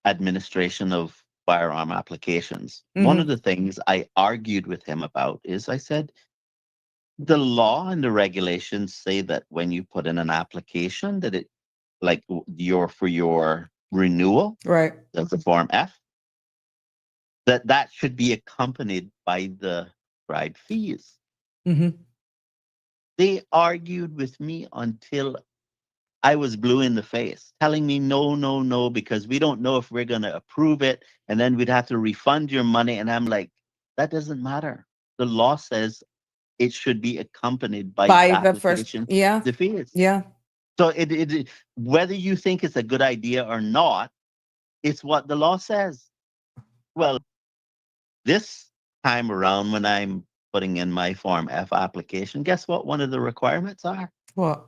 [SPEAKER 7] administration of firearm applications. One of the things I argued with him about is I said, the law and the regulations say that when you put in an application that it like for your renewal,
[SPEAKER 4] Right.
[SPEAKER 7] that's the Form F, that should be accompanied by the prescribed fees.
[SPEAKER 4] Mm-hmm.
[SPEAKER 7] They argued with me until I was blue in the face, telling me no, no, no, because we don't know if we're going to approve it, and then we'd have to refund your money. And I'm like, that doesn't matter. The law says it should be accompanied by
[SPEAKER 4] By
[SPEAKER 7] the
[SPEAKER 4] the first,
[SPEAKER 7] application,
[SPEAKER 4] yeah,
[SPEAKER 7] the fees.
[SPEAKER 4] yeah.
[SPEAKER 7] So whether you think it's a good idea or not, it's what the law says. Well, this time around, when I'm putting in my Form F application, guess what one of the requirements are?
[SPEAKER 4] What?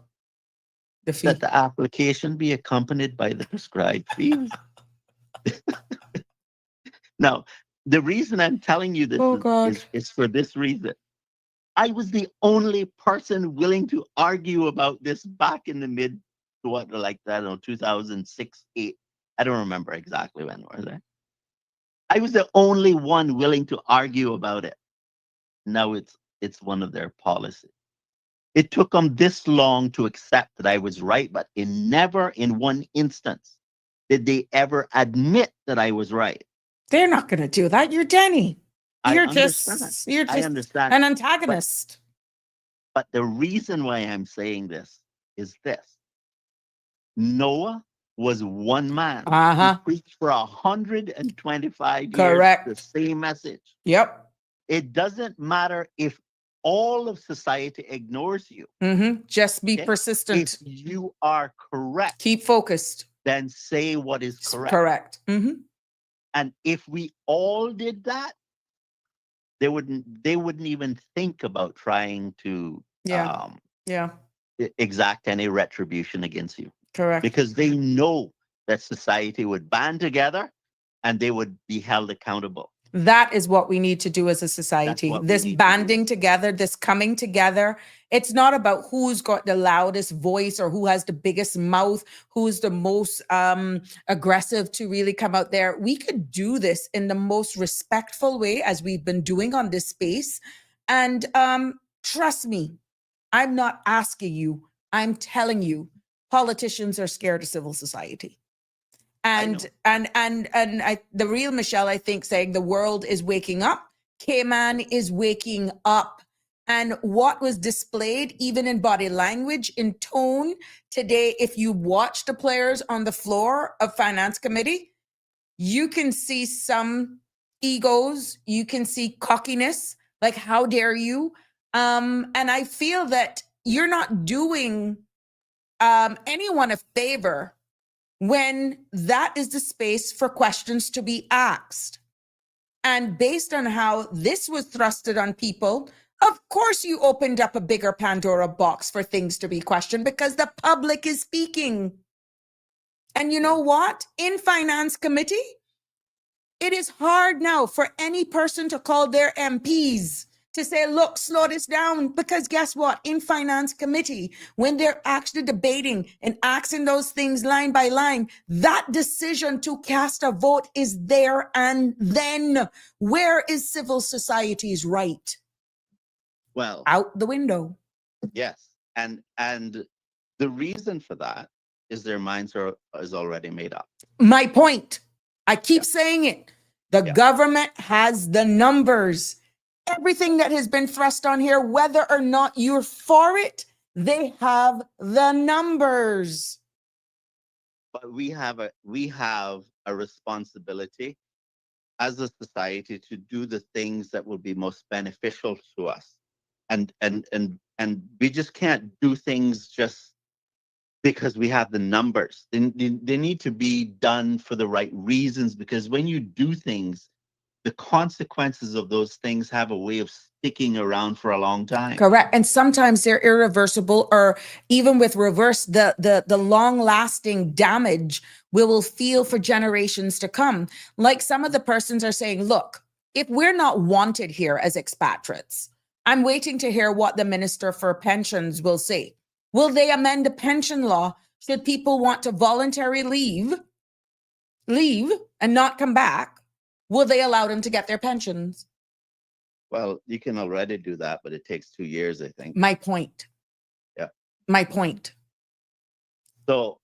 [SPEAKER 4] The fee.
[SPEAKER 7] That the application be accompanied by the prescribed fees. Now, the reason I'm telling you this
[SPEAKER 4] Oh, God.
[SPEAKER 7] is for this reason. I was the only person willing to argue about this back in the I don't know, 2006, 8. I don't remember exactly when was it. I was the only one willing to argue about it. Now it's one of their policies. It took them this long to accept that I was right, but never in one instance did they ever admit that I was right.
[SPEAKER 4] They're not going to do that. You're Denny.
[SPEAKER 7] I
[SPEAKER 4] You're
[SPEAKER 7] understand.
[SPEAKER 4] just
[SPEAKER 7] I understand.
[SPEAKER 4] an antagonist.
[SPEAKER 7] But the reason why I'm saying this is this. Noah was one man
[SPEAKER 4] Uh-huh.
[SPEAKER 7] who preached for 125
[SPEAKER 4] Correct.
[SPEAKER 7] years the same message.
[SPEAKER 4] Yep.
[SPEAKER 7] It doesn't matter if all of society ignores you.
[SPEAKER 4] Mm-hmm. Just be
[SPEAKER 7] Okay?
[SPEAKER 4] persistent.
[SPEAKER 7] If you are correct,
[SPEAKER 4] Keep focused.
[SPEAKER 7] then say what is correct.
[SPEAKER 4] Correct. Mm-hmm.
[SPEAKER 7] And if we all did that, they wouldn't even think about trying to
[SPEAKER 4] Yeah.
[SPEAKER 7] exact any retribution against you,
[SPEAKER 4] Correct.
[SPEAKER 7] because they know that society would band together and they would be held accountable.
[SPEAKER 4] That is what we need to do as a society.
[SPEAKER 7] what we
[SPEAKER 4] This
[SPEAKER 7] need to
[SPEAKER 4] banding
[SPEAKER 7] do.
[SPEAKER 4] together, this coming together. It's not about who's got the loudest voice or who has the biggest mouth, who's the most aggressive to really come out there. We could do this in the most respectful way, as we've been doing on this space. And trust me, I'm not asking you, I'm telling you, politicians are scared of civil society. And the real Michelle, I think, saying the world is waking up. Cayman is waking up. And what was displayed, even in body language, in tone today, if you watch the players on the floor of Finance Committee, you can see some egos, you can see cockiness, like, how dare you? And I feel that you're not doing anyone a favor when that is the space for questions to be asked. And based on how this was thrusted on people, of course you opened up a bigger Pandora box for things to be questioned, because the public is speaking. And you know what? In Finance Committee, it is hard now for any person to call their MPs to say, look, slow this down, because guess what? In Finance Committee, when they're actually debating and asking those things line by line, that decision to cast a vote is there. And then where is civil society's right?
[SPEAKER 7] Well,
[SPEAKER 4] Out the window.
[SPEAKER 7] yes. And the reason for that is their minds is already made up.
[SPEAKER 4] My point. I keep saying it. The government has the numbers. Everything that has been thrust on here, whether or not you're for it, they have the numbers.
[SPEAKER 7] But we have a responsibility as a society to do the things that will be most beneficial to us. And we just can't do things just because we have the numbers. They need to be done for the right reasons, because when you do things, the consequences of those things have a way of sticking around for a long time.
[SPEAKER 4] Correct. And sometimes they're irreversible, or even with reverse, the long lasting damage we will feel for generations to come. Like some of the persons are saying, look, if we're not wanted here as expatriates, I'm waiting to hear what the Minister for Pensions will say. Will they amend the pension law should people want to voluntarily leave and not come back? Will they allow them to get their pensions?
[SPEAKER 7] Well, you can already do that, but it takes 2 years, I think.
[SPEAKER 4] My point.
[SPEAKER 7] Yeah.
[SPEAKER 4] My point.
[SPEAKER 7] So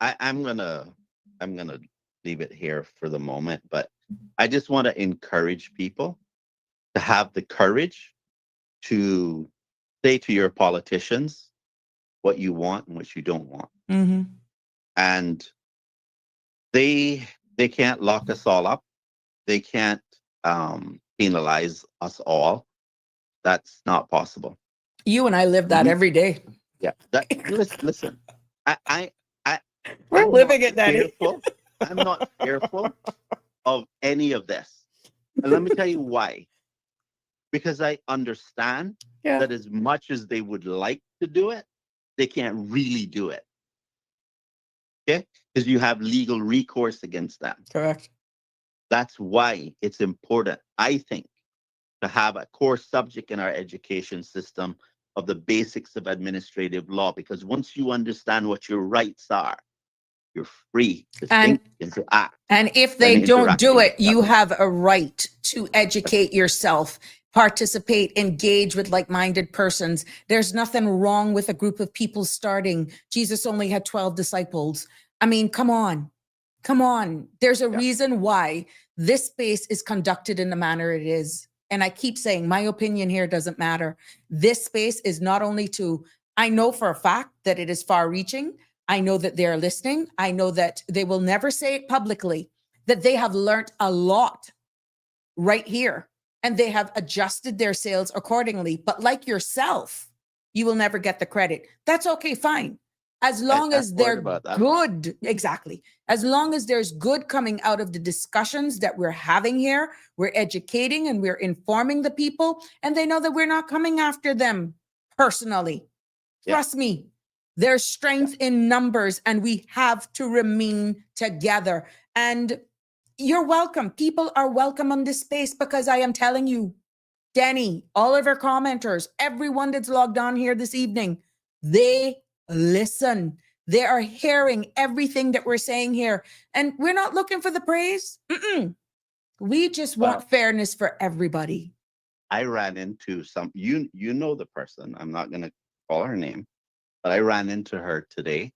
[SPEAKER 7] I'm gonna leave it here for the moment, but I just want to encourage people to have the courage to say to your politicians what you want and what you don't want.
[SPEAKER 4] Mm-hmm.
[SPEAKER 7] And they can't lock us all up. They can't penalize us all. That's not possible.
[SPEAKER 4] You and I live that
[SPEAKER 7] Mhm.
[SPEAKER 4] every day.
[SPEAKER 7] Yeah. Listen. I
[SPEAKER 4] We're
[SPEAKER 7] I'm
[SPEAKER 4] living
[SPEAKER 7] not
[SPEAKER 4] it, Daddy.
[SPEAKER 7] fearful. I'm not fearful of any of this. And let me tell you why. Because I understand
[SPEAKER 4] Yeah.
[SPEAKER 7] that as much as they would like to do it, they can't really do it. Okay? Because you have legal recourse against them.
[SPEAKER 4] Correct.
[SPEAKER 7] That's why it's important, I think, to have a core subject in our education system of the basics of administrative law. Because once you understand what your rights are, you're free to think and to act.
[SPEAKER 4] And if
[SPEAKER 7] and
[SPEAKER 4] they don't
[SPEAKER 7] interact
[SPEAKER 4] do
[SPEAKER 7] with
[SPEAKER 4] it, you
[SPEAKER 7] government.
[SPEAKER 4] have a right to educate yourself, participate, engage with like-minded persons. There's nothing wrong with a group of people starting. Jesus only had 12 disciples. I mean, come on. Come on. There's a
[SPEAKER 7] Yeah.
[SPEAKER 4] reason why this space is conducted in the manner it is. And I keep saying my opinion here doesn't matter. This space is not only to, I know for a fact that it is far reaching. I know that they're listening. I know that they will never say it publicly, that they have learned a lot right here and they have adjusted their sales accordingly. But like yourself, you will never get the credit. That's okay, fine. As long
[SPEAKER 7] I'm
[SPEAKER 4] as
[SPEAKER 7] worried
[SPEAKER 4] they're
[SPEAKER 7] about that.
[SPEAKER 4] good, exactly. As long as there's good coming out of the discussions that we're having here, we're educating and we're informing the people, and they know that we're not coming after them personally.
[SPEAKER 7] Yeah.
[SPEAKER 4] Trust me, there's strength in numbers and we have to remain together. And you're welcome. People are welcome on this space because I am telling you, Danny, all of our commenters, everyone that's logged on here this evening, they listen. They are hearing everything that we're saying here. And we're not looking for the praise. We just want
[SPEAKER 7] Well,
[SPEAKER 4] fairness for everybody.
[SPEAKER 7] I ran into some, you know the person, I'm not going to call her name, but I ran into her today,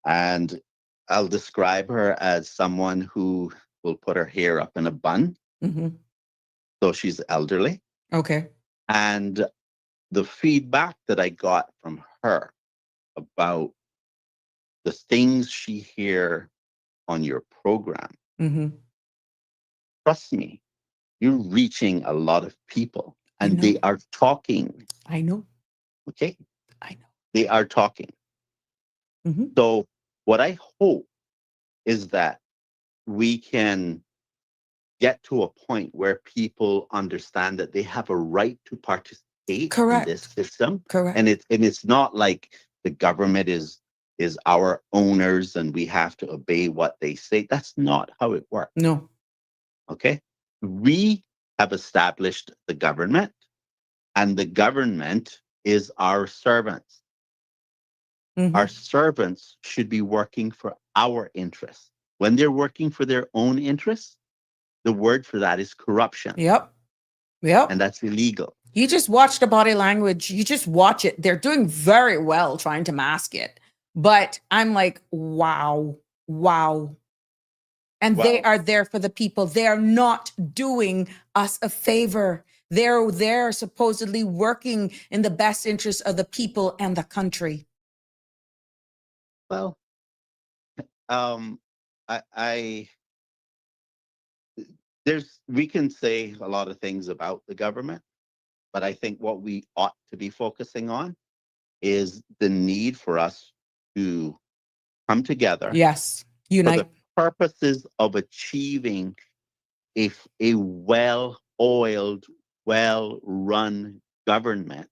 [SPEAKER 7] and I'll describe her as someone who will put her hair up in a bun.
[SPEAKER 4] Mhm.
[SPEAKER 7] So she's elderly.
[SPEAKER 4] Okay.
[SPEAKER 7] And the feedback that I got from her about the things she hear on your program,
[SPEAKER 4] Mhm.
[SPEAKER 7] trust me, you're reaching a lot of people
[SPEAKER 4] I
[SPEAKER 7] and
[SPEAKER 4] know.
[SPEAKER 7] they are talking.
[SPEAKER 4] I know.
[SPEAKER 7] Okay.
[SPEAKER 4] I know.
[SPEAKER 7] They are talking.
[SPEAKER 4] Mhm.
[SPEAKER 7] So what I hope is that we can get to a point where people understand that they have a right to participate in this
[SPEAKER 4] Correct.
[SPEAKER 7] system.
[SPEAKER 4] Correct.
[SPEAKER 7] And it's not like the government is our owners and we have to obey what they say. That's not how it works.
[SPEAKER 4] No.
[SPEAKER 7] Okay. We have established the government, and the government is our servants.
[SPEAKER 4] Mhm.
[SPEAKER 7] Our servants should be working for our interests. When they're working for their own interests, the word for that is corruption,
[SPEAKER 4] Yep. Yep.
[SPEAKER 7] and that's illegal.
[SPEAKER 4] You just watch the body language. You just watch it. They're doing very well trying to mask it. But I'm like, wow, wow. And they
[SPEAKER 7] Well,
[SPEAKER 4] are there for the people. They are not doing us a favor. They're there supposedly working in the best interest of the people and the country.
[SPEAKER 7] well, I we can say a lot of things about the government, but I think what we ought to be focusing on is the need for us to come together
[SPEAKER 4] Yes.
[SPEAKER 7] for
[SPEAKER 4] Unite.
[SPEAKER 7] the purposes of achieving a well-oiled, well-run government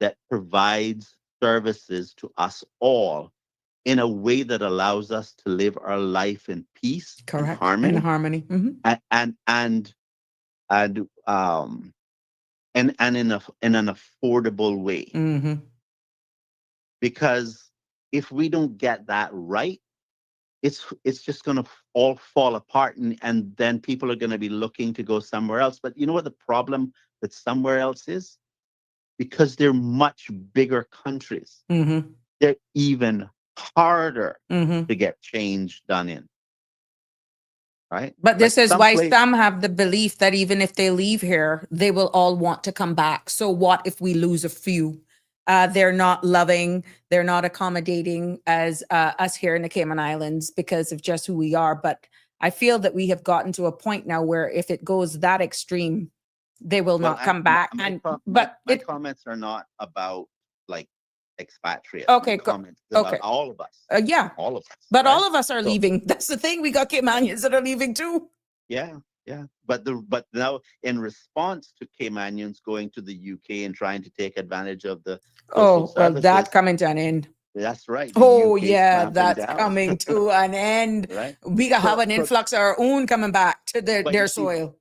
[SPEAKER 7] that provides services to us all in a way that allows us to live our life in peace and
[SPEAKER 4] Correct. In
[SPEAKER 7] harmony,
[SPEAKER 4] harmony. Mhm.
[SPEAKER 7] and in an affordable way.
[SPEAKER 4] Mhm.
[SPEAKER 7] because if we don't get that right, it's just going to all fall apart, and then people are going to be looking to go somewhere else. But you know what the problem with somewhere else is? Because they're much bigger countries.
[SPEAKER 4] Mm-hmm.
[SPEAKER 7] They're even harder
[SPEAKER 4] Mm-hmm.
[SPEAKER 7] to get change done in. Right?
[SPEAKER 4] But this
[SPEAKER 7] Like
[SPEAKER 4] is why
[SPEAKER 7] someplace,
[SPEAKER 4] some have the belief that even if they leave here, they will all want to come back. So what if we lose a few? They're not loving, they're not accommodating as us here in the Cayman Islands because of just who we are. But I feel that we have gotten to a point now where if it goes that extreme, they will
[SPEAKER 7] well,
[SPEAKER 4] not come back.
[SPEAKER 7] my comments are not about like expatriates.
[SPEAKER 4] Okay,
[SPEAKER 7] My comments
[SPEAKER 4] okay.
[SPEAKER 7] about all of us.
[SPEAKER 4] Yeah,
[SPEAKER 7] All of us.
[SPEAKER 4] but
[SPEAKER 7] right?
[SPEAKER 4] all of us are
[SPEAKER 7] So,
[SPEAKER 4] leaving. That's the thing. We got Caymanians that are leaving too.
[SPEAKER 7] yeah, yeah. But now in response to Caymanians going to the UK and trying to take advantage of the social
[SPEAKER 4] Oh, well,
[SPEAKER 7] services,
[SPEAKER 4] that's coming to an end.
[SPEAKER 7] that's right. The
[SPEAKER 4] Oh,
[SPEAKER 7] UK is
[SPEAKER 4] yeah,
[SPEAKER 7] clamping
[SPEAKER 4] that's
[SPEAKER 7] down,
[SPEAKER 4] coming to an end.
[SPEAKER 7] right?
[SPEAKER 4] We got have an
[SPEAKER 7] So,
[SPEAKER 4] influx of our own coming back to
[SPEAKER 7] but
[SPEAKER 4] their
[SPEAKER 7] you see,
[SPEAKER 4] soil.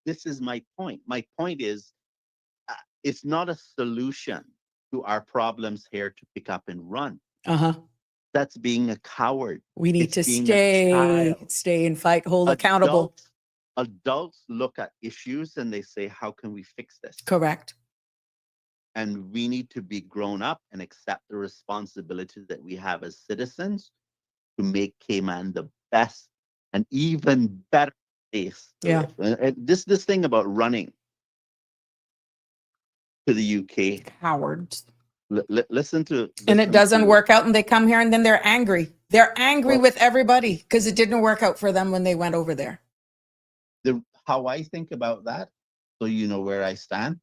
[SPEAKER 7] this is my point. My point is, it's not a solution to our problems here to pick up and run.
[SPEAKER 4] Uh-huh.
[SPEAKER 7] That's being a coward.
[SPEAKER 4] We need
[SPEAKER 7] It's
[SPEAKER 4] to
[SPEAKER 7] being a child.
[SPEAKER 4] stay and fight, hold accountable.
[SPEAKER 7] Adults look at issues and they say, how can we fix this?
[SPEAKER 4] Correct.
[SPEAKER 7] And we need to be grown up and accept the responsibility that we have as citizens to make Cayman the best and even better place to
[SPEAKER 4] Yeah.
[SPEAKER 7] live. And this thing about running to the UK,
[SPEAKER 4] Cowards.
[SPEAKER 7] listen to.
[SPEAKER 4] And it doesn't work out and they come here and then they're angry. They're angry
[SPEAKER 7] Well,
[SPEAKER 4] with everybody because it didn't work out for them when they went over there.
[SPEAKER 7] How I think about that, so you know where I stand,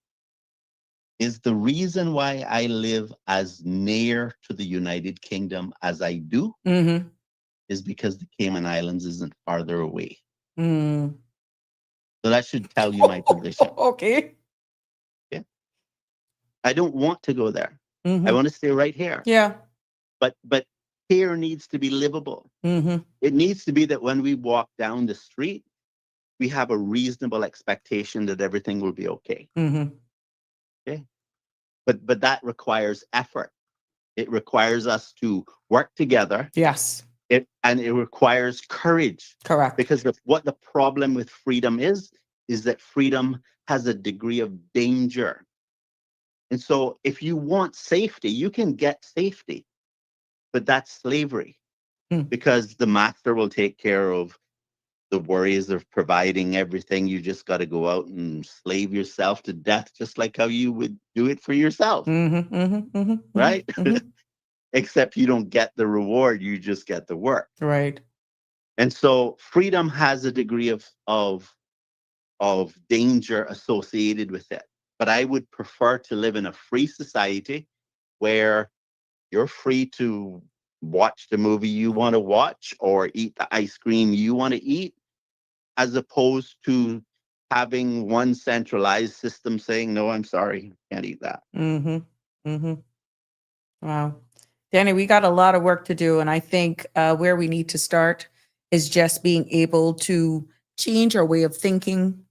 [SPEAKER 7] is the reason why I live as near to the United Kingdom as I do
[SPEAKER 4] Mm-hmm.
[SPEAKER 7] is because the Cayman Islands isn't farther away.
[SPEAKER 4] Mm.
[SPEAKER 7] So that should tell you my position.
[SPEAKER 4] Okay.
[SPEAKER 7] Yeah. I don't want to go there.
[SPEAKER 4] Mm-hmm.
[SPEAKER 7] I want to stay right here.
[SPEAKER 4] Yeah.
[SPEAKER 7] But here needs to be livable.
[SPEAKER 4] Mm-hmm.
[SPEAKER 7] It needs to be that when we walk down the street, we have a reasonable expectation that everything will be okay.
[SPEAKER 4] Mm-hmm.
[SPEAKER 7] Okay. But that requires effort. It requires us to work together.
[SPEAKER 4] Yes.
[SPEAKER 7] And it requires courage.
[SPEAKER 4] Correct.
[SPEAKER 7] Because what the problem with freedom is that freedom has a degree of danger. And so if you want safety, you can get safety, but that's slavery. Because the master will take care of the worries of providing everything. You just got to go out and slave yourself to death, just like how you would do it for yourself.
[SPEAKER 4] Mm-hmm. Mm-hmm. Mm-hmm.
[SPEAKER 7] Right?
[SPEAKER 4] Mm-hmm.
[SPEAKER 7] Except you don't get the reward, you just get the work.
[SPEAKER 4] Right.
[SPEAKER 7] And so freedom has a degree of danger associated with it. But I would prefer to live in a free society where you're free to watch the movie you want to watch or eat the ice cream you want to eat, as opposed to having one centralized system saying, no, I'm sorry, can't eat that.
[SPEAKER 4] Mm-hmm. Mm-hmm. Wow. Danny, we got a lot of work to do. And I think where we need to start is just being able to change our way of thinking,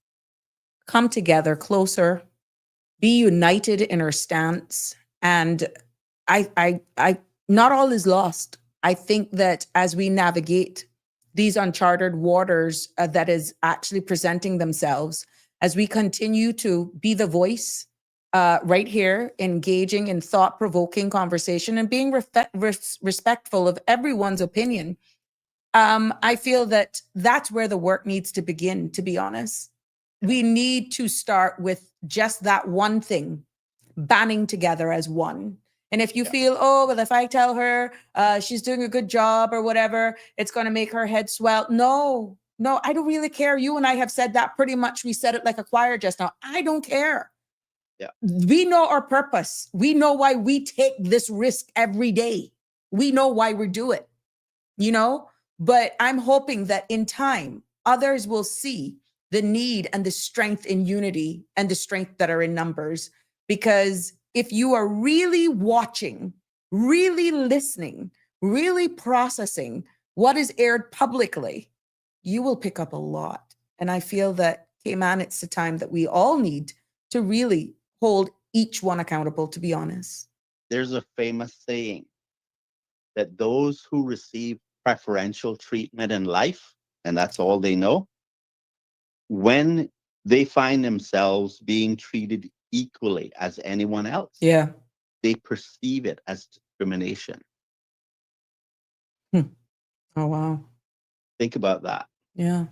[SPEAKER 4] come together closer, be united in our stance. And I not all is lost. I think that as we navigate these uncharted waters that is actually presenting themselves, as we continue to be the voice right here, engaging in thought-provoking conversation and being respectful of everyone's opinion, I feel that that's where the work needs to begin, to be honest. We need to start with just that one thing, banding together as one. And if you feel, oh, well, if I tell her she's doing a good job or whatever, it's going to make her head swell. No, I don't really care. You and I have said that pretty much. We said it like a choir just now. I don't care. Yeah. We know our purpose. We know why we take this risk every day. We know why we do it, but I'm hoping that in time, others will see the need and the strength in unity and the strength that are in numbers. Because if you are really watching, really listening, really processing what is aired publicly, you will pick up a lot. And I feel that, Cayman, it's the time that we all need to really hold each one accountable, to be honest.
[SPEAKER 7] there's a famous saying that those who receive preferential treatment in life, and that's all they know, when they find themselves being treated equally as anyone else,
[SPEAKER 4] Yeah.
[SPEAKER 7] they perceive it as discrimination.
[SPEAKER 4] Oh, wow.
[SPEAKER 7] Think about that.
[SPEAKER 4] Yeah.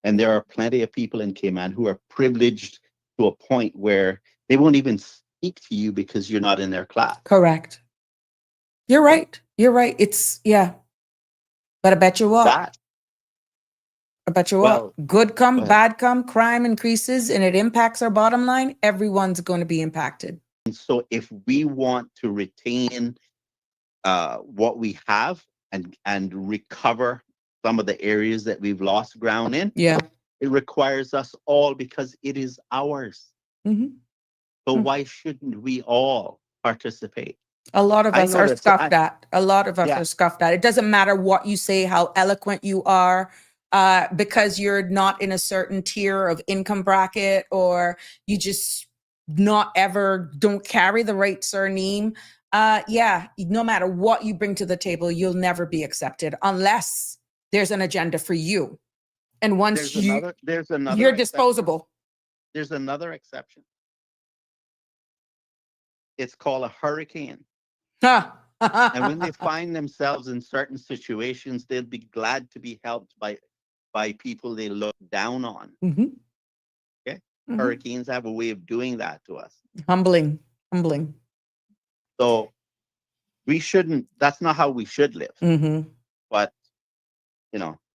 [SPEAKER 7] And there are plenty of people in Cayman who are privileged to a point where they won't even speak to you because you're not in their class.
[SPEAKER 4] Correct. You're right. You're right. It's, yeah. But I bet you what?
[SPEAKER 7] That,
[SPEAKER 4] I bet you
[SPEAKER 7] well,
[SPEAKER 4] what? Good
[SPEAKER 7] go
[SPEAKER 4] come,
[SPEAKER 7] ahead.
[SPEAKER 4] bad come, crime increases, and it impacts our bottom line. Everyone's going to be impacted.
[SPEAKER 7] And so if we want to retain what we have and recover some of the areas that we've lost ground in,
[SPEAKER 4] Yeah.
[SPEAKER 7] it requires us all because it is ours.
[SPEAKER 4] Mm-hmm.
[SPEAKER 7] So
[SPEAKER 4] Mm.
[SPEAKER 7] why shouldn't we all participate?
[SPEAKER 4] A lot of
[SPEAKER 7] I
[SPEAKER 4] us are
[SPEAKER 7] noticed-
[SPEAKER 4] scuffed at. A lot of us
[SPEAKER 7] Yeah.
[SPEAKER 4] are scuffed at. It doesn't matter what you say, how eloquent you are, because you're not in a certain tier of income bracket, or you just not ever don't carry the right surname. Yeah, no matter what you bring to the table, you'll never be accepted unless there's an agenda for you. And once
[SPEAKER 7] There's another
[SPEAKER 4] you're
[SPEAKER 7] exception.
[SPEAKER 4] disposable.
[SPEAKER 7] There's another exception. It's called a hurricane.
[SPEAKER 4] Huh.
[SPEAKER 7] And when they find themselves in certain situations, they'll be glad to be helped by people they look down on.
[SPEAKER 4] Mhm.
[SPEAKER 7] Okay?
[SPEAKER 4] Mhm.
[SPEAKER 7] Hurricanes have a way of doing that to us.
[SPEAKER 4] Humbling.
[SPEAKER 7] So we shouldn't, that's not how we should live.
[SPEAKER 4] Mm-hmm.
[SPEAKER 7] But,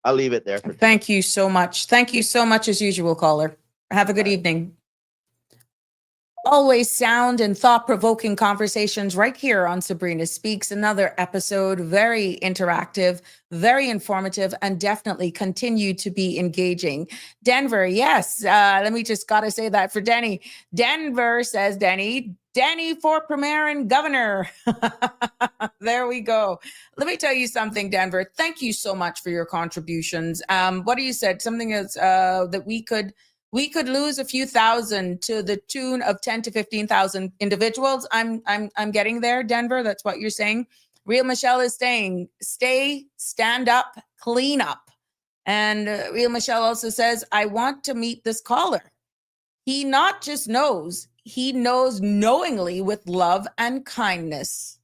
[SPEAKER 7] I'll leave it there for today.
[SPEAKER 4] Thank you so much. Thank you so much as usual, caller. Have a good evening. Always sound and thought-provoking conversations right here on Sabrina Speaks. Another episode, very interactive, very informative, and definitely continue to be engaging. Denver, yes. Let me just gotta say that for Denny. Denver says, Denny for premier and governor. There we go. Let me tell you something, Denver. Thank you so much for your contributions. What you said, something is that we could lose a few thousand to the tune of 10 to 15,000 individuals. I'm getting there, Denver. That's what you're saying. Real Michelle is saying, stand up, clean up. And Real Michelle also says, I want to meet this caller. He not just knows, he knows knowingly with love and kindness.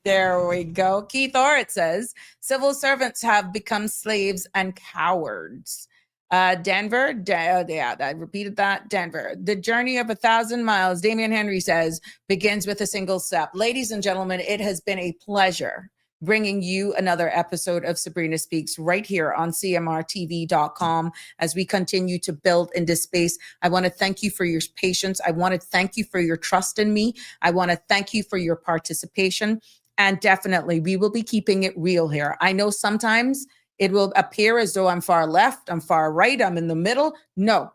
[SPEAKER 4] There we go. Keith Orrit says, civil servants have become slaves and cowards. Denver, I repeated that. Denver, the journey of 1,000 miles, Damian Henry says, begins with a single step. Ladies and gentlemen, it has been a pleasure bringing you another episode of Sabrina Speaks right here on cmrtv.com as we continue to build in this space. I want to thank you for your patience. I want to thank you for your trust in me. I want to thank you for your participation. And definitely, we will be keeping it real here. I know sometimes it will appear as though I'm far left, I'm far right, I'm in the middle. No,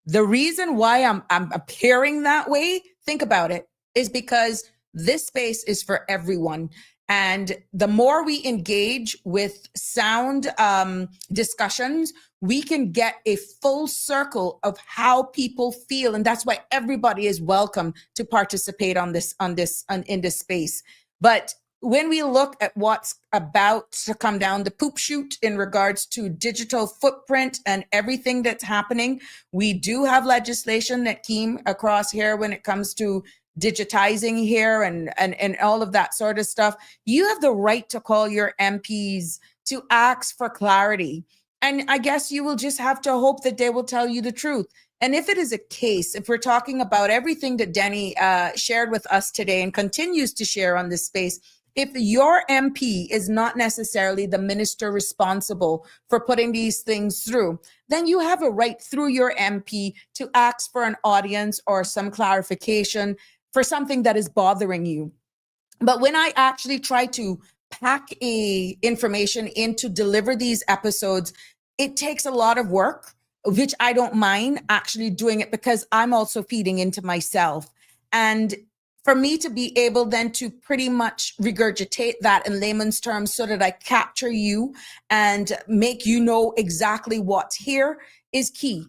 [SPEAKER 4] the reason why I'm appearing that way, think about it, is because this space is for everyone. And the more we engage with sound discussions, we can get a full circle of how people feel. And that's why everybody is welcome to participate in this space. But when we look at what's about to come down the poop chute in regards to digital footprint and everything that's happening, we do have legislation that came across here when it comes to digitizing here and all of that sort of stuff. You have the right to call your MPs to ask for clarity. And I guess you will just have to hope that they will tell you the truth. And if it is a case, if we're talking about everything that Denny shared with us today and continues to share on this space, if your MP is not necessarily the minister responsible for putting these things through, then you have a right through your MP to ask for an audience or some clarification for something that is bothering you. But when I actually try to pack information in to deliver these episodes, it takes a lot of work, which I don't mind actually doing it because I'm also feeding into myself. And for me to be able then to pretty much regurgitate that in layman's terms so that I capture you and make you know exactly what's here is key.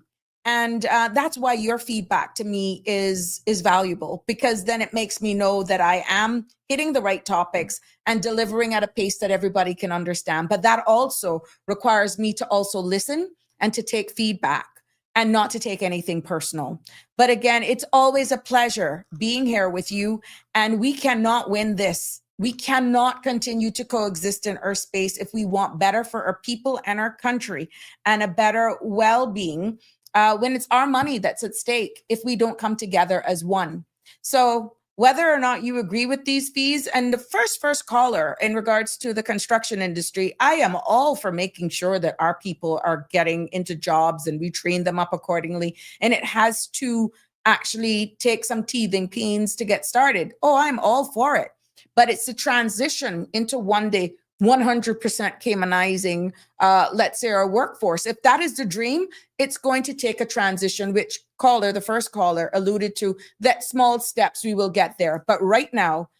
[SPEAKER 4] And that's why your feedback to me is valuable, because then it makes me know that I am hitting the right topics and delivering at a pace that everybody can understand. But that also requires me to also listen and to take feedback and not to take anything personal. But again, it's always a pleasure being here with you, and we cannot win this. We cannot continue to coexist in Earth space if we want better for our people and our country and a better well-being. When it's our money that's at stake, if we don't come together as one. So whether or not you agree with these fees, and the first caller in regards to the construction industry, I am all for making sure that our people are getting into jobs and we train them up accordingly. And it has to actually take some teething pains to get started. Oh, I'm all for it. But it's a transition into one day 100% Caymanizing, let's say, our workforce. If that is the dream, it's going to take a transition, which the first caller alluded to, that small steps we will get there. But right now,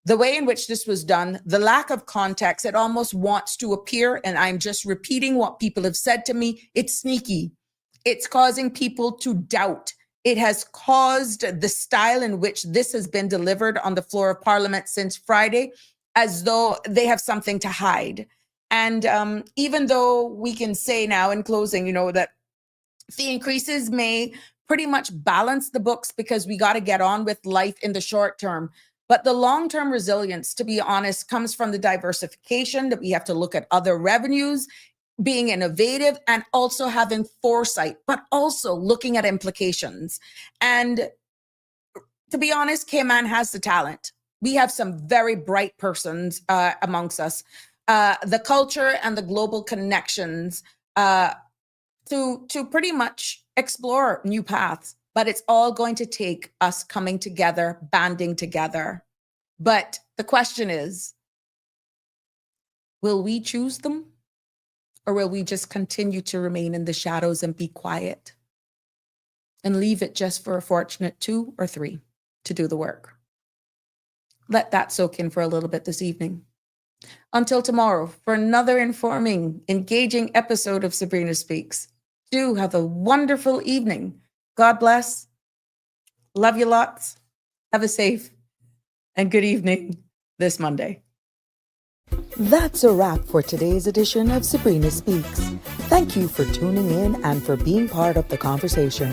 [SPEAKER 4] the way in which this was done, the lack of context, it almost wants to appear, and I'm just repeating what people have said to me, it's sneaky. It's causing people to doubt. It has caused the style in which this has been delivered on the floor of Parliament since Friday, as though they have something to hide. And even though we can say now in closing, that fee increases may pretty much balance the books because we got to get on with life in the short term. But the long-term resilience, to be honest, comes from the diversification, that we have to look at other revenues, being innovative, and also having foresight, but also looking at implications. And to be honest, Cayman has the talent. We have some very bright persons amongst us, the culture and the global connections to pretty much explore new paths. But it's all going to take us coming together, banding together. But the question is, will we choose them? Or will we just continue to remain in the shadows and be quiet and leave it just for a fortunate 2 or 3 to do the work? Let that soak in for a little bit this evening. Until tomorrow for another informing, engaging episode of Sabrina Speaks. Do have a wonderful evening. God bless. Love you lots. Have a safe and good evening this Monday.
[SPEAKER 2] That's a wrap for today's edition of Sabrina Speaks. Thank you for tuning in and for being part of the conversation.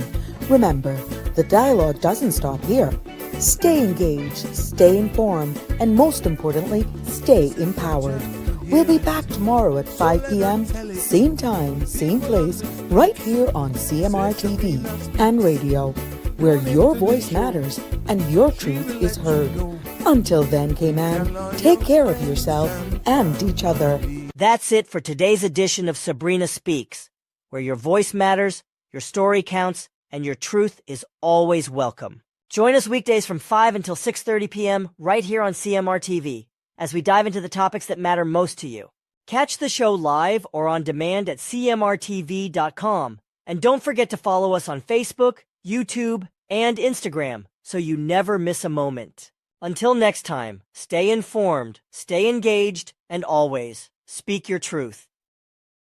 [SPEAKER 2] Remember, the dialogue doesn't stop here. Stay engaged, stay informed, and most importantly, stay empowered. We'll be back tomorrow at 5 p.m., same time, same place, right here on CMR TV and radio, where your voice matters and your truth is heard. Until then, Cayman, take care of yourself and each other.
[SPEAKER 8] That's it for today's edition of Sabrina Speaks, where your voice matters, your story counts, and your truth is always welcome. Join us weekdays from 5 until 6:30 p.m. right here on CMR TV as we dive into the topics that matter most to you. Catch the show live or on demand at cmrtv.com. And don't forget to follow us on Facebook, YouTube, and Instagram so you never miss a moment. Until next time, stay informed, stay engaged, and always speak your truth.